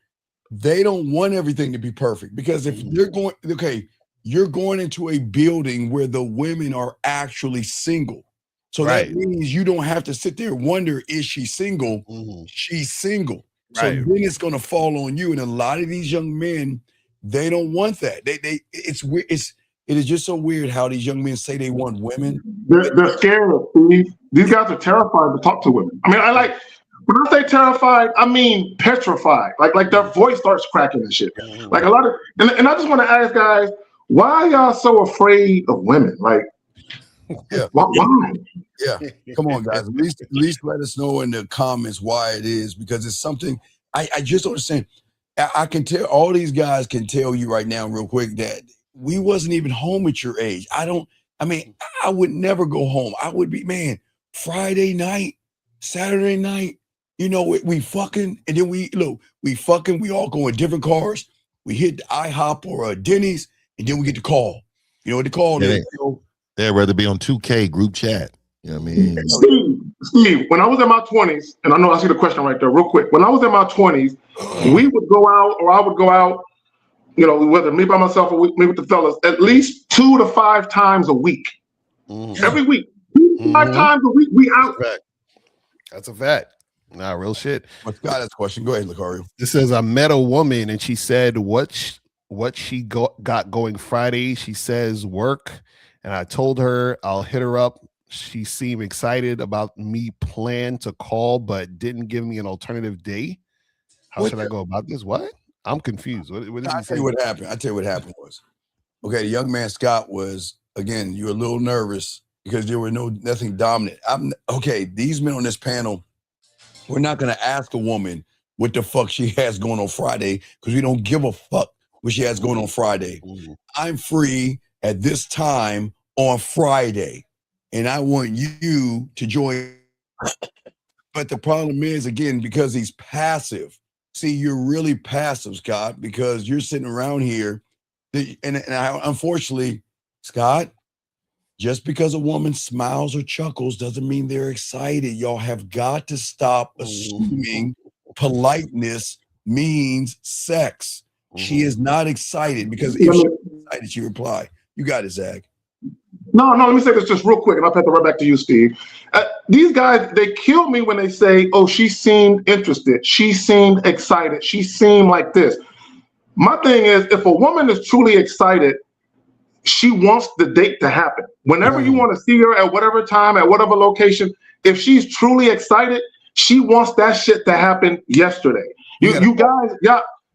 They don't want everything to be perfect, because if you're going into a building where the women are actually single. So that means you don't have to sit there and wonder, is she single? She's single. So then it's going to fall on you. And a lot of these young men, they don't want that. It's weird. It is just so weird how these young men say they want women. They're scared of Steve. These guys are terrified to talk to women. I mean, when I say terrified, I mean petrified. Like their voice starts cracking and shit. Like a lot of, and I just want to ask guys, why are y'all so afraid of women? Like, why? Yeah, come on, guys. At least let us know in the comments why it is, because it's something I just don't understand. I can tell, all these guys can tell you right now real quick that we wasn't even home at your age. I would never go home. I would be, man, Friday night, Saturday night, we fucking, and then we all go in different cars. We hit the IHOP or Denny's, and then we get the call. You know what the call is? They'd rather be on 2K group chat. You know what I mean? Steve, when I was in my 20s, and I know I see the question right there real quick. When I was in my 20s, we would go out, or I would go out, whether me by myself or me with the fellas, at least 2 to 5 times a week. Every week. 2 to 5 times a week, we out. That's a fact. Nah, real shit. What's got this question? Go ahead, Lucario. This says, I met a woman and she said what she got going Friday. She says work, and I told her I'll hit her up. She seemed excited about me plan to call, but didn't give me an alternative day. How should I go about this? What? I'm confused. What did he say? I'll tell you what happened was, okay, the young man Scott was, again, you were a little nervous because there were nothing dominant. These men on this panel, we're not going to ask a woman what the fuck she has going on Friday because we don't give a fuck what she has going on Friday. I'm free at this time on Friday, and I want you to join. But the problem is, again, because he's passive. See, you're really passive, Scott, because you're sitting around here. Unfortunately, Scott, just because a woman smiles or chuckles doesn't mean they're excited. Y'all have got to stop assuming politeness means sex. She is not excited because if she's excited, she reply. You got it, Zach. No, let me say this just real quick, and I'll pass it right back to you, Steve. These guys, they kill me when they say, oh, she seemed interested. She seemed excited. She seemed like this. My thing is, if a woman is truly excited, she wants the date to happen. Whenever you want to see her at whatever time, at whatever location, if she's truly excited, she wants that shit to happen yesterday. You guys,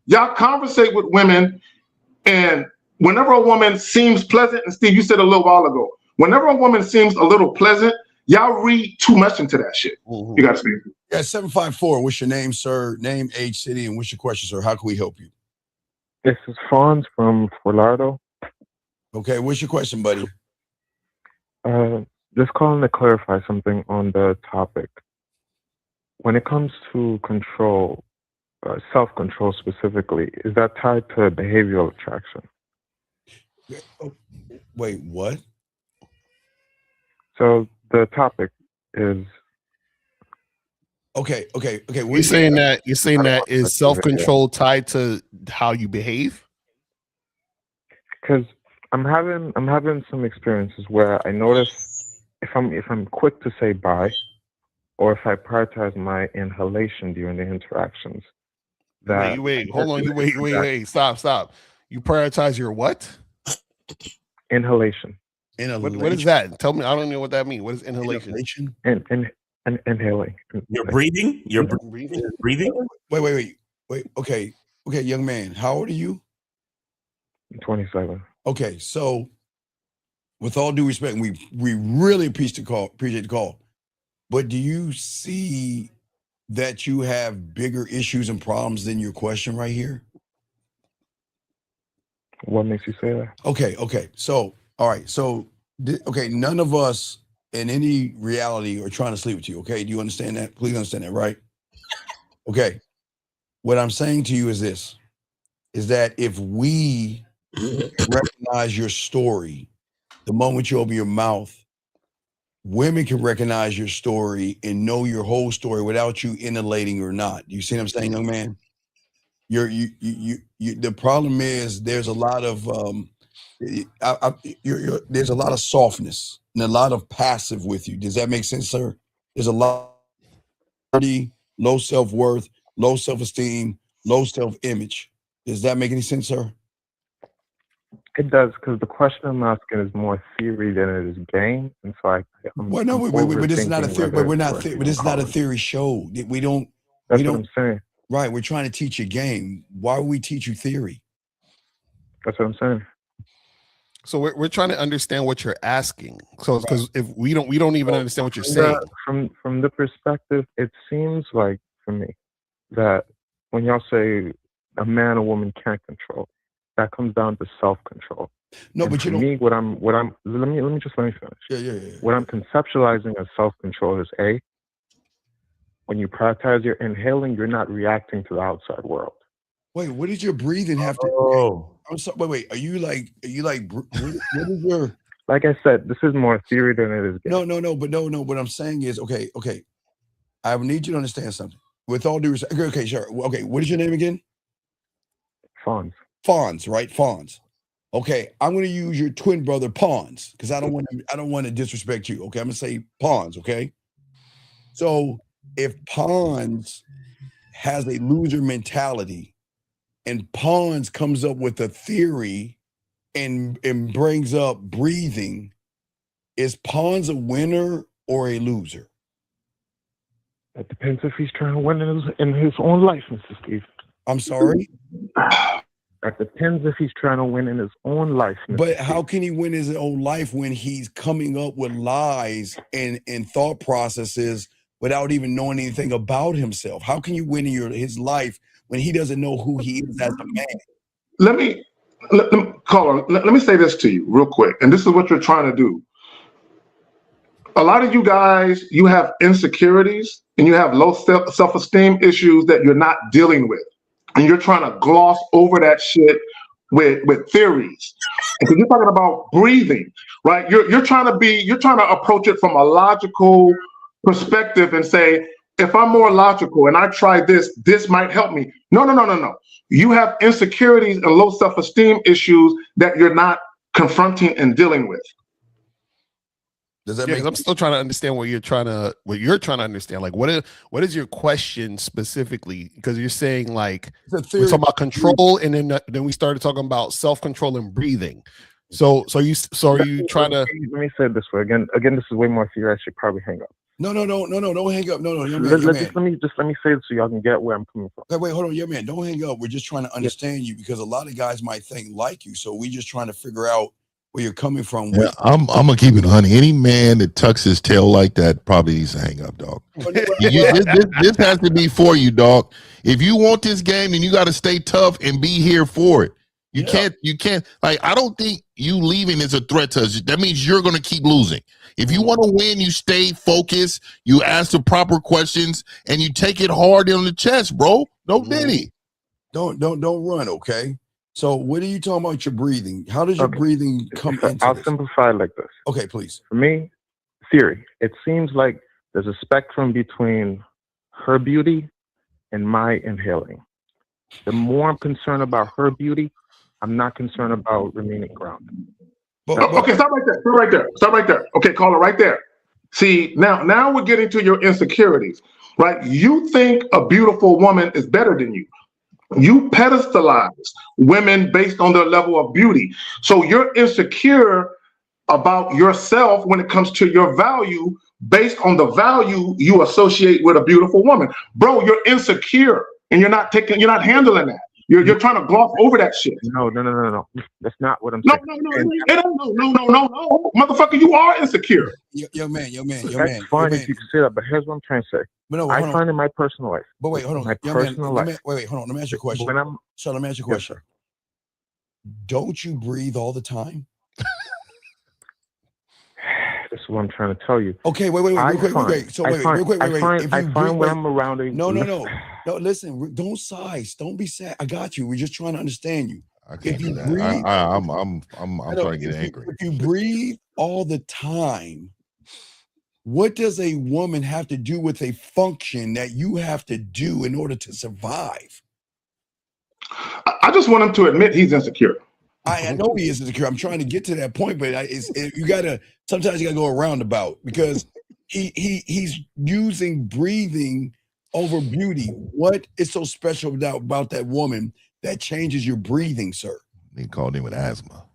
y'all conversate with women, and whenever a woman seems pleasant, and Steve, you said a little while ago, whenever a woman seems a little pleasant, y'all read too much into that shit. You got to speak. Yeah, 754. What's your name, sir? Name, age, city, and what's your question, sir? How can we help you? This is Franz from Fort Lauderdale. Okay, what's your question, buddy? Just calling to clarify something on the topic. When it comes to control, self-control specifically, is that tied to behavioral attraction? Wait, what? So the topic is okay. You're saying that is self-control tied to how you behave? Because I'm having some experiences where I notice if I'm quick to say bye, or if I prioritize my inhalation during the interactions. Wait, hold on. Wait, stop. You prioritize your what? Inhalation. What is that? Tell me. I don't know what that means. What is inhalation? Inhaling. You're breathing. You're breathing. Wait. Okay, young man. How old are you? I'm 27. Okay, so with all due respect, we really appreciate the call. But do you see that you have bigger issues and problems than your question right here? What makes you say that? Okay. So, all right. So, none of us in any reality are trying to sleep with you. Okay. Do you understand that? Please understand that, right? Okay. What I'm saying to you is this, is that if we recognize your story, the moment you open your mouth, women can recognize your story and know your whole story without you inhalating or not. You see what I'm saying, young man? The problem is there's a lot of there's a lot of softness and a lot of passive with you. Does that make sense, sir? There's a lot of low self-worth, low self-esteem, low self-image. Does that make any sense, sir? It does, because the question I'm asking is more theory than it is game, and so but this is not a theory. But we're not. But this is not a theory show. We don't. That's what I'm saying. Right, we're trying to teach you game. Why would we teach you theory? That's what I'm saying. So we're trying to understand what you're asking. So because if we don't even understand what you're saying. From the perspective, it seems like for me that when y'all say a man or woman can't control, that comes down to self-control. No, but for me, what I'm let me finish. Yeah. What I'm conceptualizing as self-control is when you prioritize your inhaling, you're not reacting to the outside world. Wait, what did your breathing have to? Oh, I'm sorry. Wait. Are you like? What is your? Like I said, this is more theory than it is game. No. What I'm saying is, okay. I need you to understand something. With all due respect, okay, sure. Okay, what is your name again? Fonz, right? Fonz. Okay, I'm going to use your twin brother Pawns because I don't want to disrespect you. Okay, I'm going to say Pawns. Okay, so if Pawns has a loser mentality, and Pawns comes up with a theory and brings up breathing, is Pawns a winner or a loser? It depends if he's trying to win in his own life, Mr. Steve. I'm sorry? That depends if he's trying to win in his own life. But how can he win his own life when he's coming up with lies and thought processes without even knowing anything about himself? How can you win in his life when he doesn't know who he is as a man? Let me say this to you real quick, and this is what you're trying to do. A lot of you guys, you have insecurities and you have low self-esteem issues that you're not dealing with. And you're trying to gloss over that shit with theories. Because you're talking about breathing, right? You're trying to approach it from a logical perspective and say, if I'm more logical and I try this might help me. No. You have insecurities and low self-esteem issues that you're not confronting and dealing with. Does that make? I'm still trying to understand what you're trying to understand. Like, what is your question specifically? Because you're saying like we're talking about control, and then we started talking about self-control and breathing. So are you trying to? Let me say it this way again. This is way more theory. I should probably hang up. No, don't hang up. No, let me say it so y'all can get where I'm coming from. Okay, wait, hold on, your man. Don't hang up. We're just trying to understand you because a lot of guys might think like you. So we just trying to figure out where you're coming from. Yeah, I'm gonna keep it, honey. Any man that tucks his tail like that probably needs to hang up, dog. This has to be for you, dog. If you want this game, then you got to stay tough and be here for it. You can't. Like, I don't think you leaving is a threat to us. That means you're gonna keep losing. If you want to win, you stay focused. You ask the proper questions and you take it hard on the chest, bro. No diddy. Don't run, okay? So what are you talking about your breathing? How does your breathing come into I'll simplify it like this. Okay, please. For me, theory. It seems like there's a spectrum between her beauty and my inhaling. The more I'm concerned about her beauty, I'm not concerned about remaining grounded. Okay, stop right there. Okay, call it right there. See, now we're getting to your insecurities, right? You think a beautiful woman is better than you. You pedestalize women based on their level of beauty. So you're insecure about yourself when it comes to your value based on the value you associate with a beautiful woman. Bro, you're insecure and you're not handling that. You're trying to gloss over that shit. No. That's not what I'm saying. No. Motherfucker, you are insecure. Yo, man. That's fine if you can say that, but here's what I'm trying to say. I find in my personal life. But wait, hold on. My personal life. Wait, hold on. Let me ask you a question. Let me ask you a question. Yes, don't you breathe all the time? This is what I'm trying to tell you. Okay, wait. Real quick. So wait. I find when I'm around a... No. Listen, don't size. Don't be sad. I got you. We're just trying to understand you. I can't do that. I'm trying to get angry. If you breathe all the time, what does a woman have to do with a function that you have to do in order to survive? I just want him to admit he's insecure. I know he is insecure. I'm trying to get to that point, but sometimes you gotta go a roundabout because he's using breathing over beauty. What is so special about that woman that changes your breathing, sir? They called him with asthma.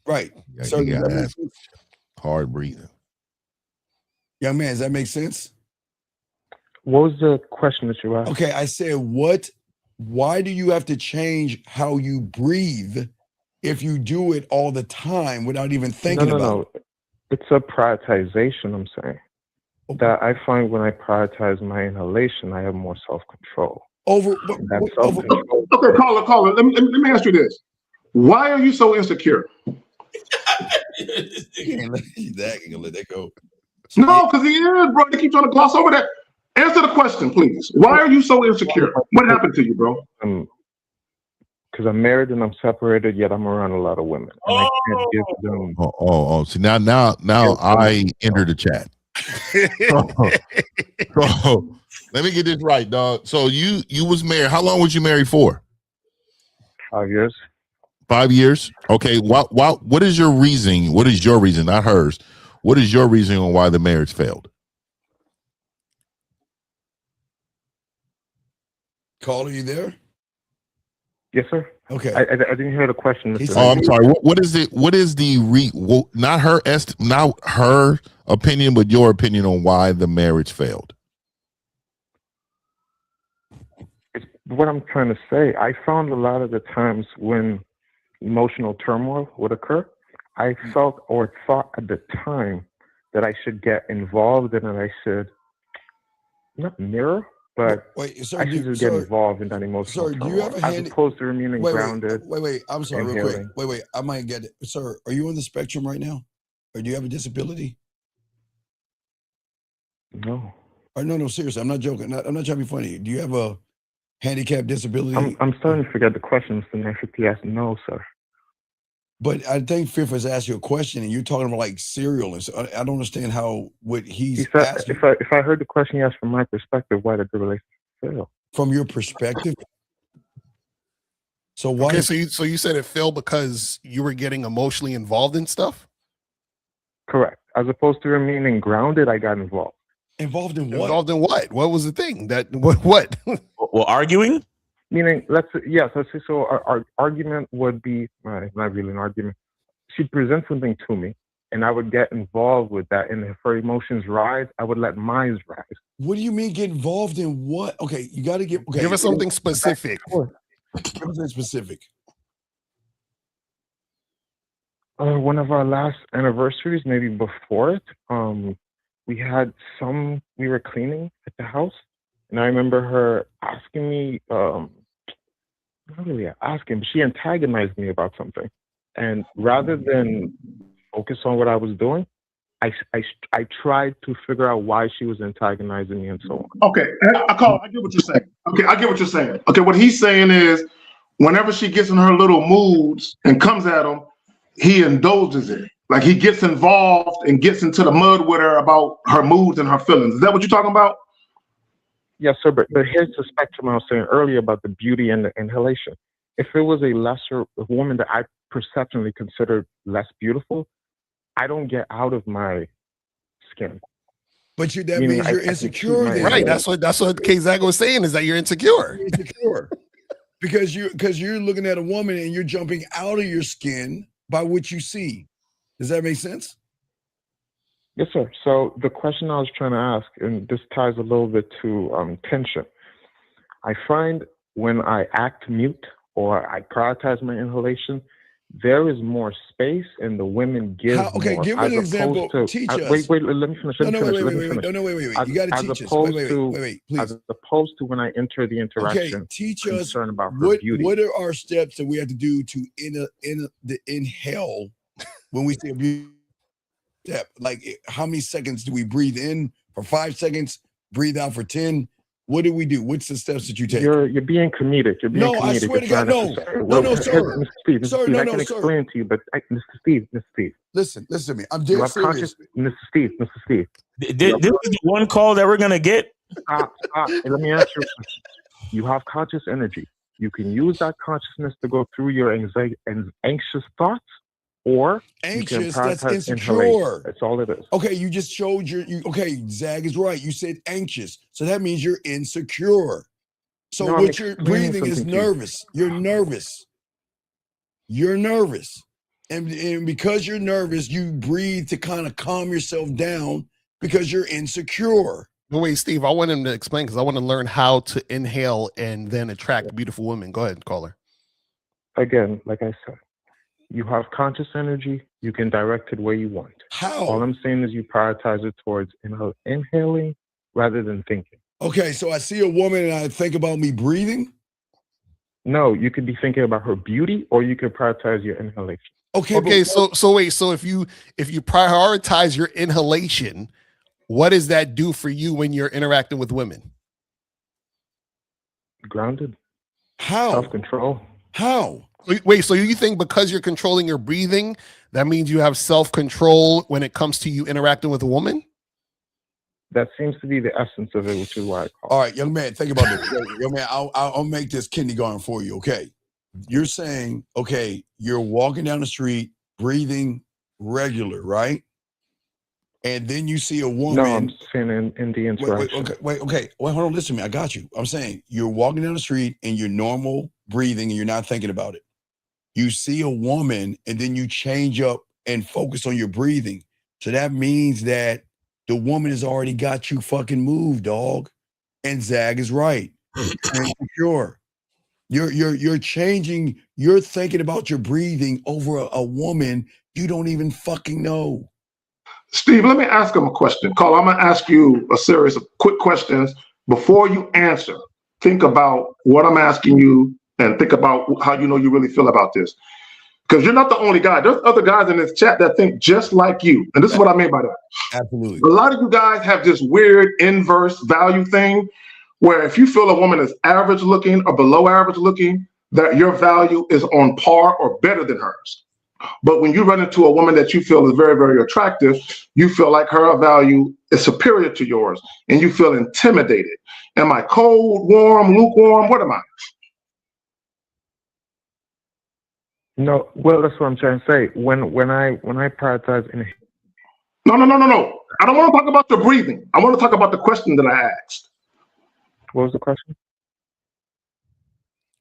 Right. So he got asthma. Hard breathing. Young man, does that make sense? What was the question that you asked? Okay, I said, why do you have to change how you breathe if you do it all the time without even thinking about it? It's a prioritization, I'm saying. Okay. That I find when I prioritize my inhalation, I have more self-control. Okay, caller. Let me ask you this. Why are you so insecure? He ain't gonna let that go. No, because he is, bro. They keep trying to gloss over that. Answer the question, please. Why are you so insecure? What happened to you, bro? Because I'm married and I'm separated, yet I'm around a lot of women, and I can't give them. See, now I enter the chat. So let me get this right, dog. So you was married. How long was you married for? 5 years. 5 years. Okay. What is your reason? What is your reason, not hers? What is your reason on why the marriage failed? Caller, you there? Yes, sir. Okay. I didn't hear the question. Mr. Oh, I'm sorry. What is it? What is the not her opinion, but your opinion on why the marriage failed? What I'm trying to say, I found a lot of the times when emotional turmoil would occur, I felt or thought at the time that I should get involved and that I should not mirror, but I should just get involved in that emotional turmoil, do you ever as opposed to remaining grounded. Wait. I'm sorry, real quick. Wait. I might get it. Sir, are you on the spectrum right now? Or do you have a disability? No. No, seriously. I'm not joking. I'm not trying to be funny. Do you have a handicap disability? I'm starting to forget the question, Mr. Nash. Yes, no, sir. But I think Fifth has asked you a question, and you're talking about like cereal, and so I don't understand what he's asking. If I heard the question he asked from my perspective, why did the relationship fail? From your perspective. So why? Okay, so you said it failed because you were getting emotionally involved in stuff? Correct. As opposed to remaining grounded, I got involved. Involved in what? Involved in what? What was the thing? That what? Well, arguing? Meaning, let's say so. Our argument would be not really an argument. She'd present something to me, and I would get involved with that. And if her emotions rise, I would let mine rise. What do you mean get involved in what? Okay, you got to get. Okay, give us something specific. Give us something specific. One of our last anniversaries, maybe before it, we were cleaning at the house, and I remember her asking me, not really asking, but she antagonized me about something. And rather than focus on what I was doing, I tried to figure out why she was antagonizing me and so on. Okay, I get what you're saying. Okay, I get what you're saying. Okay, what he's saying is, whenever she gets in her little moods and comes at him, he indulges it. Like he gets involved and gets into the mud with her about her moods and her feelings. Is that what you're talking about? Yes, sir. But here's the spectrum I was saying earlier about the beauty and the inhalation. If it was a woman that I perceptionally considered less beautiful, I don't get out of my skin. But that means you're insecure. Right. That's what K Zach was saying, is that you're insecure. You're insecure. because you're looking at a woman and you're jumping out of your skin by what you see. Does that make sense? Yes, sir. So the question I was trying to ask, and this ties a little bit to tension. I find when I act mute or I prioritize my inhalation, there is more space and the women give more. Okay, give me an example. Teach us. Wait, let me finish. Wait. You got to teach us. Wait, please. As opposed to when I enter the interaction. Okay, teach us about her beauty. What are our steps that we have to do to inhale when we say a beauty step? Like, how many seconds do we breathe in for 5 seconds, breathe out for 10? What do we do? What's the steps that you take? You're being comedic. You're being comedic. I swear to God, no, sir. Mr. Steve, I can explain to you, but Mr. Steve. Listen to me. I'm dead serious. Mr. Steve. This is the one call that we're going to get? Stop. Hey, let me ask you a question. You have conscious energy. You can use that consciousness to go through your anxiety and anxious thoughts, or anxious, that's insecure. That's all it is. Okay, you just showed okay, Zag is right. You said anxious. So that means you're insecure. So no, what you're breathing is nervous. You're nervous. You're nervous. And because you're nervous, you breathe to kind of calm yourself down because you're insecure. No, wait, Steve, I want him to explain because I want to learn how to inhale and then attract beautiful women. Go ahead, caller. Again, like I said, you have conscious energy. You can direct it where you want. How? All I'm saying is you prioritize it towards inhaling rather than thinking. Okay, so I see a woman and I think about me breathing. No, you could be thinking about her beauty, or you could prioritize your inhalation. Okay. So wait. So if you prioritize your inhalation, what does that do for you when you're interacting with women? Grounded. How? Self-control. How? Wait. So you think because you're controlling your breathing, that means you have self-control when it comes to you interacting with a woman? That seems to be the essence of it, which is why I call. All right, young man, think about this. Young man, I'll make this kindergarten for you, okay? You're saying, okay, you're walking down the street, breathing regular, right? And then you see a woman. No, I'm saying in the interaction. Okay. Well, hold on, listen to me. I got you. I'm saying you're walking down the street and you're normal breathing and you're not thinking about it. You see a woman and then you change up and focus on your breathing. So that means that the woman has already got you fucking moved, dog. And Zag is right. Sure. You're changing, you're thinking about your breathing over a woman you don't even fucking know. Steve, let me ask him a question. Carl, I'm gonna ask you a series of quick questions. Before you answer, think about what I'm asking you and think about how you know you really feel about this. Because you're not the only guy. There's other guys in this chat that think just like you. And this is what I mean by that. Absolutely. A lot of you guys have this weird inverse value thing where if you feel a woman is average looking or below average looking, that your value is on par or better than hers. But when you run into a woman that you feel is very, very attractive, you feel like her value is superior to yours and you feel intimidated. Am I cold, warm, lukewarm? What am I? No, well, that's what I'm trying to say. When I prioritize in. No. I don't want to talk about your breathing. I want to talk about the question that I asked. What was the question?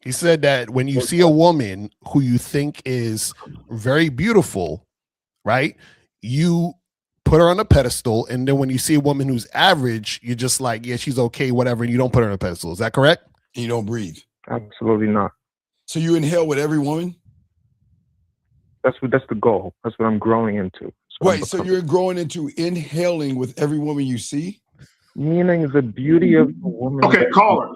He said that when you see a woman who you think is very beautiful, right? You put her on a pedestal, and then when you see a woman who's average, you're just like, yeah, she's okay, whatever, and you don't put her on a pedestal. Is that correct? And you don't breathe. Absolutely not. So you inhale with every woman? That's the goal. That's what I'm growing into. So you're growing into inhaling with every woman you see? Meaning the beauty of the woman. Okay, caller.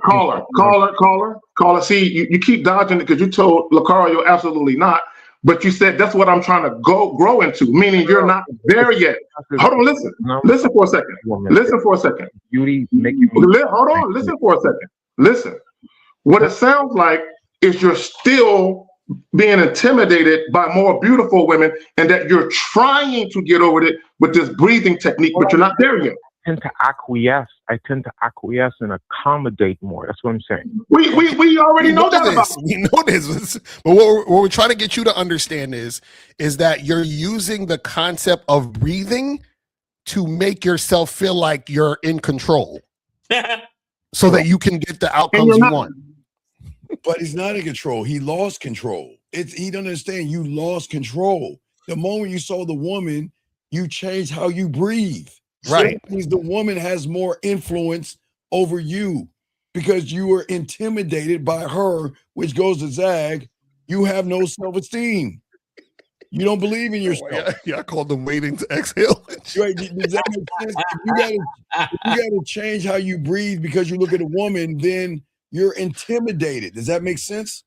See, you keep dodging it because you told Lucario absolutely not, but you said that's what I'm trying to grow into, meaning you're not there yet. Hold on, listen. Listen for a second. Listen for a second. Beauty make you. Hold on, listen for a second. Listen. What it sounds like is you're still being intimidated by more beautiful women and that you're trying to get over it with this breathing technique, but you're not there yet. I tend to acquiesce and accommodate more. That's what I'm saying. We already know that about we know this. But what we're trying to get you to understand is that you're using the concept of breathing to make yourself feel like you're in control so that you can get the outcomes you want. But he's not in control. He lost control. He don't understand. You lost control. The moment you saw the woman, you changed how you breathe. Right. So that means the woman has more influence over you because you were intimidated by her, which goes to Zag. You have no self-esteem. You don't believe in yourself. Yeah, I called them waiting to exhale. Right? Does that make sense? If you gotta change how you breathe because you look at a woman, then you're intimidated. Does that make sense?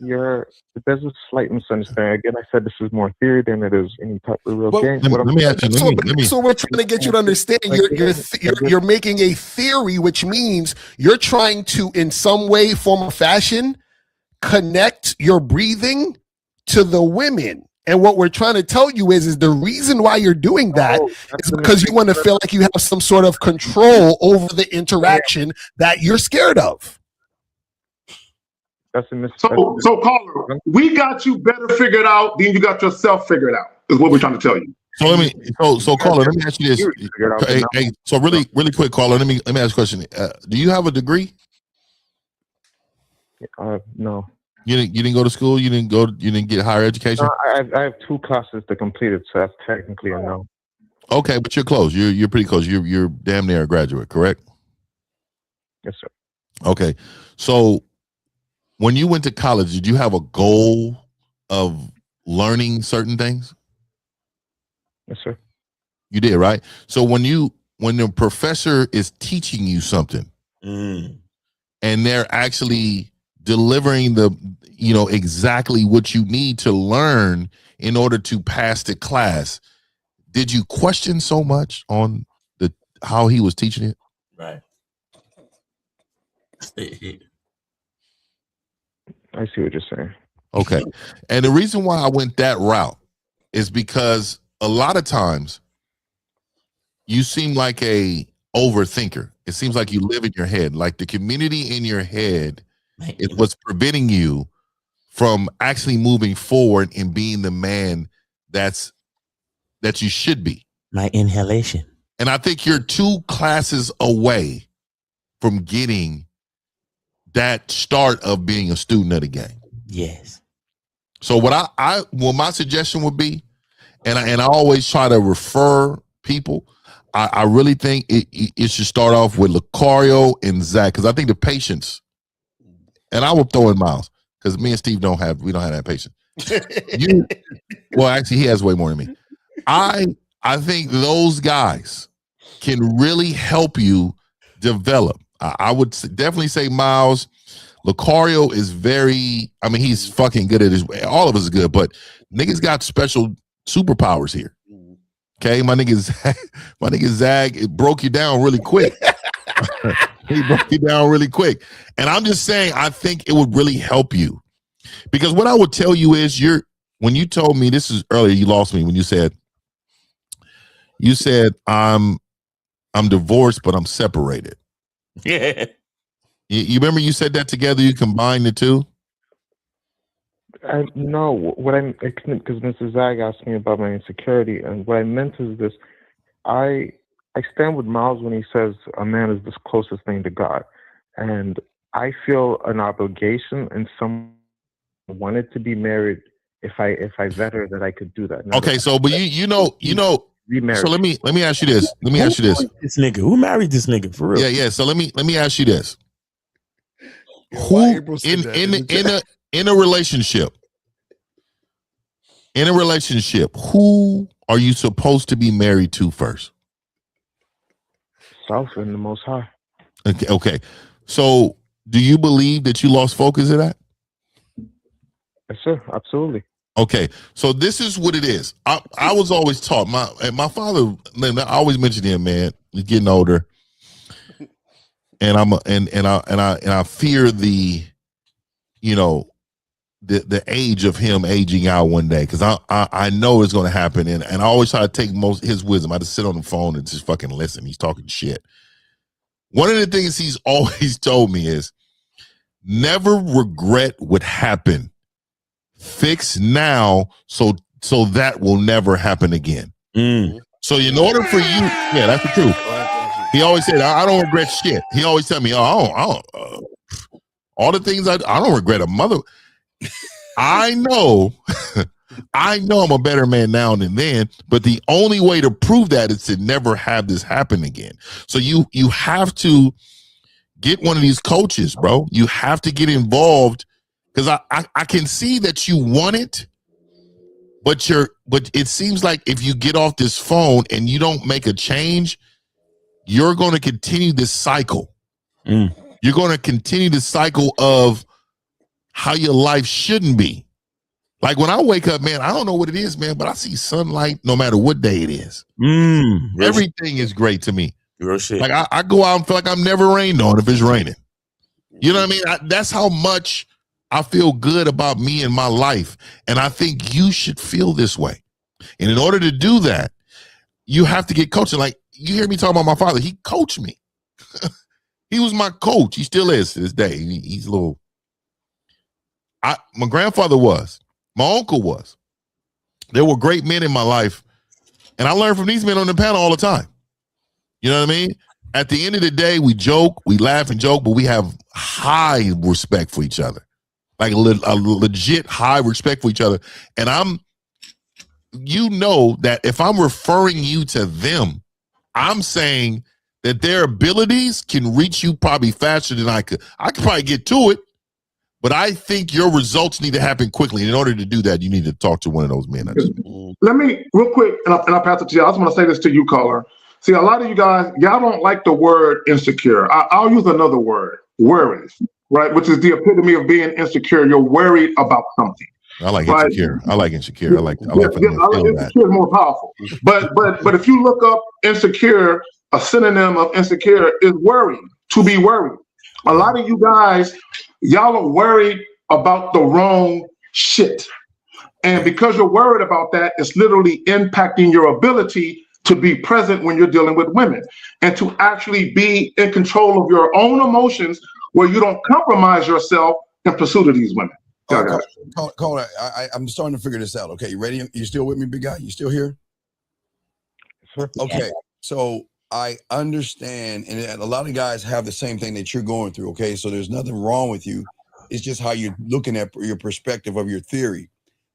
There's a slight misunderstanding. Again, I said this is more theory than it is any type of real game. Let me ask you. So we're trying to get you to understand you're making a theory, which means you're trying to, in some way, form, or fashion, connect your breathing to the women. And what we're trying to tell you is the reason why you're doing that is because you want to feel like you have some sort of control over the interaction that you're scared of. That's a so caller, we got you better figured out than you got yourself figured out, is what we're trying to tell you. So caller, let me ask you this. Hey, so really quick, caller, let me ask you a question. Do you have a degree? No. You didn't go to school. You didn't get higher education. No, I have 2 classes to complete it, so that's technically a no. Okay, but you're close. You're pretty close. You're damn near a graduate, correct? Yes, sir. Okay, so when you went to college, did you have a goal of learning certain things? Yes, sir. You did, right? So when the professor is teaching you something, and they're actually delivering the, exactly what you need to learn in order to pass the class. Did you question so much on how he was teaching it? Right. I see what you're saying. Okay. And the reason why I went that route is because a lot of times you seem like a overthinker. It seems like you live in your head. Like the community in your head is what's preventing you from actually moving forward and being the man that you should be. My inhalation. And I think you're 2 classes away from getting that start of being a student of the game. Yes. So what my suggestion would be, and I always try to refer people, I really think it should start off with Lucario and Zach, because I think the patience, and I will throw in Miles, because me and Steve don't have that patience. Well, actually, he has way more than me. I think those guys can really help you develop. I would definitely say Miles. Lucario is he's fucking good at his way. All of us is good, but niggas got special superpowers here. Okay, my nigga Zag, it broke you down really quick. He broke you down really quick. And I'm just saying, I think it would really help you. Because what I would tell you is when you told me, this is earlier, you lost me when you said I'm divorced, but I'm separated. Yeah. You remember you said that together, you combined the two? No, because Mr. Zag asked me about my insecurity, and what I meant is this: I stand with Miles when he says a man is the closest thing to God, and I feel an obligation, and someone wanted to be married. If I vet her, that I could do that. Okay, so but you know. So let me ask you this. This nigga, who married this nigga for real? Yeah. So let me ask you this. Who in a relationship, who are you supposed to be married to first? Self and the Most High. Okay. So do you believe that you lost focus of that? Yes, sir. Absolutely. Okay, so this is what it is. I was always taught, my father, I always mention him, man. He's getting older, and I fear the age of him aging out one day, because I know it's going to happen, and I always try to take most his wisdom. I just sit on the phone and just fucking listen. He's talking shit. One of the things he's always told me is never regret what happened. Fix now so that will never happen again. So in order for you, yeah, that's the truth. He always said, I don't regret shit. He always tell me, all the things I don't regret a mother. I know I'm a better man now than then, but the only way to prove that is to never have this happen again. So you have to get one of these coaches, bro. You have to get involved. Because I can see that you want it, but it seems like if you get off this phone and you don't make a change, you're going to continue this cycle. You're going to continue the cycle of how your life shouldn't be. Like when I wake up, man, I don't know what it is, man, but I see sunlight no matter what day it is. Everything is great to me. Real shit. Like I go out and feel like I'm never rained on if it's raining. You know what I mean? That's how much I feel good about me and my life. And I think you should feel this way. And in order to do that, you have to get coaching. Like you hear me talking about my father. He coached me. He was my coach. He still is to this day. He's a little. My grandfather was. My uncle was. There were great men in my life. And I learned from these men on the panel all the time. You know what I mean? At the end of the day, we joke, we laugh and joke, but we have high respect for each other. Like a legit high respect for each other. And that if I'm referring you to them, I'm saying that their abilities can reach you probably faster than I could. I could probably get to it, but I think your results need to happen quickly. And in order to do that, you need to talk to one of those men. Let me, real quick, and I'll pass it to you. I just want to say this to you, caller. See, a lot of you guys, y'all don't like the word insecure. I'll use another word, worries. right? Which is the epitome of being insecure. You're worried about something. I like right? insecure. I like insecure. I like I like insecure is more powerful. But if you look up insecure, a synonym of insecure is worry, to be worried. A lot of you guys, y'all are worried about the wrong shit. And because you're worried about that, it's literally impacting your ability to be present when you're dealing with women and to actually be in control of your own emotions where you don't compromise yourself in pursuit of these women. Caller, I'm starting to figure this out. Okay, you ready? You still with me, big guy? You still here? Sure. Okay, so I understand, and a lot of guys have the same thing that you're going through, okay? So there's nothing wrong with you. It's just how you're looking at your perspective of your theory.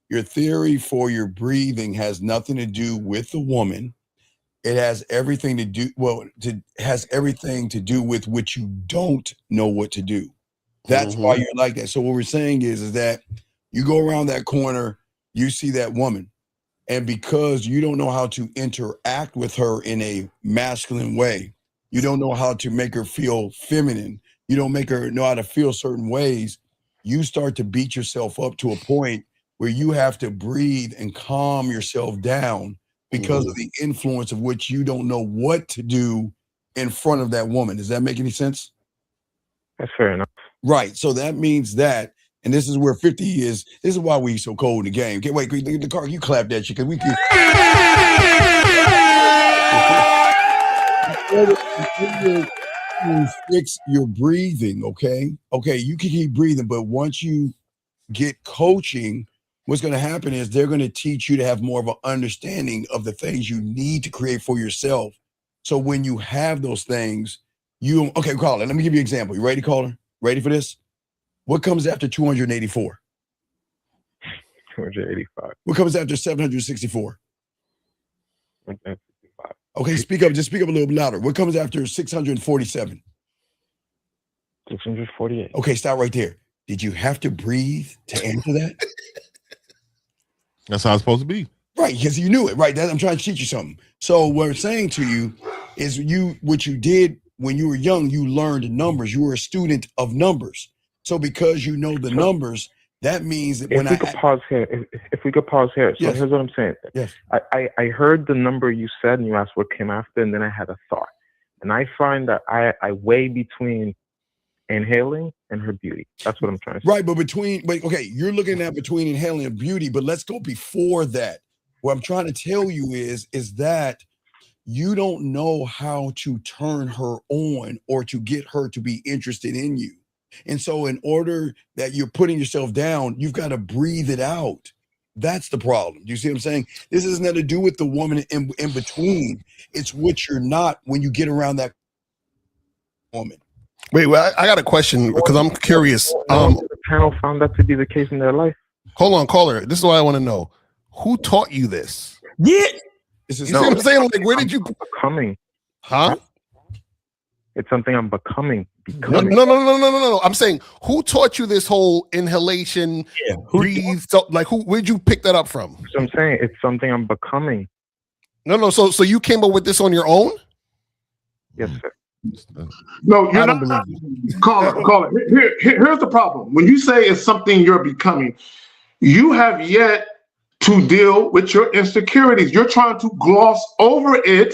Your theory for your breathing has nothing to do with the woman. It has everything to do, has everything to do with what you don't know what to do. That's why you're like that. So what we're saying is that you go around that corner, you see that woman, and because you don't know how to interact with her in a masculine way, you don't know how to make her feel feminine, you don't make her know how to feel certain ways, you start to beat yourself up to a point where you have to breathe and calm yourself down because of the influence of which you don't know what to do in front of that woman. Does that make any sense? That's fair enough. Right. So that means that, and this is where 50 is, this is why we so cold in the game. Okay, wait, the car, you clap that shit, because we can. You fix your breathing, okay? Okay, you can keep breathing, but once you get coaching, what's going to happen is they're going to teach you to have more of an understanding of the things you need to create for yourself. So when you have those things, okay, caller, let me give you an example. You ready, caller? Ready for this? What comes after 284? 285. What comes after 764? 165. Okay, speak up. Just speak up a little bit louder. What comes after 647? 648. Okay, stop right there. Did you have to breathe to answer that? That's how it's supposed to be. Right, because you knew it, right? I'm trying to teach you something. So what I'm saying to you is what you did when you were young, you learned numbers. You were a student of numbers. So because you know the numbers, that means that if we could pause here. So yes. Here's what I'm saying. Yes. I heard the number you said and you asked what came after, and then I had a thought. And I find that I weigh between inhaling and her beauty. That's what I'm trying to say. Right, but okay, you're looking at between inhaling and beauty, but let's go before that. What I'm trying to tell you is that you don't know how to turn her on or to get her to be interested in you. And so in order that you're putting yourself down, you've got to breathe it out. That's the problem. Do you see what I'm saying? This has nothing to do with the woman in between. It's what you're not when you get around that woman. Wait, well, I got a question because I'm curious. The panel found that to be the case in their life. Hold on, caller. This is what I want to know. Who taught you this? Yeah. You see what I'm saying? Like, where did you becoming? Huh? It's something I'm becoming. No. I'm saying, who taught you this whole inhalation, breathe? So, like, where'd you pick that up from? So I'm saying it's something I'm becoming. No. So you came up with this on your own? Yes, sir. No, you're not. Call it. Here's the problem. When you say it's something you're becoming, you have yet to deal with your insecurities. You're trying to gloss over it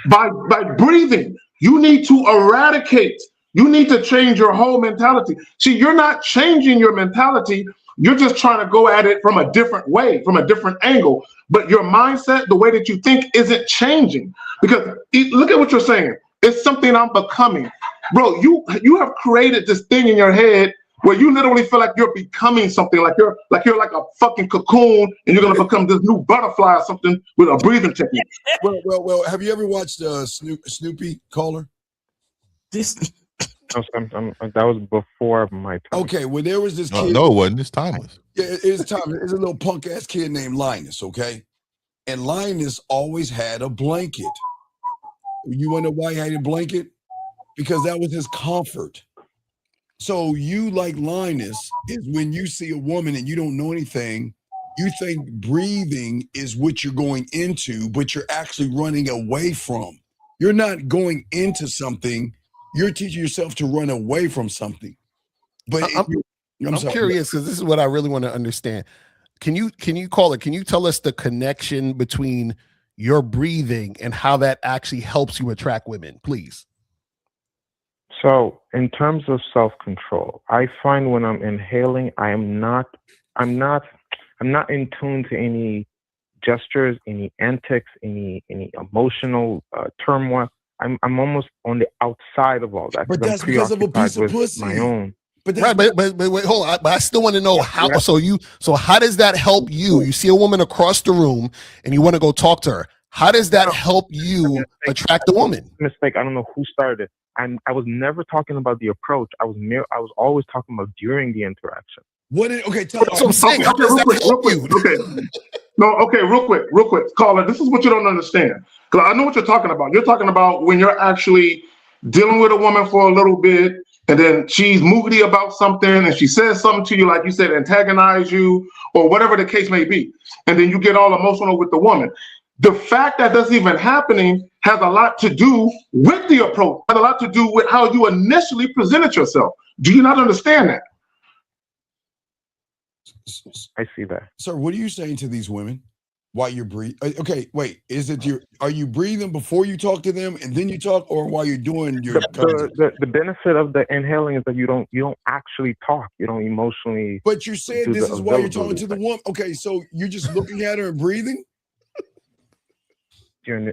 by breathing. You need to eradicate. You need to change your whole mentality. See, you're not changing your mentality. You're just trying to go at it from a different way, from a different angle. But your mindset, the way that you think, isn't changing. Because look at what you're saying. It's something I'm becoming. Bro, you have created this thing in your head where you literally feel like you're becoming something, like you're like a fucking cocoon and you're gonna become this new butterfly or something with a breathing technique. Well, have you ever watched Snoopy, caller? That was before my time. Okay, well, there was this kid. No, it wasn't. It's timeless. Yeah, it's timeless. It's a little punk ass kid named Linus, okay? And Linus always had a blanket. You want to know why he had a blanket? Because that was his comfort. So you, like Linus, is when you see a woman and you don't know anything, you think breathing is what you're going into, but you're actually running away from. You're not going into something. You're teaching yourself to run away from something. But I'm curious because this is what I really want to understand. Can you call it? Can you tell us the connection between your breathing and how that actually helps you attract women, please? So, in terms of self-control, I find when I'm inhaling, I'm not in tune to any gestures, any antics, any emotional turmoil. I'm almost on the outside of all that. But that's because of a piece of pussy. My own. But wait, hold on. But I still want to know how. So how does that help you? You see a woman across the room and you want to go talk to her. How does that help you attract the woman? Mistake. I don't know who started it. I was never talking about the approach. I was always talking about during the interaction. Tell us what I'm saying. How does that help you? Okay. No, okay, real quick. Caller, this is what you don't understand. Because I know what you're talking about. You're talking about when you're actually dealing with a woman for a little bit, and then she's moody about something, and she says something to you, like you said, antagonize you, or whatever the case may be. And then you get all emotional with the woman. The fact that that's even happening has a lot to do with the approach, has a lot to do with how you initially presented yourself. Do you not understand that? I see that. Sir, what are you saying to these women while you're breathing? Okay, wait. Are you breathing before you talk to them and then you talk, or while you're doing your the benefit of the inhaling is that you don't actually talk. You don't emotionally. But you said this is why you're talking to the woman. Okay, so you're just looking at her and breathing? You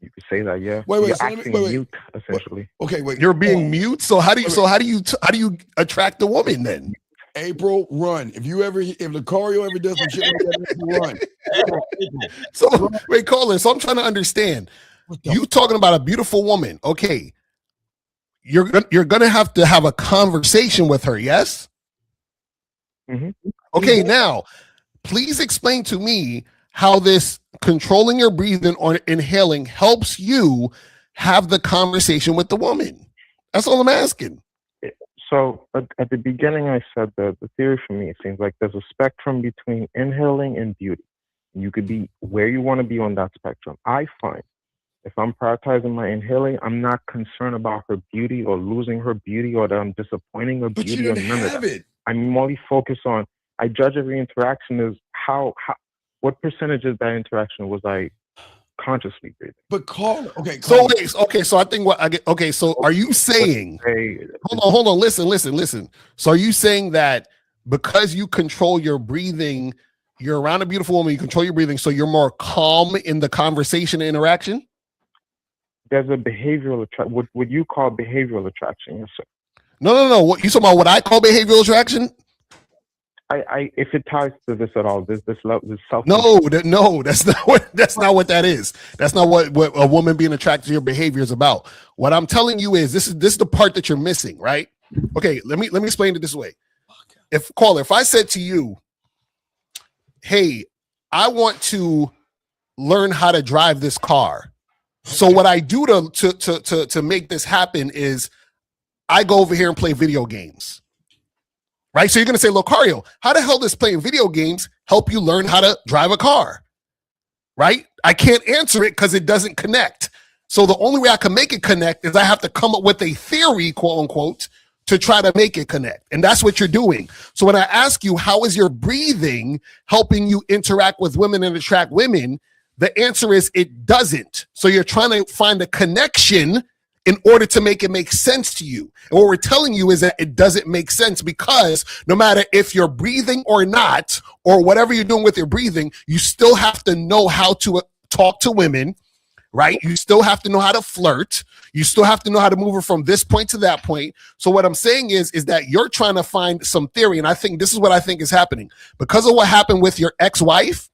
could say that, yeah. Wait, you're so acting mute, essentially. Okay, wait. You're being mute. So how do you attract the woman then? April, run. If Lucario ever does some shit like that, run. So wait, caller. So I'm trying to understand. You talking about a beautiful woman? Okay, you're gonna have to have a conversation with her. Yes. Mm-hmm. Okay, now please explain to me how this controlling your breathing or inhaling helps you have the conversation with the woman. That's all I'm asking. So at the beginning, I said that the theory for me, it seems like there's a spectrum between inhaling and beauty. You could be where you want to be on that spectrum. I find if I'm prioritizing my inhaling, I'm not concerned about her beauty or losing her beauty or that I'm disappointing her beauty or none of that. I'm only focused on, I judge every interaction as what percentage of that interaction was I consciously breathing. But okay. So I think what I get. Okay, so are you saying? Hold on. Listen. So are you saying that because you control your breathing, you're around a beautiful woman, you control your breathing, so you're more calm in the conversation and interaction? There's a behavioral attraction. What you call behavioral attraction, yes, sir. No. What you talking about? What I call behavioral attraction? If it ties to this at all, this self. No, that's not what that is. That's not what a woman being attracted to your behavior is about. What I'm telling you is this is the part that you're missing, right? Okay, let me explain it this way. If I said to you, hey, I want to learn how to drive this car. So what I do to make this happen is I go over here and play video games. Right? So you're going to say, Lucario, how the hell does playing video games help you learn how to drive a car? Right? I can't answer it because it doesn't connect. So the only way I can make it connect is I have to come up with a theory, quote unquote, to try to make it connect. And that's what you're doing. So when I ask you, how is your breathing helping you interact with women and attract women? The answer is it doesn't. So you're trying to find a connection in order to make it make sense to you. And what we're telling you is that it doesn't make sense because no matter if you're breathing or not, or whatever you're doing with your breathing, you still have to know how to talk to women, right? You still have to know how to flirt. You still have to know how to move her from this point to that point. So what I'm saying is that you're trying to find some theory. And I think this is what I think is happening. Because of what happened with your ex-wife,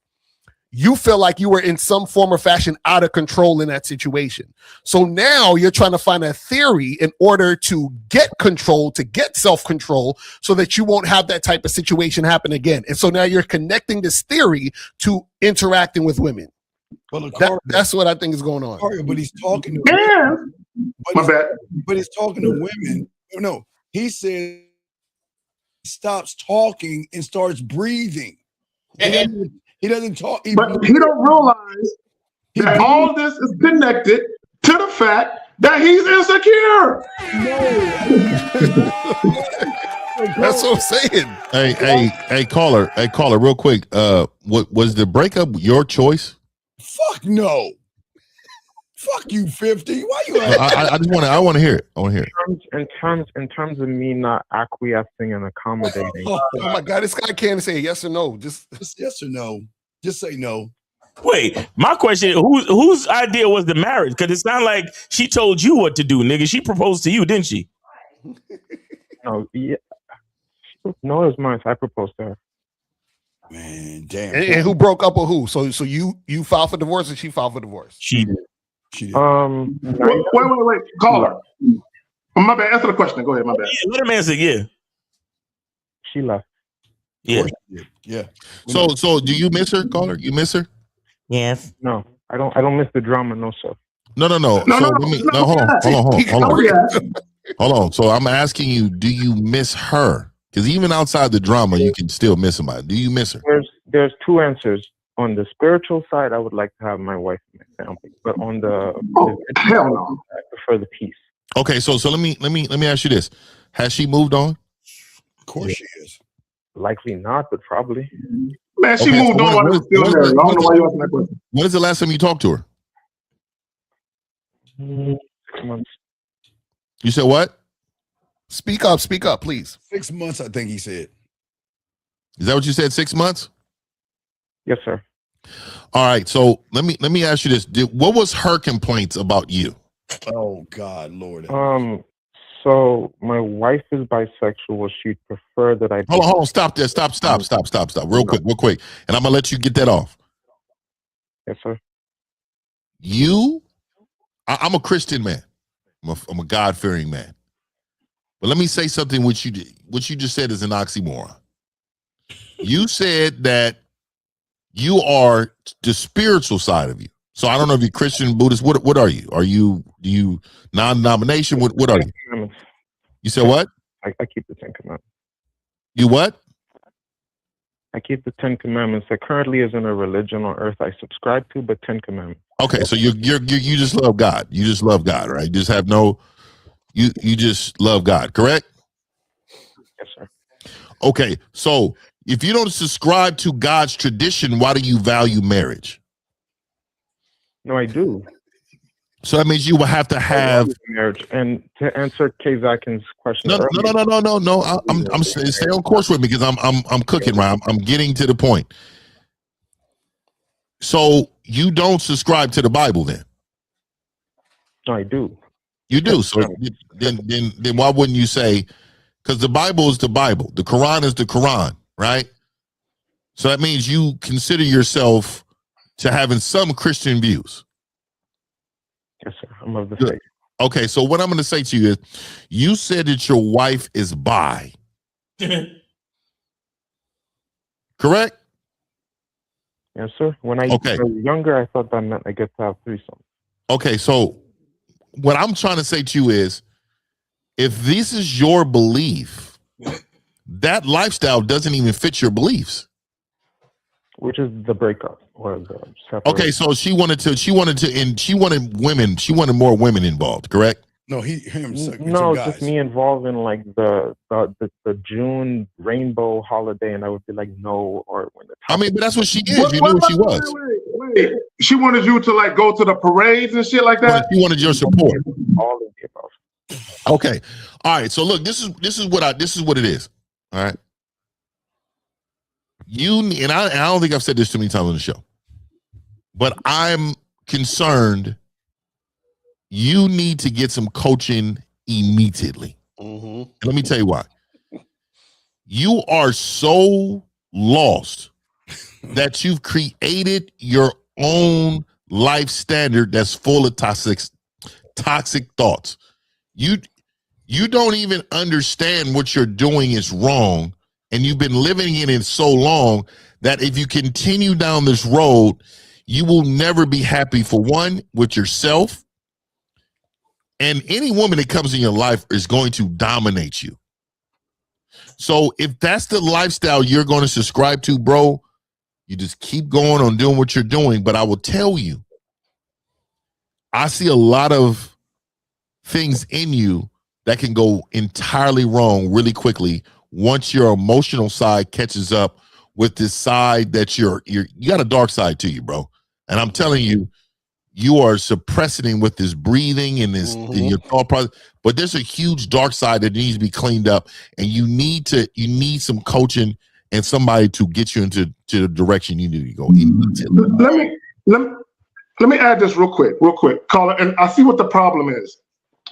you feel like you were in some form or fashion out of control in that situation. So now you're trying to find a theory in order to get control, to get self-control, so that you won't have that type of situation happen again. And so now you're connecting this theory to interacting with women. Well, that's what I think is going on. But he's talking to women. My bad. But he's talking to women. No, he said he stops talking and starts breathing. He doesn't talk. But he don't realize that all this is connected to the fact that he's insecure. That's what I'm saying. Hey, caller, real quick. What was the breakup your choice? Fuck no. Fuck you, 50. Why you? I just want to. I want to hear it. I want to hear it. In terms of me not acquiescing and accommodating. Oh my God, this guy can't say yes or no. Just yes or no. Just say no. Wait, my question: whose idea was the marriage? Because it sounded like she told you what to do, nigga. She proposed to you, didn't she? No, yeah. No, it was mine. I proposed to her. Man, damn. And who broke up with who? So you filed for divorce or she filed for divorce? She did. Wait. Caller. My bad. Answer the question. Go ahead. My bad. Yeah, let him answer. Yeah. She left. Yeah. Yeah. So do you miss her, caller? You miss her? Yes. No, I don't miss the drama. No, sir. No. Hold on. So I'm asking you, do you miss her? Because even outside the drama, you can still miss somebody. Do you miss her? There's two answers. On the spiritual side, I would like to have my wife and my family, but on the hell no, I prefer the peace. Okay, so let me ask you this: has she moved on? Of course she is. Likely not, but probably. Man, she moved on. I don't know why you asking that question. When is the last time you talked to her? 6 months. You said what? Speak up, please. 6 months, I think he said. Is that what you said? 6 months? Yes, sir. All right. So let me ask you this: what was her complaints about you? Oh God, Lord. So my wife is bisexual. She'd prefer that I. Hold on. Stop there. Stop. Real quick. And I'm gonna let you get that off. Yes, sir. I'm a Christian man. I'm a God-fearing man. But let me say something which you just said is an oxymoron. You said that you are the spiritual side of you. So I don't know if you're Christian, Buddhist. What are you? Do you non-denomination? What are you? You said what? I keep the 10 Commandments. You what? I keep the 10 Commandments. That currently isn't a religion on earth I subscribe to, but 10 Commandments. Okay, so you just love God. You just love God, right? You just have no. You just love God, correct? Yes, sir. Okay, so if you don't subscribe to God's tradition, why do you value marriage? No, I do. So that means you will have to have marriage. And to answer K. Zakin's question, no. I'm stay on course with me because I'm cooking, right? I'm getting to the point. So you don't subscribe to the Bible, then? No, I do. You do. So then why wouldn't you say? Because the Bible is the Bible, the Quran is the Quran, right? So that means you consider yourself to having some Christian views. Yes, sir. I'm of the faith. Okay, so what I'm going to say to you is, you said that your wife is bi. Correct? Yes, sir. When I was younger, I thought that meant I get to have threesomes. Okay, so what I'm trying to say to you is, if this is your belief, that lifestyle doesn't even fit your beliefs. Which is the breakup or the separation. Okay, so she wanted more women involved, correct? No, no, just me involved in like the June rainbow holiday, and I would be like, no, or when the but that's what she is. You knew what she was. Wait. She wanted you to like go to the parades and shit like that. She wanted your support. All of the above. Okay, all right. So look, this is what it is. All right. I don't think I've said this too many times on the show, but I'm concerned. You need to get some coaching immediately. Mm-hmm. Let me tell you why. You are so lost that you've created your own life standard that's full of toxic thoughts. You don't even understand what you're doing is wrong, and you've been living in it so long that if you continue down this road, you will never be happy, for one, with yourself. And any woman that comes in your life is going to dominate you. So if that's the lifestyle you're going to subscribe to, bro, you just keep going on doing what you're doing. But I will tell you, I see a lot of things in you that can go entirely wrong really quickly once your emotional side catches up with this side that you got a dark side to you, bro. And I'm telling you, you are suppressing with this breathing and this in your thought process. But there's a huge dark side that needs to be cleaned up, and you need some coaching and somebody to get you into the direction you need to go. Let me add this real quick, caller. And I see what the problem is,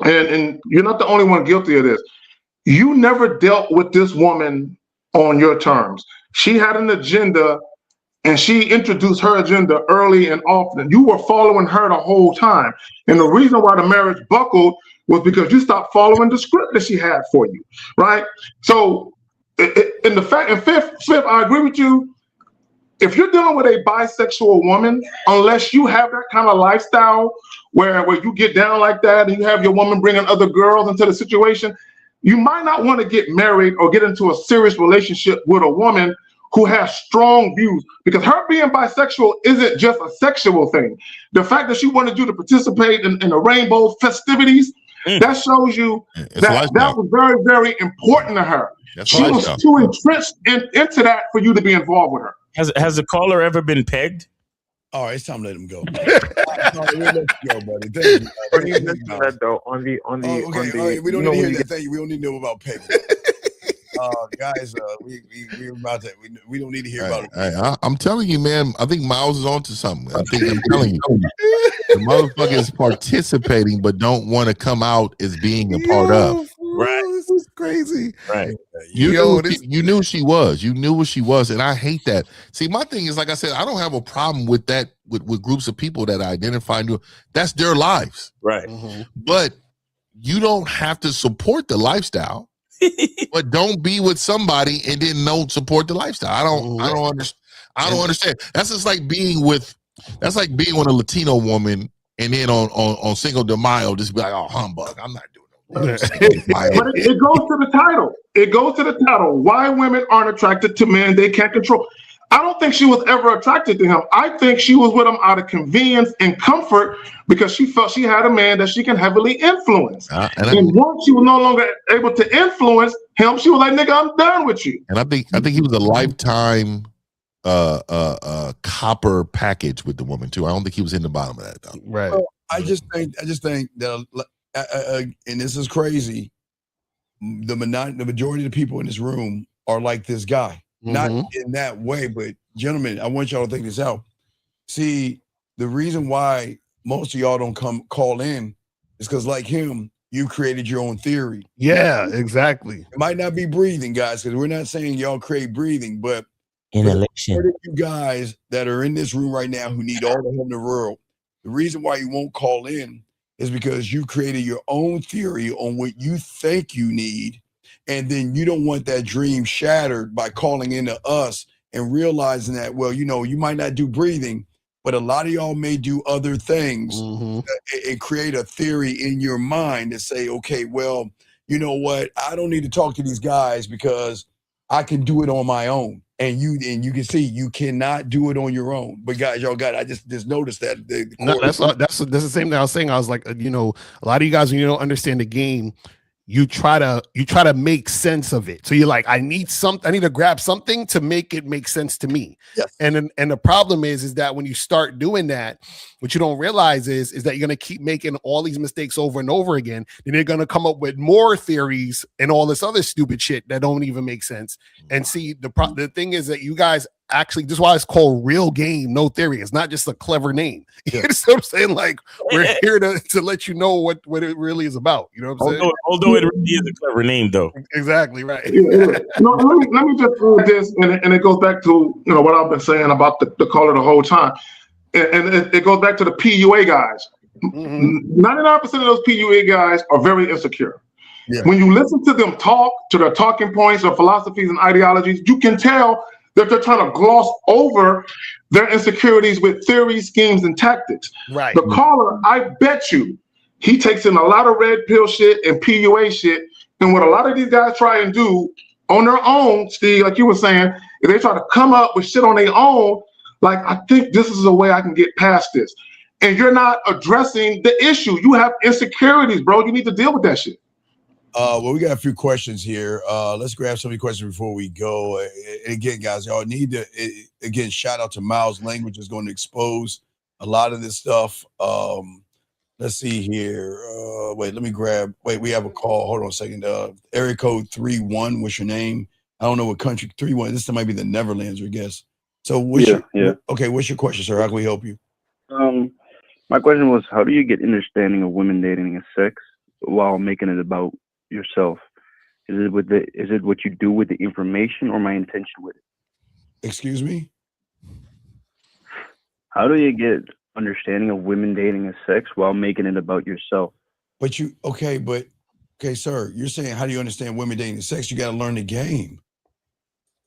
and you're not the only one guilty of this. You never dealt with this woman on your terms. She had an agenda, and she introduced her agenda early and often. You were following her the whole time. And the reason why the marriage buckled was because you stopped following the script that she had for you, right? So, fifth, I agree with you. If you're dealing with a bisexual woman, unless you have that kind of lifestyle where you get down like that and you have your woman bringing other girls into the situation, you might not want to get married or get into a serious relationship with a woman who has strong views, because her being bisexual isn't just a sexual thing. The fact that she wanted you to participate in the rainbow festivities, that shows you that was very, very important to her. She was too entrenched into that for you to be involved with her. Has the caller ever been pegged? All right, it's time to let him go. But even that though, on the all right, we don't need to hear that. Thank you. We don't need to know about pegging. Guys, we don't need to hear about it. I'm telling you, man. I think Miles is onto something. I'm telling you, the motherfucker is participating, but don't want to come out as being a part of. Right, this is crazy. Right, you knew she was. You knew what she was, and I hate that. See, my thing is, like I said, I don't have a problem with that. With groups of people that identify new, that's their lives, right? But you don't have to support the lifestyle. But don't be with somebody and then don't support the lifestyle. I don't understand. That's just like being with a Latino woman and then on Cinco de Mayo just be like, oh, humbug, I'm not doing no. But it goes to the title. It goes to the title. Why women aren't attracted to men they can't control. I don't think she was ever attracted to him. I think she was with him out of convenience and comfort because she felt she had a man that she can heavily influence. And once she was no longer able to influence him, she was like, nigga, I'm done with you. And I think he was a lifetime copper package with the woman too. I don't think he was in the bottom of that though. Right. Well, I just think that, and this is crazy, the majority of the people in this room are like this guy. Not in that way, but gentlemen, I want y'all to think this out. See, the reason why most of y'all don't call in is because, like him, you created your own theory. Yeah, exactly. It might not be breathing, guys, because we're not saying y'all create breathing, but inhalation. You guys that are in this room right now who need all the help in the world, the reason why you won't call in is because you created your own theory on what you think you need. And then you don't want that dream shattered by calling into us and realizing that, well, you might not do breathing, but a lot of y'all may do other things and create a theory in your mind to say, okay, well, you know what? I don't need to talk to these guys because I can do it on my own. And you can see you cannot do it on your own. But guys, y'all got it. I just noticed that. That's the same thing I was saying. I was like, a lot of you guys, when you don't understand the game, you try to make sense of it. So you're like, I need to grab something to make it make sense to me. Yes. And the problem is that when you start doing that, what you don't realize is that you're going to keep making all these mistakes over and over again. Then you're going to come up with more theories and all this other stupid shit that don't even make sense. And see, the thing is that you guys actually, this is why it's called Real Game, No Theory. It's not just a clever name. You know what I'm saying? Like, we're here to let you know what it really is about. You know what I'm saying? Although it really is a clever name, though. Exactly right. No, let me just do this, and it goes back to what I've been saying about the caller the whole time, and it goes back to the PUA guys. 99% of those PUA guys are very insecure. Yeah. When you listen to them talk, to their talking points or philosophies and ideologies, you can tell that they're trying to gloss over their insecurities with theories, schemes, and tactics. Right. The caller, I bet you, he takes in a lot of red pill shit and PUA shit. And what a lot of these guys try and do on their own, Steve, like you were saying, is they try to come up with shit on their own. Like, I think this is a way I can get past this. And you're not addressing the issue. You have insecurities, bro. You need to deal with that shit. Well, we got a few questions here. Let's grab some of the questions before we go. And again, guys, y'all need to again shout out to Miles. Language is going to expose a lot of this stuff. Let's see here. Wait, let me grab. Wait, we have a call. Hold on a second. Area code 31. What's your name? I don't know what country 31. This might be the Netherlands, I guess. So what's okay, what's your question, sir? How can we help you? My question was, how do you get understanding of women dating and sex while making it about yourself? Is it what you do with the information or my intention with it? Excuse me? How do you get understanding of women dating and sex while making it about yourself? Okay, sir, you're saying how do you understand women dating and sex? You got to learn the game.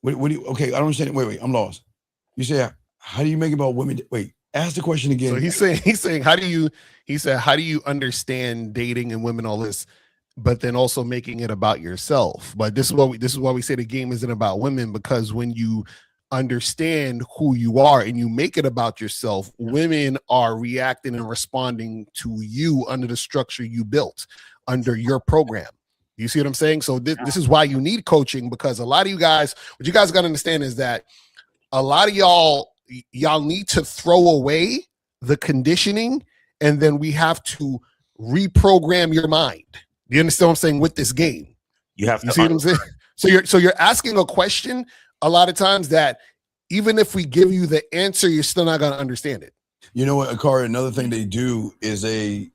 What do you, okay, I don't understand. Wait, I'm lost. You say, how do you make it about women? Wait, ask the question again. So he's saying, how do you understand dating and women, all this, but then also making it about yourself? But this is why we say the game isn't about women, because when you understand who you are and you make it about yourself, women are reacting and responding to you under the structure you built, under your program. You see what I'm saying? So this is why you need coaching, because a lot of you guys, what you guys got to understand is that a lot of y'all need to throw away the conditioning, and then we have to reprogram your mind. Do you understand what I'm saying with this game? You have to see what I'm saying? So you're asking a question a lot of times that even if we give you the answer, you're still not going to understand it. You know what, Akari, another thing they do is the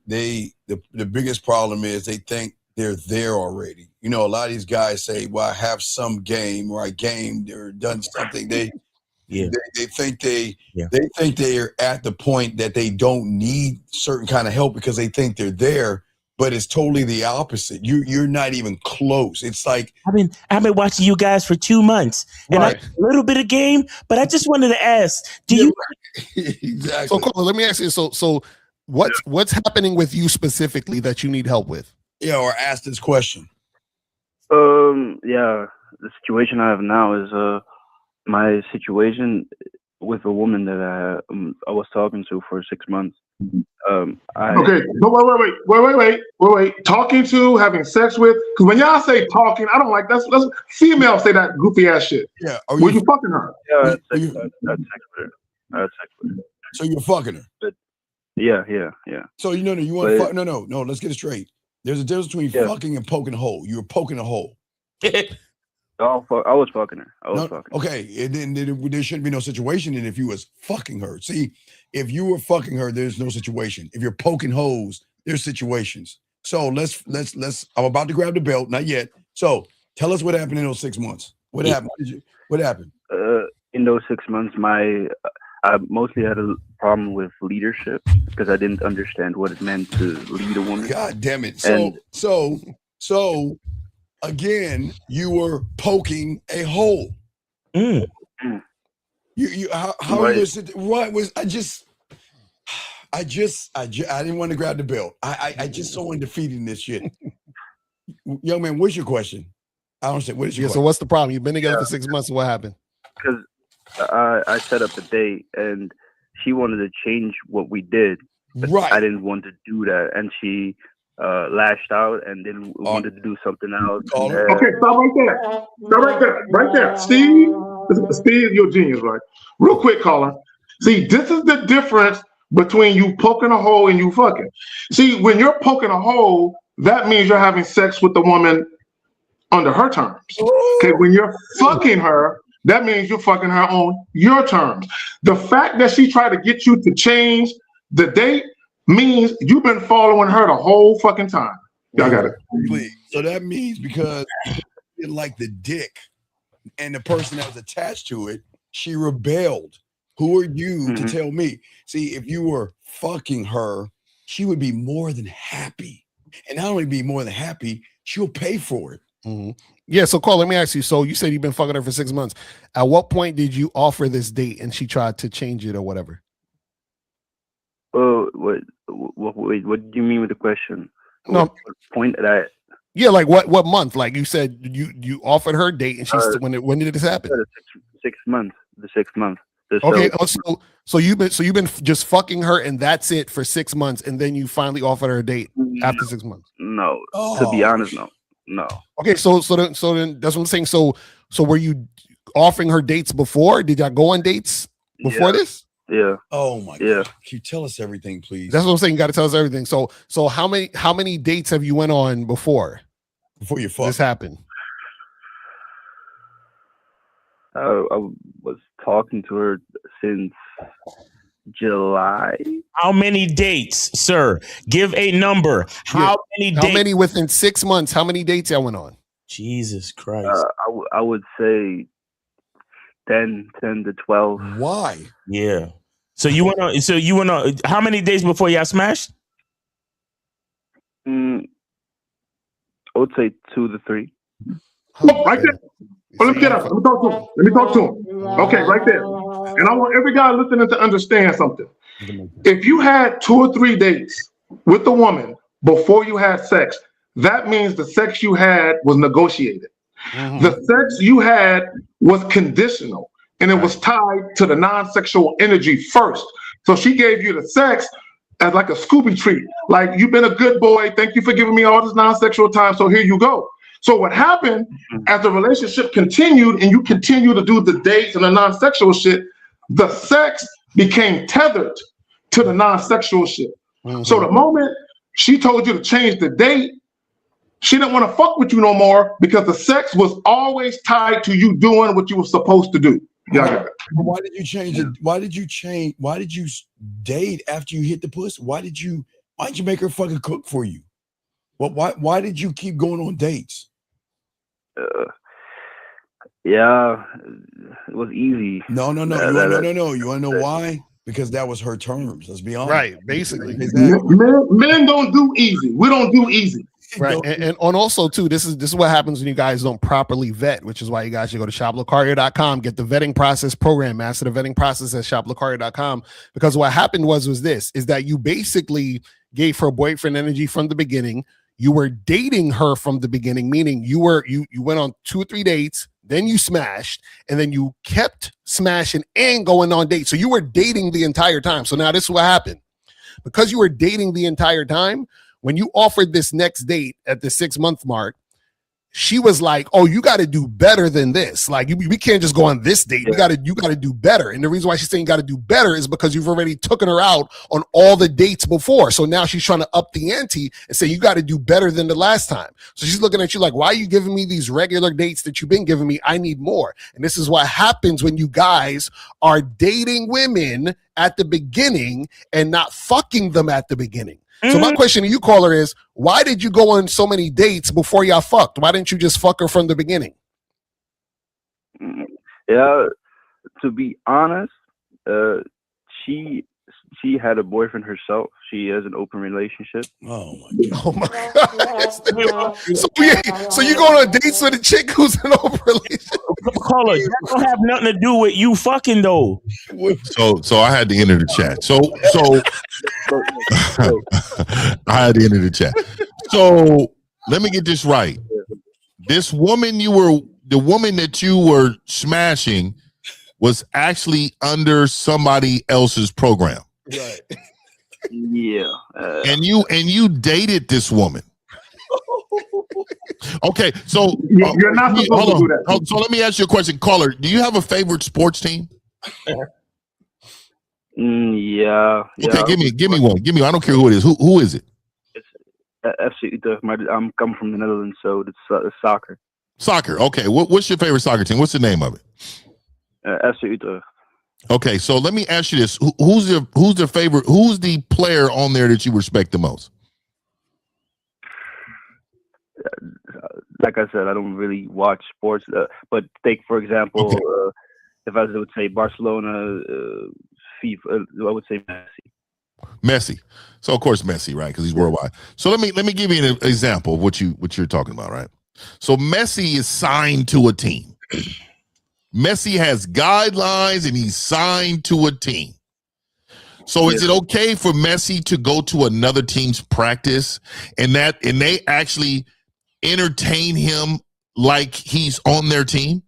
biggest problem is they think they're there already. You know, a lot of these guys say, well, I have some game, or I gamed or done something. They think they are at the point that they don't need certain kind of help because they think they're there, but it's totally the opposite. You're not even close. It's like I've been watching you guys for 2 months, and I a little bit of game, but I just wanted to ask, do you exactly? So Cole, let me ask you. So what's happening with you specifically that you need help with? Yeah, or ask this question. The situation I have now is my situation with a woman that I was talking to for 6 months. Okay, but wait. Talking to, having sex with, because when y'all say talking, I don't like that's females say that goofy ass shit. Yeah, were you fucking her? Yeah, I had sex with her. So you're fucking her. But yeah. So you want to fuck? No. Let's get it straight. There's a difference between fucking and poking a hole. You were poking a hole. I was fucking her. Okay, and then there shouldn't be no situation. And if you was fucking her, see, if you were fucking her, there's no situation. If you're poking holes, there's situations. So let's. I'm about to grab the belt. Not yet. So tell us what happened in those 6 months. What happened? What happened? In those 6 months, I mostly had a problem with leadership because I didn't understand what it meant to lead a woman. God damn it! So again, you were poking a hole. You how right. was it? What was I didn't want to grab the belt. I just so undefeated in this shit. Young man, what's your question? I don't say what is your question? So what's the problem? You've been together for 6 months. What happened? Because I set up a date and she wanted to change what we did. But right. I didn't want to do that, and she lashed out and then wanted to do something else. Okay, stop right there. Steve, you're a genius, right? Real quick, caller. See, this is the difference between you poking a hole and you fucking. See, when you're poking a hole, that means you're having sex with the woman under her terms. Okay, when you're fucking her, that means you're fucking her on your terms. The fact that she tried to get you to change the date means you've been following her the whole fucking time. Y'all got it. Please. So that means because you didn't like the dick and the person that was attached to it, she rebelled. Who are you to tell me? See, if you were fucking her, she would be more than happy. And not only be more than happy, she'll pay for it. Mm-hmm. Yeah, so Cole, let me ask you. So you said you've been fucking her for 6 months. At what point did you offer this date and she tried to change it or whatever? What do you mean with the question? No what point that. Yeah, like what month? Like you said, you offered her date and she's when did this happen? 6 months. The 6th month. Okay, so you've been just fucking her and that's it for 6 months, and then you finally offered her a date after 6 months. No, to be honest, no. No. Okay, so then that's what I'm saying. So were you offering her dates before? Did y'all go on dates before this? Yeah. Oh my God. Can you tell us everything, please? That's what I'm saying. You got to tell us everything. So how many dates have you went on before you fucked? This happened? I was talking to her since July. How many dates, sir? Give a number. How many dates? How many within 6 months? How many dates y'all went on? Jesus Christ. I would say 10 to 12. Why? Yeah. So you went on. How many days before y'all smashed? I would say 2 to 3. Oh, right there. Oh, let me get up. Let me talk to him. Okay, right there. And I want every guy listening to understand something. If you had 2 or 3 dates with the woman before you had sex, that means the sex you had was negotiated. The sex you had was conditional, and it was tied to the non-sexual energy first. So she gave you the sex as like a Scooby treat. Like, you've been a good boy. Thank you for giving me all this non-sexual time. So here you go. So what happened as the relationship continued and you continue to do the dates and the non-sexual shit, the sex became tethered to the non-sexual shit. So the moment she told you to change the date, she didn't want to fuck with you no more because the sex was always tied to you doing what you were supposed to do. Yeah. Why did you change it? Why did you date after you hit the pussy? Why did you make her fucking cook for you? Why did you keep going on dates? Yeah, it was easy. No. You want to know why? Because that was her terms. Let's be honest. Right, basically. Men don't do easy. We don't do easy. Right, and also too, this is what happens when you guys don't properly vet, which is why you guys should go to shoplocaria.com, get the vetting process program, master the vetting process at shoplocaria.com. Because what happened was that you basically gave her boyfriend energy from the beginning. You were dating her from the beginning, meaning you went on 2 or 3 dates, then you smashed, and then you kept smashing and going on dates. So you were dating the entire time. So now this is what happened. Because you were dating the entire time, when you offered this next date at the 6-month mark, she was like, "Oh, you got to do better than this. Like, we can't just go on this date. You got to do better." And the reason why she's saying you got to do better is because you've already taken her out on all the dates before. So now she's trying to up the ante and say you got to do better than the last time. So she's looking at you like, "Why are you giving me these regular dates that you've been giving me? I need more." And this is what happens when you guys are dating women at the beginning and not fucking them at the beginning. So my question to you, caller, is why did you go on so many dates before y'all fucked? Why didn't you just fuck her from the beginning? Yeah, to be honest, she had a boyfriend herself. She has an open relationship. Oh my God. So you going on dates with a chick who's in an open relationship? Caller, that don't have nothing to do with you fucking though. So I had to enter the chat. So I had to enter the chat. So let me get this right. This woman the woman that you were smashing was actually under somebody else's program. Right. Yeah. And you dated this woman. Okay, so you're not supposed to do that. So let me ask you a question, caller. Do you have a favorite sports team? Yeah. Okay, give me one. Give me. I don't care who it is. Who is it? It's FC Utrecht. I'm coming from the Netherlands, so it's soccer. Soccer. Okay. What's your favorite soccer team? What's the name of it? FC Utrecht. Okay, so let me ask you this: who's the favorite? Who's the player on there that you respect the most? Like I said, I don't really watch sports, but take for example, if I would say Barcelona, FIFA, I would say Messi. So of course Messi, right? Because he's worldwide. So let me give you an example of what you're talking about, right? So Messi is signed to a team. Messi has guidelines and he's signed to a team. So is it okay for Messi to go to another team's practice and they actually entertain him like he's on their team?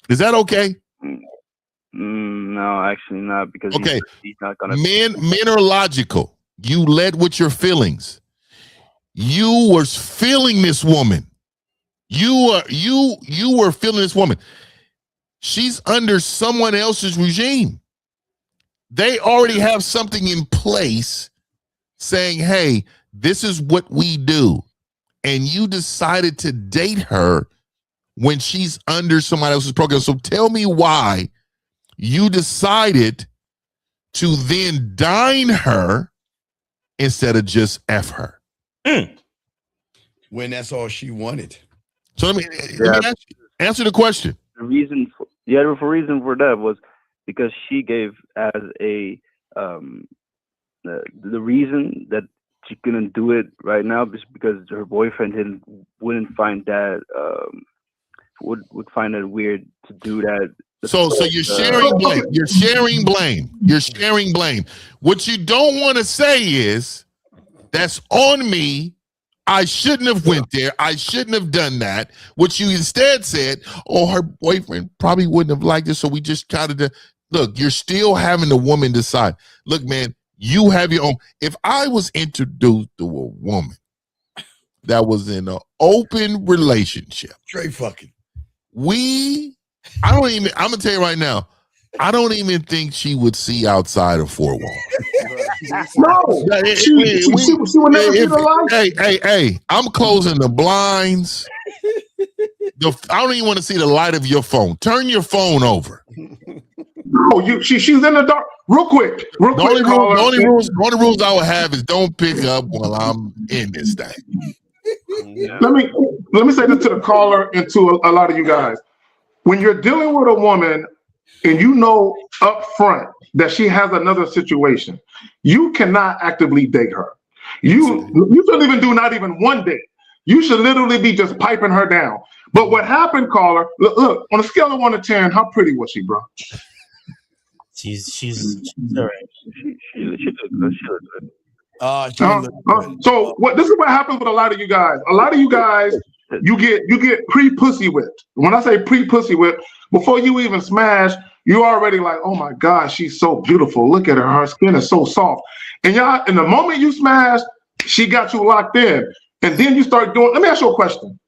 Is that okay? No, actually not, because he's not gonna. Men are logical. You led with your feelings. you were feeling this woman. You were feeling this woman. She's under someone else's regime. They already have something in place saying, hey, this is what we do. And you decided to date her when she's under somebody else's program. So tell me why you decided to then dine her instead of just F her. When that's all she wanted. So let me answer the question. The reason for that was because she gave as a the reason that she couldn't do it right now is because her boyfriend wouldn't find that would find it weird to do that. So you're sharing blame. You're sharing blame. You're sharing blame. What you don't want to say is that's on me. I shouldn't have went there. I shouldn't have done that. What you instead said, oh, her boyfriend probably wouldn't have liked it, so we just kind of look. You're still having the woman decide. Look, man, you have your own. If I was introduced to a woman that was in an open relationship, straight fucking, I'm gonna tell you right now, I don't even think she would see outside of four walls. No, she would never see the light. Hey, I'm closing the blinds. I don't even want to see the light of your phone. Turn your phone over. No, she's in the dark. Real quick. The only rules I would have is don't pick up while I'm in this thing. Let me say this to the caller and to a lot of you guys. When you're dealing with a woman and you know up front that she has another situation, you cannot actively date her. You shouldn't even do not even one date. You should literally be just piping her down. But what happened, caller? Look, on a scale of 1 to 10, how pretty was she, bro? She's all right. She looked good. So this is what happens with a lot of you guys. A lot of you guys, you get pre-pussy whipped. When I say pre-pussy whipped, before you even smash, you're already like, oh my God, she's so beautiful. Look at her. Her skin is so soft. And y'all, in the moment you smash, she got you locked in. And then you start doing, let me ask you a question.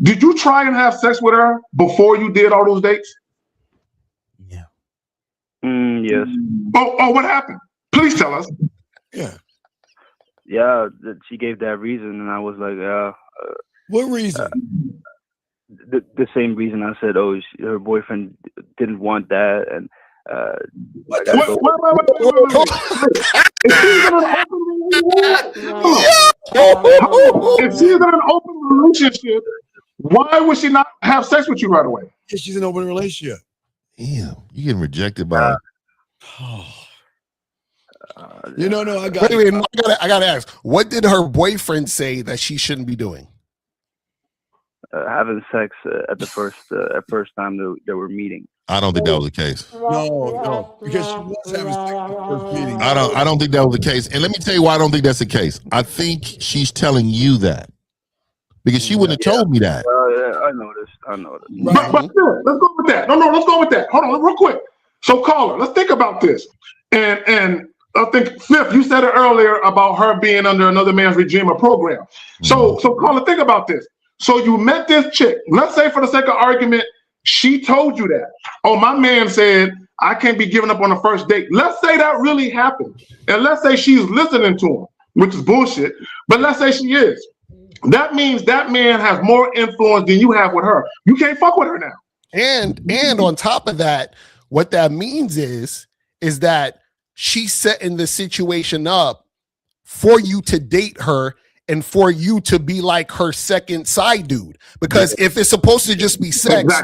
Did you try and have sex with her before you did all those dates? Yes. Oh, what happened? Please tell us. Yeah, she gave that reason, and I was like, what reason? The same reason I said, oh, her boyfriend didn't want that, and wait. If she's in an open relationship, why would she not have sex with you right away? If she's in an open relationship. Damn, you getting rejected by. No, I got. Wait, I gotta ask. What did her boyfriend say that she shouldn't be doing? Having sex at the first time they were meeting. I don't think that was the case. No, because she was having sex at the first meeting. I don't think that was the case. And let me tell you why I don't think that's the case. I think she's telling you that because she wouldn't have told me that. I noticed. But still, let's go with that. No, let's go with that. Hold on, real quick. So, caller, let's think about this. And I think Fifth, you said it earlier about her being under another man's regime or program. So caller, think about this. So you met this chick. Let's say, for the sake of argument, she told you that. Oh, my man said I can't be giving up on the first date. Let's say that really happened, and let's say she's listening to him, which is bullshit. But let's say she is. That means that man has more influence than you have with her. You can't fuck with her now. And on top of that, what that means is that she's setting the situation up for you to date her and for you to be like her second side dude. Because if it's supposed to just be sex, why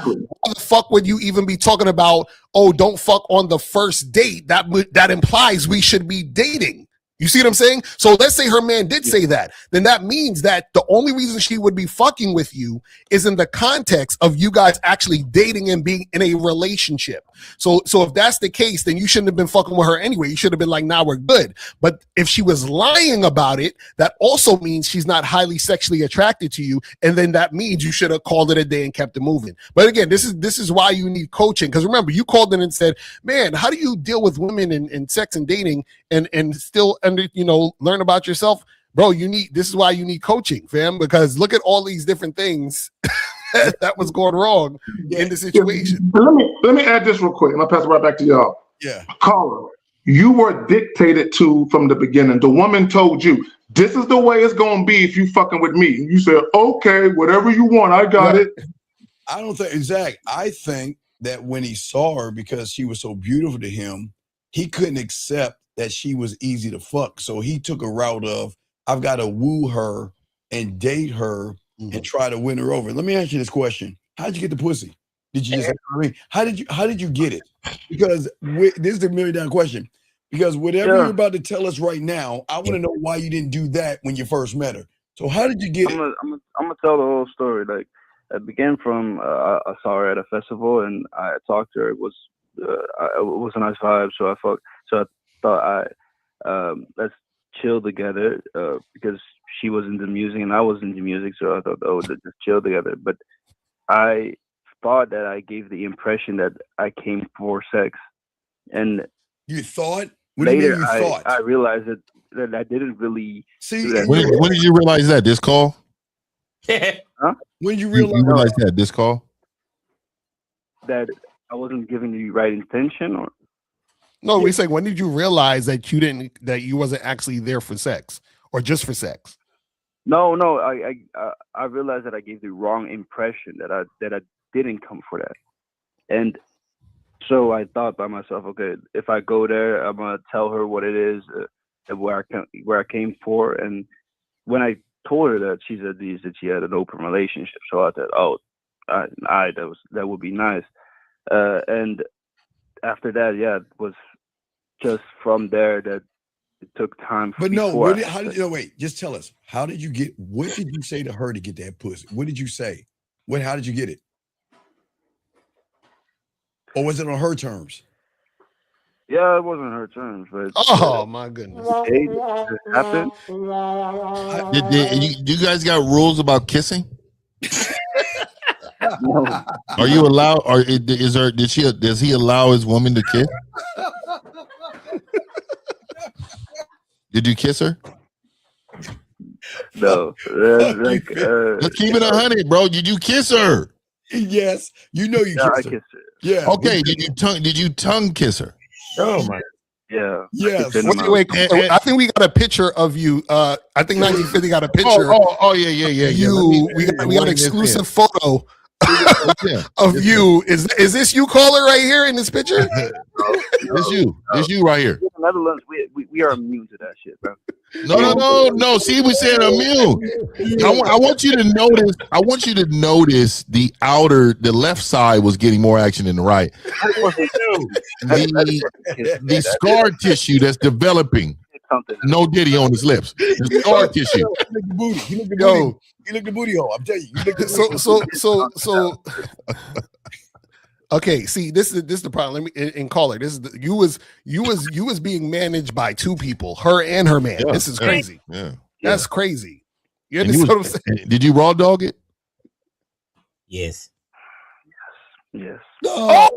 the fuck would you even be talking about, oh, don't fuck on the first date? That implies we should be dating. You see what I'm saying? So let's say her man did say that. Then that means that the only reason she would be fucking with you is in the context of you guys actually dating and being in a relationship. So if that's the case, then you shouldn't have been fucking with her anyway. You should have been like, nah, we're good. But if she was lying about it, that also means she's not highly sexually attracted to you. And then that means you should have called it a day and kept it moving. But again, this is why you need coaching. Because remember, you called in and said, man, how do you deal with women in sex and dating and still learn about yourself? bro, this is why you need coaching, fam, because look at all these different things that was going wrong in the situation. Let me add this real quick, and I'll pass it right back to y'all. Yeah. Caller, you were dictated to from the beginning. The woman told you, this is the way it's going to be if you fucking with me. And you said, okay, whatever you want, I got it. I don't think, Zach, I think that when he saw her, because she was so beautiful to him, he couldn't accept that she was easy to fuck. So he took a route of, I've got to woo her and date her and try to win her over. Let me ask you this question. How'd you get the pussy? Did you just, how did you get it? Because this is the $1 million question. Because whatever you're about to tell us right now, I want to know why you didn't do that when you first met her. So how did you get it? I'm gonna tell the whole story. Like, it began from I saw her at a festival and I talked to her. It was a nice vibe, so I thought let's chill together because she was into music and I was into music, so I thought, let's just chill together. But I thought that I gave the impression that I came for sex, and you thought. What later, do you mean you thought? I realized that I didn't really see. When did you realize that? This call? Huh? When you You realize that this call? That I wasn't giving the right intention, or no, we saying when did you realize that you wasn't actually there for sex or just for sex? No, I realized that I gave the wrong impression, that I didn't come for that, and so I thought by myself, okay, if I go there, I'm gonna tell her what it is, where I came for, and when I told her that, she said that she had an open relationship, so I thought, that would be nice, and after that, it was just from there that it took time. But no, wait, just tell us, how did you get? What did you say to her to get that pussy? What did you say? How did you get it? Or was it on her terms? Yeah, it wasn't her terms, but my goodness, it happened. Did you guys got rules about kissing? No. Are you allowed? Or does he allow his woman to kiss? Did you kiss her? No. Let's keep it 100, bro. Did you kiss her? Yes, you know you kissed her. I kissed her. Yeah. Okay. Did you tongue kiss her? Oh my. Yeah. Yes. Wait, I think we got a picture of you. I think 1950 got a picture. Yeah. We got an exclusive photo of you. Is this you, caller, right here in this picture? It's you right here. In the Netherlands, we are immune to that shit, bro. No. See, we said immune. I want you to notice. I want you to notice the left side was getting more action than the right. The scar tissue that's developing. No Diddy on his lips. The scar tissue. You look the booty hole. I'm telling you. So. Okay, see, this is the problem. Let me and caller. This is you was being managed by two people, her and her man. Yeah, this is crazy. Yeah, that's crazy. You understand what I'm saying? Did you raw dog it? Yes. Yes. Oh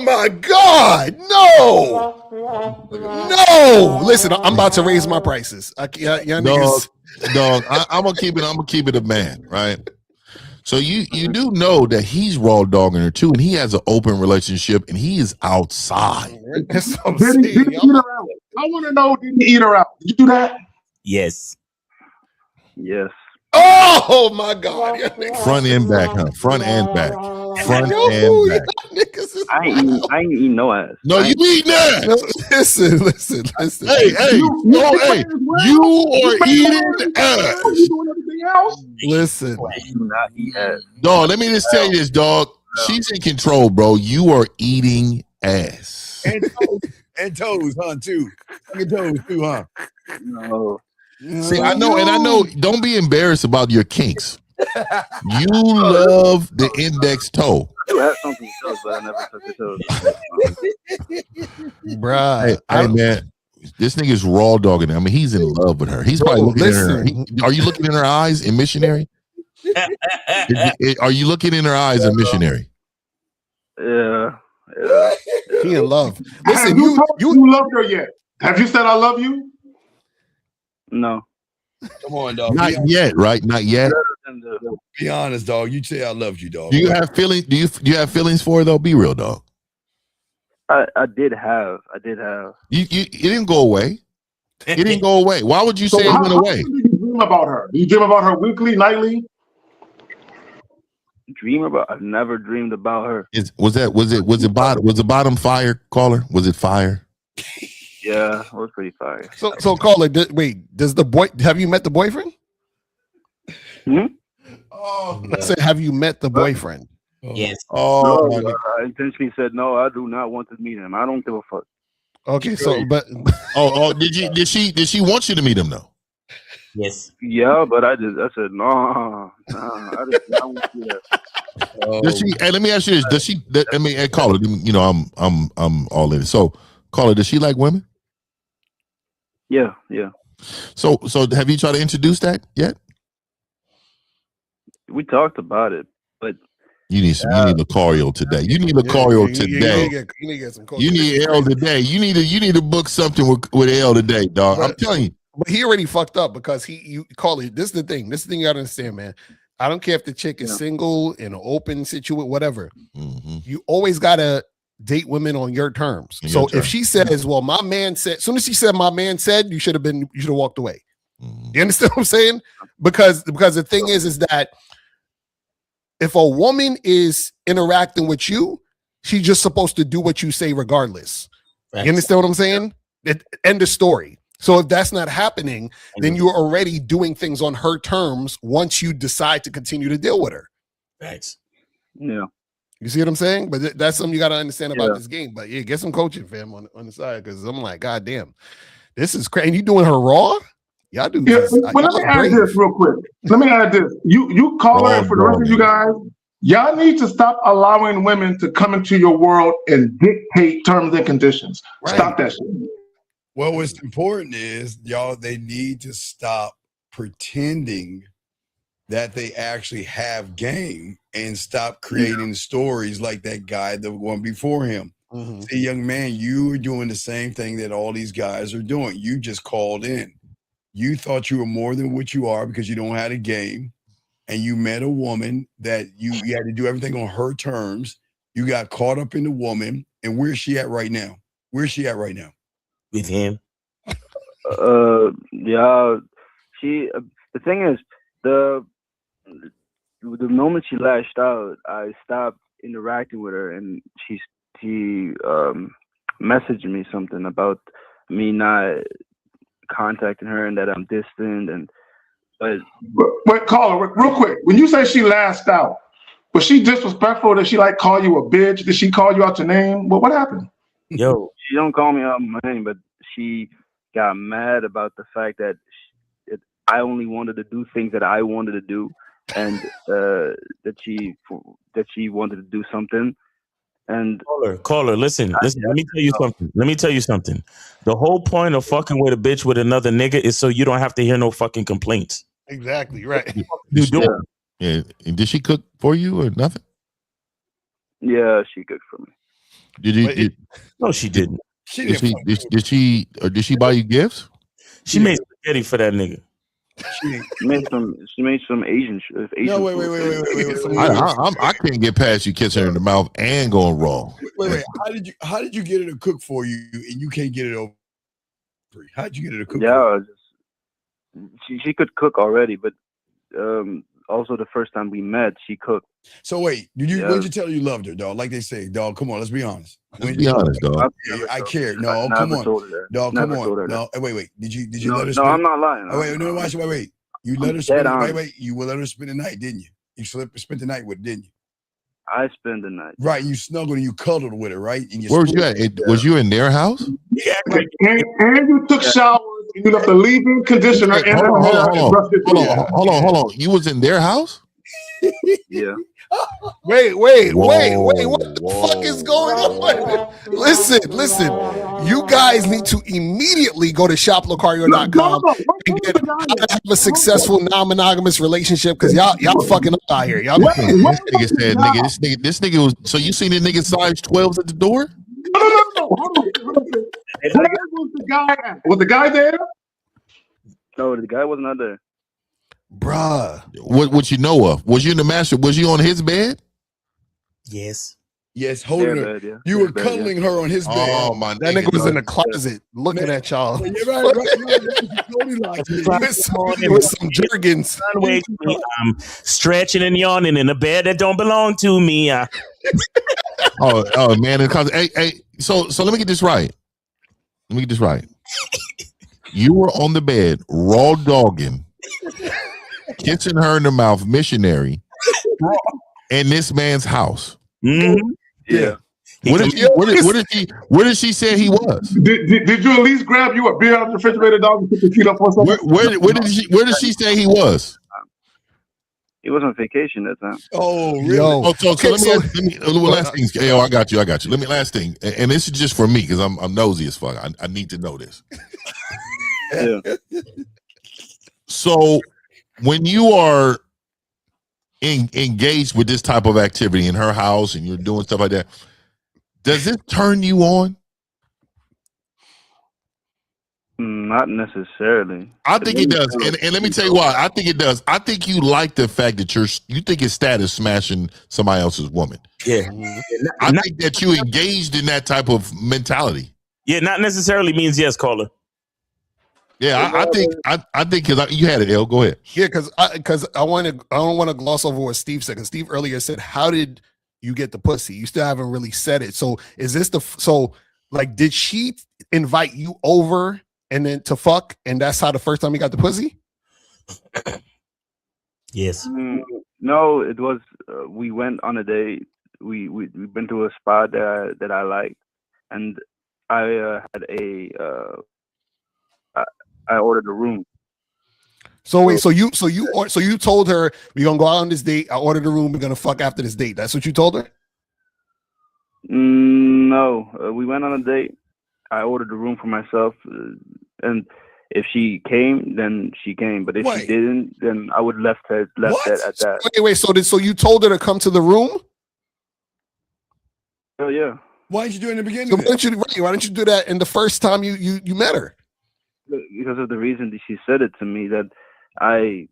my God! No! Listen, I'm about to raise my prices. Dog, I'm gonna keep it a man, right? So you do know that he's raw dogging her too, and he has an open relationship, and he is outside. Did he eat her out? I want to know, did he eat her out? Did you do that? Yes. Yes. Oh my God! Front and back, huh? Front and back. Front and back. I ain't eating no ass. No, you eating ass. No, listen. Hey, you are eating ass. You doing everything else? Listen. I do not eat ass. Dog, let me just tell you this, dog. She's in control, bro. You are eating ass. And toes, huh? Too. Fucking toes, too, huh? No. See, I know. Don't be embarrassed about your kinks. You love the index toe. I have something else, but I never took the toes. Bruh. Hey, man, this nigga's raw dogging her. I mean, he's in love with her. He's probably looking at her. Are you looking in her eyes in missionary? Are you looking in her eyes in missionary? Yeah. He in love. Listen, you loved her yet? Have you said I love you? No. Come on, dog. Not yet, right? Not yet. Be honest, dog. You say I loved you, dog. Do you have feelings? Do you have feelings for her though? Be real, dog. I did have. You it didn't go away. It didn't go away. Why would you say it went away? Do you dream about her? Do you dream about her weekly, nightly? I've never dreamed about her. Was the bottom fire, caller? Was it fire? Yeah, it was pretty fire. So caller, does the boy have you met the boyfriend? I said, have you met the boyfriend? Yes. Oh, no, I intentionally said no. I do not want to meet him. I don't give a fuck. Okay, so but did she want you to meet him though? Yes. Yeah, but I said no. I did not want to do that. Does she? Hey, let me ask you this: does she? I mean, hey, caller, you know, I'm all in it. So, caller, does she like women? Yeah. So have you tried to introduce that yet? We talked about it, but you need Lucario today. You need Lucario today. You need to get some You need L today. You need to book something with L today, dog. I'm telling you. But he already fucked up because you call it. This is the thing. This is the thing you gotta understand, man. I don't care if the chick is single, in an open situation, whatever. Mm-hmm. You always gotta date women on your terms. So if she says, "Well, my man said," as soon as she said, "My man said," you should have walked away. Mm-hmm. You understand what I'm saying? Because the thing is that if a woman is interacting with you, she's just supposed to do what you say regardless. You understand what I'm saying? End of story. So if that's not happening, then you're already doing things on her terms once you decide to continue to deal with her. Thanks. Yeah. You see what I'm saying? But that's something you got to understand about this game. But yeah, get some coaching, fam, on the side, because I'm like, God damn, this is crazy. And you doing her raw? Y'all do this. Well, let me add this real quick. You call her, and for the rest of you guys, y'all need to stop allowing women to come into your world and dictate terms and conditions. Right. Stop that shit. Well, what's important is, y'all, they need to stop pretending that they actually have game and stop creating stories like that guy, the one before him. Mm-hmm. See, young man, you are doing the same thing that all these guys are doing. You just called in. You thought you were more than what you are because you don't have a game, and you met a woman that you had to do everything on her terms. You got caught up in the woman, and where's she at right now? With him. Yeah. The thing is, the moment she lashed out, I stopped interacting with her, and she messaged me something about me not contacting her and that I'm distant. But caller, real quick, when you say she lashed out, was she disrespectful? Did she call you a bitch? Did she call you out your name? What happened? Yo, she don't call me out my name, but she got mad about the fact that I only wanted to do things that I wanted to do, and that she wanted to do something. And caller, listen. Let me tell you something. The whole point of fucking with a bitch with another nigga is so you don't have to hear no fucking complaints. Exactly right. You do. Yeah. And did she cook for you or nothing? Yeah, she cooked for me. No, she didn't. Did she buy you gifts? She made spaghetti for that nigga. She made some Asian. No, wait. I can't get past you kissing her in the mouth and going raw. Wait. How did you get her to cook for you and you can't get it over? How did you get her to cook? Yeah, she could cook already, but also the first time we met, she cooked. So wait, when did you tell her you loved her, dog? Like they say, dog. Come on, let's be honest. Let's be honest, dog. I cared. No, come on, dog. Come on. No, wait. Did you let her? No, I'm not lying. Wait. You let her spend. Wait. You let her spend the night, didn't you? You spent the night with her, didn't you? I spent the night. Right. You snuggled and you cuddled with her, right? Where was you at? Was you in their house? Yeah. And you took showers. You left the leave-in conditioner in her hair. Hold on. You was in their house? Yeah. Wait. What the fuck is going on? Listen. You guys need to immediately go to shoplocario.com and get how to have a successful non-monogamous relationship, because y'all fucking up out here. Y'all this nigga was. So you seen the nigga size 12s at the door? No. Was the guy there? No, the guy was not there. Bruh. What you know of? Was you in the master? Was you on his bed? Yes. Yes, holding her. Bed, yeah. You were Bed, cuddling her on his bed. Oh my! That nigga was in the closet looking at y'all. Yeah, right. With some jergens. I'm stretching and yawning in a bed that don't belong to me. Oh man! Hey. So let me get this right. You were on the bed, raw dogging, kissing her in the mouth, missionary, in this man's house. Mm-hmm. Yeah. Where did she say he was? Did you at least grab you a beer out of the refrigerator, dog, and put your feet up for a second? Where did she say he was? He was on vacation that time. Oh, really? Yo, let me last thing. Yo, I got you. Let me last thing, and this is just for me because I'm nosy as fuck. I need to know this. Yeah. So when you are engaged with this type of activity in her house and you're doing stuff like that, does it turn you on? Not necessarily. I think it does, and let me tell you why. I think it does. I think you like the fact that you think it's status smashing somebody else's woman. Yeah, I think that you engaged in that type of mentality. Yeah, not necessarily means yes, caller. Yeah, I think because you had it, El. Go ahead. Yeah, because I don't want to gloss over what Steve said. Because Steve earlier said, "How did you get the pussy?" You still haven't really said it. So is this did she invite you over and then to fuck, and that's how the first time you got the pussy? Yes. No, it was. We went on a date. We been to a spot that I liked, and I had I ordered a room. So wait, so you told her we're gonna go out on this date. I ordered a room. We're gonna fuck after this date. That's what you told her? No, we went on a date. I ordered a room for myself, and if she came, then she came. But if she didn't, then I would left it at that. Wait. So you told her to come to the room? Oh yeah. Why didn't you do it in the beginning? So why didn't you do that in the first time you met her? Because of the reason that she said it to me, that I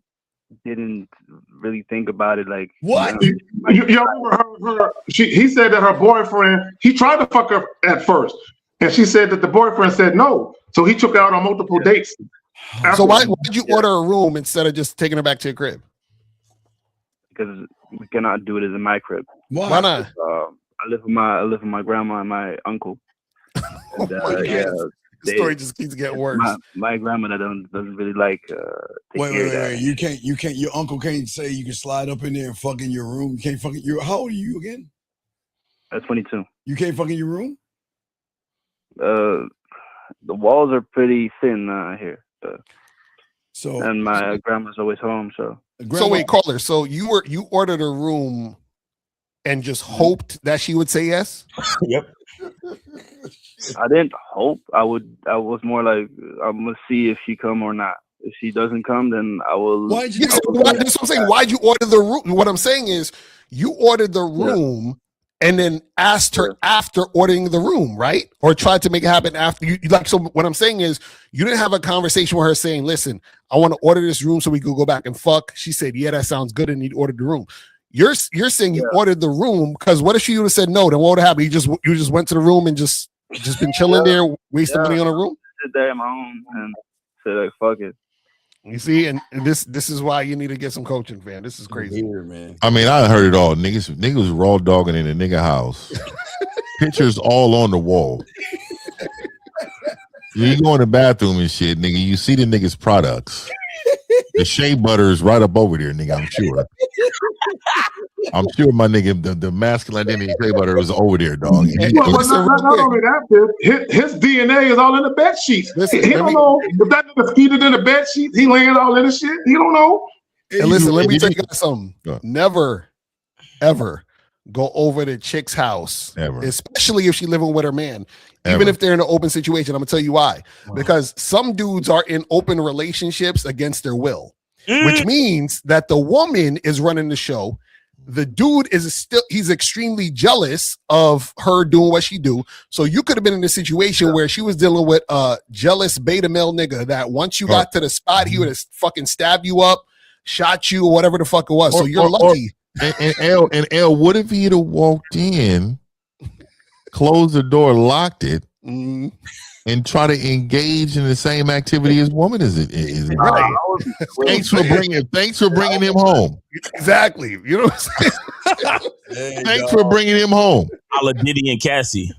didn't really think about it. Like what? You remember her? He said that her boyfriend, he tried to fuck her at first, and she said that the boyfriend said no. So he took her out on multiple dates. So why did you order a room instead of just taking her back to your crib? Because we cannot do it in my crib. Why not? I live with my grandma and my uncle. And, the story just keeps getting worse. My grandmother doesn't really like. Wait. You can't. Your uncle can't say you can slide up in there and fuck in your room. You can't fuck in your. How old are you again? 22. You can't fuck in your room. The walls are pretty thin here. And my grandma's always home. So wait, caller. So you ordered a room and just hoped that she would say yes? Yep. I didn't hope. I was more like, I'm gonna see if she come or not. If she doesn't come, then I will. That's what I'm saying. Why'd you order the room? What I'm saying is, you ordered the room and then asked her after ordering the room, right? Or tried to make it happen after you. Like, so what I'm saying is, you didn't have a conversation with her saying, "Listen, I want to order this room so we could go back and fuck." She said, "Yeah, that sounds good," and you ordered the room. You're saying you ordered the room because what if she would have said no? Then what would have happened? You just went to the room and just been chilling there, wasting money on a room. I did that at my own and said like, "Fuck it." You see, and this is why you need to get some coaching, man. This is crazy, man. I mean, I heard it all. Niggas was raw dogging in a nigga house. Pictures all on the wall. You go in the bathroom and shit, nigga. You see the niggas' products. The shea butter is right up over there, nigga. I'm sure. I'm sure my nigga, the masculine identity shea butter was over there, dog. Not only that, his DNA is all in the bed sheets. He don't know if that nigga feeded in the bed sheets. He laying all in the shit. He don't know. And listen, let me tell you guys something. Never, ever go over to chick's house, especially if she's living with her man. Even if they're in an open situation, I'm gonna tell you why. Because some dudes are in open relationships against their will, which means that the woman is running the show. the dude he's extremely jealous of her doing what she do. So you could have been in a situation where she was dealing with a jealous beta male nigga that once you got to the spot, he would have fucking stabbed you up, shot you, or whatever the fuck it was. So you're lucky. And L, what if he'd have walked in, closed the door, locked it, and try to engage in the same activity as woman is it? Right. Thanks for bringing him home. Exactly. You know what I'm saying? Thanks for bringing him home. A la Diddy and Cassie.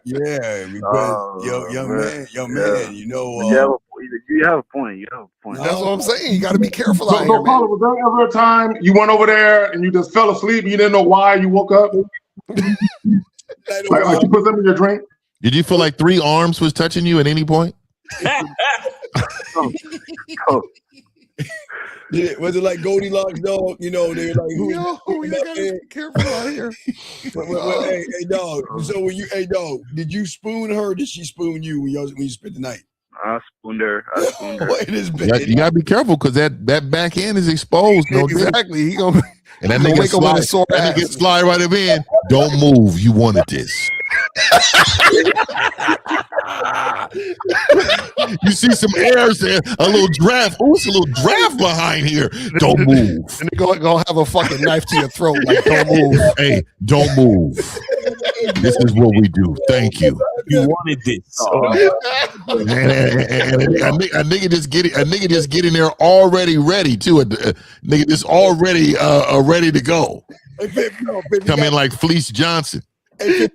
Yeah, because young man, you know. You have a point. That's what I'm saying. You got to be careful out here, So, Paula, was there ever a time you went over there and you just fell asleep and you didn't know why you woke up? like you put something in your drink? Did you feel like 3 arms was touching you at any point? Yeah, was it like Goldilocks, dog? You know, they're like, you gotta be careful out here. Hey, dog. So when dog, did you spoon her? Or did she spoon you when you spent the night? I spooned her. You gotta be careful because that back end is exposed. No exactly. He gonna and that nigga slide right up in. Don't move. You wanted this. You see some air there, a little draft. Oh, it's a little draft behind here. Don't move. And they're gonna have a fucking knife to your throat. Like, don't move. Hey, don't move. This is what we do. Thank you. You wanted this. And a nigga just get in there already ready too. A nigga just already ready to go. Come in like Fleece Johnson. He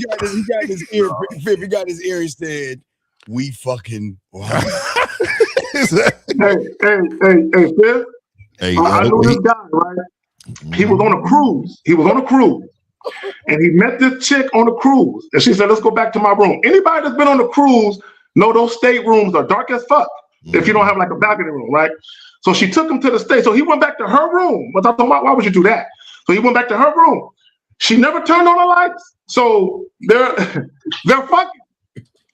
got his ear. He got his ear. He said, "We fucking." Wow. hey, Fifth. Hey, I know this guy, right? He was on a cruise. And he met this chick on the cruise. And she said, let's go back to my room. Anybody that's been on the cruise know those state rooms are dark as fuck if you don't have like a balcony room, right? So she took him to the state. So he went back to her room. But I thought, why would you do that? So he went back to her room. She never turned on the lights. So they're fucking.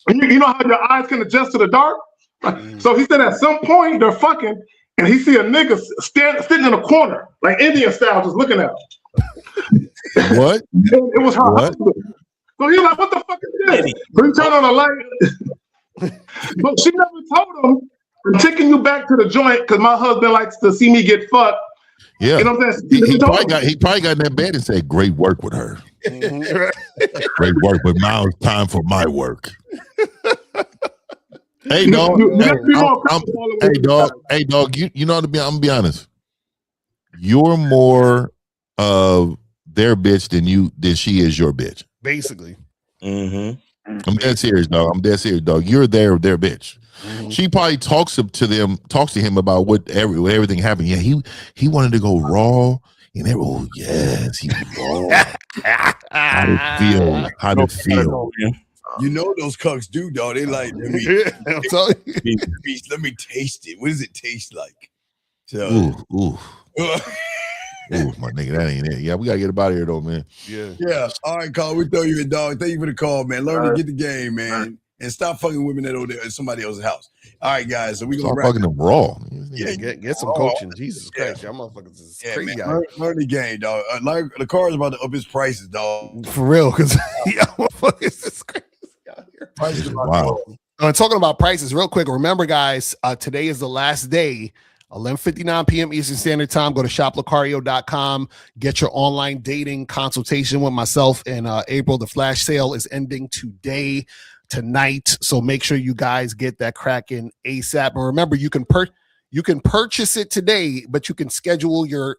You know how your eyes can adjust to the dark? So he said at some point they're fucking and he see a nigga sitting in a corner, like Indian style, just looking at him. What? It was her husband. So he's like, what the fuck is this? So he turned on the light. But she never told him, I'm taking you back to the joint because my husband likes to see me get fucked. Yeah. You know what I'm saying? He probably got in that bed and said, great work with her. Great work, but now it's time for my work. Hey, dog. Hey, dog. You know, I'm gonna be honest. You're more of their bitch than she is your bitch. Basically. Mm-hmm. I'm dead serious, dog. You're their bitch. Mm-hmm. She probably talks to him about what everything happened. Yeah, he wanted to go raw. And they were, yes, he was raw. How did it feel? You know those cucks do, dog. They like, let me taste it. What does it taste like? So, ooh, my nigga, that ain't it. Yeah, we gotta get about here though, man. Yeah. All right, Carl, we throw you in, dog. Thank you for the call, man. Learn to get the game, man, and stop fucking women at somebody else's house. All right, guys. So we gonna start fucking them raw. Yeah, get some coaching. Jesus Christ, y'all motherfuckers is crazy. Man. Learn the game, dog. The car is about to up its prices, dog. For real, because motherfuckers is crazy out here. Wow. And talking about prices, real quick. Remember, guys, today is the last day. 11:59 p.m. Eastern Standard Time. Go to shoplocario.com. Get your online dating consultation with myself in April. The flash sale is ending tonight. So make sure you guys get that cracking ASAP. And remember, you can purchase it today, but you can schedule your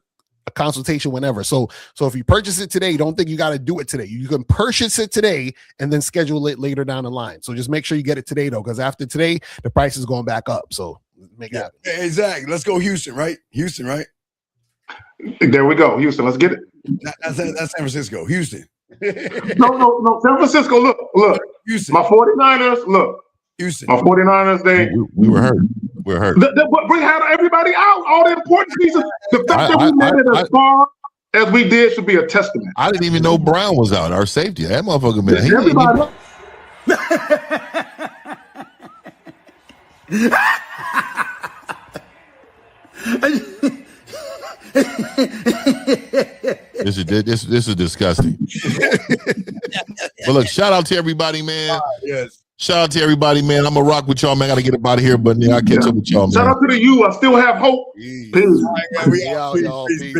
consultation whenever. So if you purchase it today, don't think you got to do it today. You can purchase it today and then schedule it later down the line. So just make sure you get it today, though, because after today, the price is going back up. So make it happen. Exactly. Let's go Houston, right? There we go. Houston, let's get it. That's San Francisco. Houston. No. San Francisco, look. Houston. My 49ers, look. Houston. My 49ers, we were hurt. We're hurt. We had everybody out. All the important pieces. The fact that we made it as far as we did should be a testament. I didn't even know Brown was out. Our safety. That motherfucker been. This is disgusting. But look, shout out to everybody, man. Yes. Shout out to everybody, man. I'm gonna rock with y'all, man. I gotta get up out of here, but I'll catch up with y'all, man. Shout out to the you. I still have hope. Peace. We out, y'all. Peace.